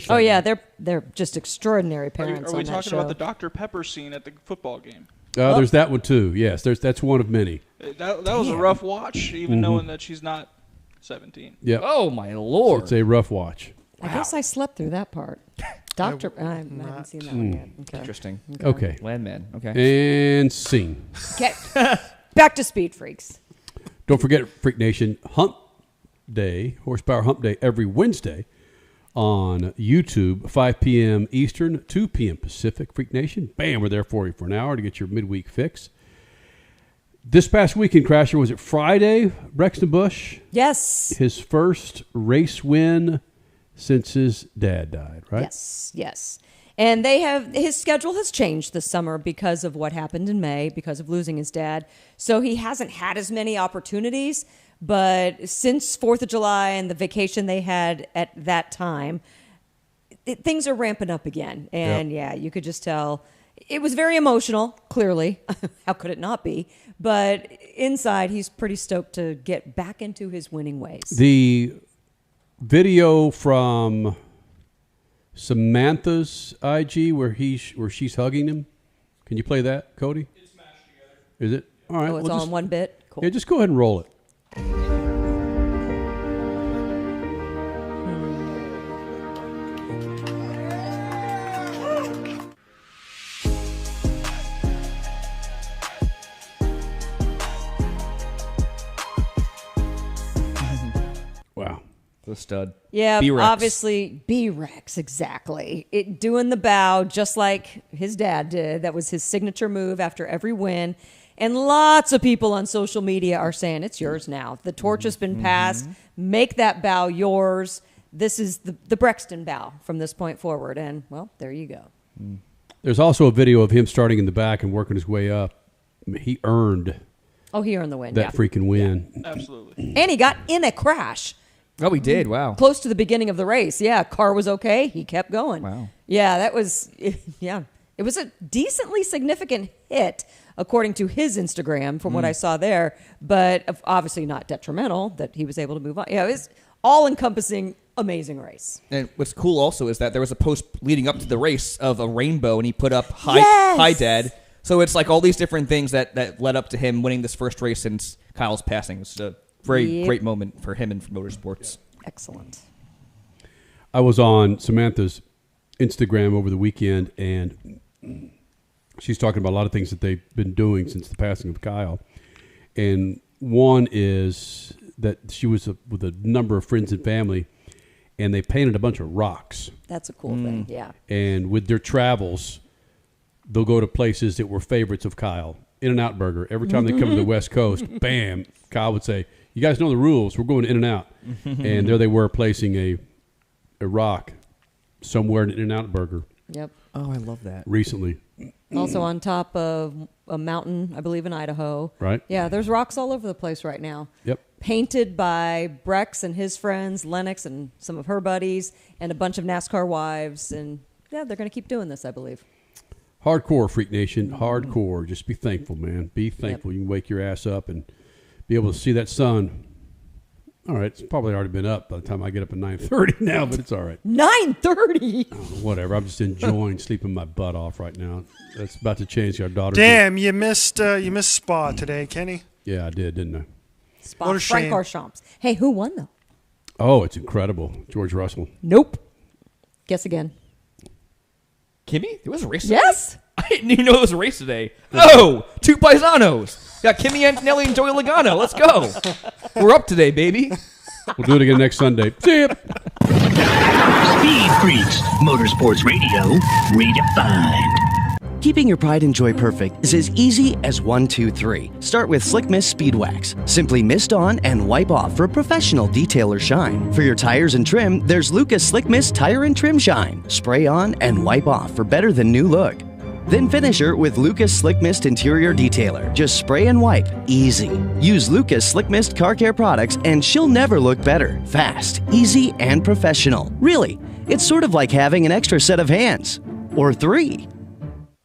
Oh yeah, they're just extraordinary parents. Are we on that talking show. about the Dr. Pepper scene at the football game? There's that one too. Yes, that's one of many. That was a rough watch, even knowing that she's not 17. Yeah. Oh my Lord. It's a rough watch. I guess I slept through that part. I haven't seen that one yet. Okay. Interesting. Okay. Landman. Okay. And scene. Okay. Back to Speed Freaks. Don't forget, Freak Nation, Hump Day, Horsepower Hump Day, every Wednesday on YouTube, 5 p.m. Eastern, 2 p.m. Pacific. Freak Nation, bam, we're there for you for an hour to get your midweek fix. This past weekend, Crasher, was it Friday? Brexton Busch? Yes. His first race win since his dad died, right? Yes. And his schedule has changed this summer because of what happened in May, because of losing his dad. So he hasn't had as many opportunities, but since 4th of July and the vacation they had at that time, things are ramping up again. And you could just tell it was very emotional, clearly. How could it not be? But inside, he's pretty stoked to get back into his winning ways. The video from Samantha's IG where she's hugging him. Can you play that, Cody? It's mashed together. Is it? All right. Oh, it's all in one bit? Cool. Yeah, just go ahead and roll it. Wow. The stud. Yeah, B-Rex. obviously B-Rex, exactly. Doing the bow just like his dad did. That was his signature move after every win. And lots of people on social media are saying, it's yours now. The torch has been passed. Make that bow yours. This is the Brexton bow from this point forward. And, well, there you go. There's also a video of him starting in the back and working his way up. I mean, he earned he earned the win. that freaking win. Yeah. Absolutely. And he got in a crash. Oh, he did. Wow. Close to the beginning of the race. Yeah, car was okay. He kept going. Wow. Yeah, that was, yeah. It was a decently significant hit, according to his Instagram, from what I saw there, but obviously not detrimental that he was able to move on. Yeah, it was all-encompassing, amazing race. And what's cool also is that there was a post leading up to the race of a rainbow, and he put up hi Dad. So it's like all these different things that led up to him winning this first race since Kyle's passing. It's a very great moment for him and for motorsports. Excellent. I was on Samantha's Instagram over the weekend, and she's talking about a lot of things that they've been doing since the passing of Kyle. And one is that she was with a number of friends and family, and they painted a bunch of rocks. That's a cool thing, yeah. And with their travels, they'll go to places that were favorites of Kyle. In-N-Out Burger. Every time they come to the West Coast, bam, Kyle would say, "You guys know the rules. We're going to In-N-Out." And there they were placing a rock somewhere in In-N-Out Burger. Yep. Oh, I love that. Recently. Also on top of a mountain, I believe in Idaho. Right. Yeah, there's rocks all over the place right now. Yep. Painted by Brex and his friends, Lennox and some of her buddies, and a bunch of NASCAR wives. And, yeah, they're going to keep doing this, I believe. Hardcore, Freak Nation. Hardcore. Just be thankful, man. Be thankful. You can wake your ass up and be able to see that sun. All right, it's probably already been up by the time I get up at 9:30 now, but it's all right. 9:30? Whatever. I'm just enjoying sleeping my butt off right now. That's about to change. Our daughter. Damn, you missed Spa today, Kenny. Yeah, I did, didn't I? Spa. What a shame. Francorchamps. Hey, who won, though? Oh, it's incredible. George Russell. Nope. Guess again. Kimmy? There was a race today? Yes. I didn't even know it was a race today. Oh, two paisanos. Got Kimmy Antonelli and Joey Logano. Let's go. We're up today, baby. We'll do it again next Sunday. See ya. Speed Freaks, Motorsports Radio, redefined. Keeping your pride and joy perfect is as easy as 1, 2, 3. Start with Slick Mist Speed Wax. Simply mist on and wipe off for professional detail or shine. For your tires and trim, there's Lucas Slick Mist Tire and Trim Shine. Spray on and wipe off for better than new look. Then finish her with Lucas Slick Mist Interior Detailer. Just spray and wipe. Easy. Use Lucas Slick Mist Car Care products and she'll never look better. Fast, easy, and professional. Really, it's sort of like having an extra set of hands. Or 3.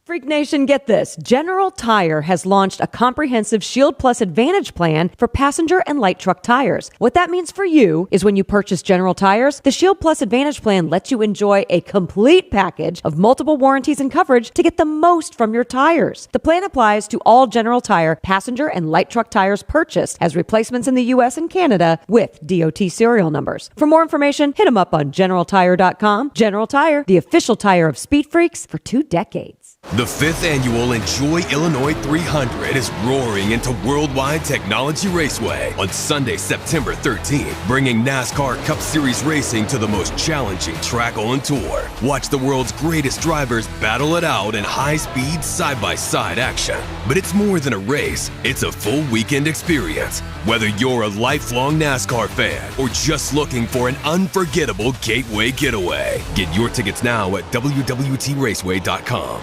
Freak Nation, get this. General Tire has launched a comprehensive Shield Plus Advantage plan for passenger and light truck tires. What that means for you is when you purchase General Tires, the Shield Plus Advantage plan lets you enjoy a complete package of multiple warranties and coverage to get the most from your tires. The plan applies to all General Tire passenger and light truck tires purchased as replacements in the U.S. and Canada with DOT serial numbers. For more information, hit them up on GeneralTire.com. General Tire, the official tire of Speed Freaks for 2 decades. The 5th annual Enjoy Illinois 300 is roaring into Worldwide Technology Raceway on Sunday, September 13th, bringing NASCAR Cup Series racing to the most challenging track on tour. Watch the world's greatest drivers battle it out in high-speed, side-by-side action. But it's more than a race, it's a full weekend experience. Whether you're a lifelong NASCAR fan or just looking for an unforgettable gateway getaway, get your tickets now at www.raceway.com.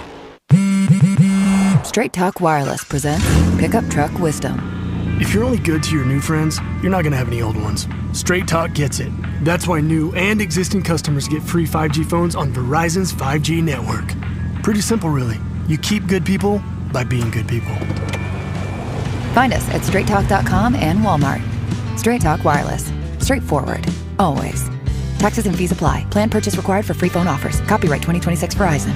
Straight Talk Wireless presents Pickup Truck Wisdom. If you're only good to your new friends, you're not going to have any old ones. Straight Talk gets it. That's why new and existing customers get free 5G phones on Verizon's 5G network. Pretty simple, really. You keep good people by being good people. Find us at straighttalk.com and Walmart. Straight Talk Wireless. Straightforward. Always. Taxes and fees apply. Plan purchase required for free phone offers. Copyright 2026 Verizon.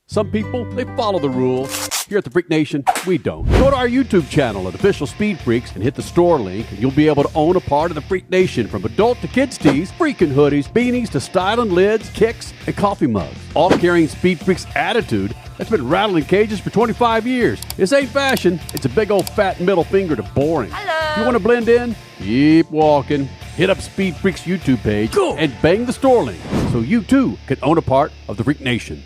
Some people, they follow the rules. Here at the Freak Nation, we don't. Go to our YouTube channel at Official Speed Freaks and hit the store link, and you'll be able to own a part of the Freak Nation, from adult to kids tees, freaking hoodies, beanies to styling lids, kicks, and coffee mugs. All carrying Speed Freaks attitude that's been rattling cages for 25 years. This ain't fashion. It's a big old fat middle finger to boring. Hello. If you want to blend in, keep walking. Hit up Speed Freaks YouTube page and bang the store link so you too can own a part of the Freak Nation.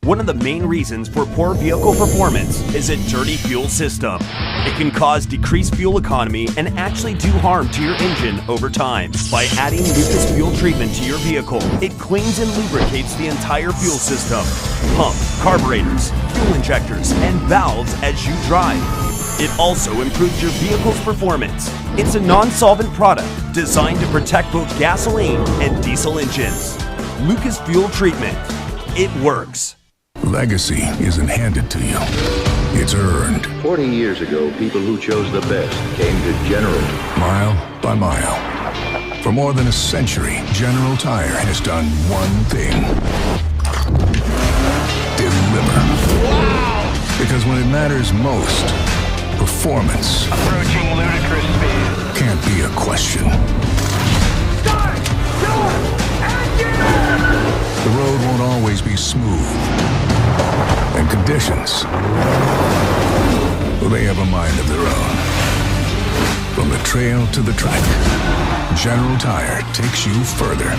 One of the main reasons for poor vehicle performance is a dirty fuel system. It can cause decreased fuel economy and actually do harm to your engine over time. By adding Lucas fuel treatment to your vehicle, it cleans and lubricates the entire fuel system, pump, carburetors, fuel injectors, and valves as you drive. It also improves your vehicle's performance. It's a non-solvent product designed to protect both gasoline and diesel engines. Lucas fuel treatment. It works. Legacy isn't handed to you. It's earned. 40 years ago, people who chose the best came to General. Mile by mile. For more than a century, General Tire has done one thing. Deliver. Wow! Because when it matters most, performance approaching ludicrous speed can't be a question. Start your engine! The road won't always be smooth. And conditions, well, they have a mind of their own. From the trail to the track, General Tire takes you further,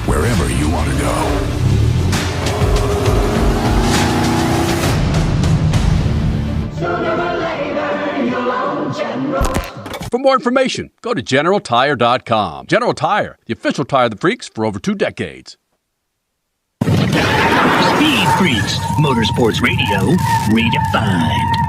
wherever you want to go. For more information, go to GeneralTire.com. General Tire, the official tire of the freaks for over 2 decades. Speed Freaks, Motorsports Radio, redefined.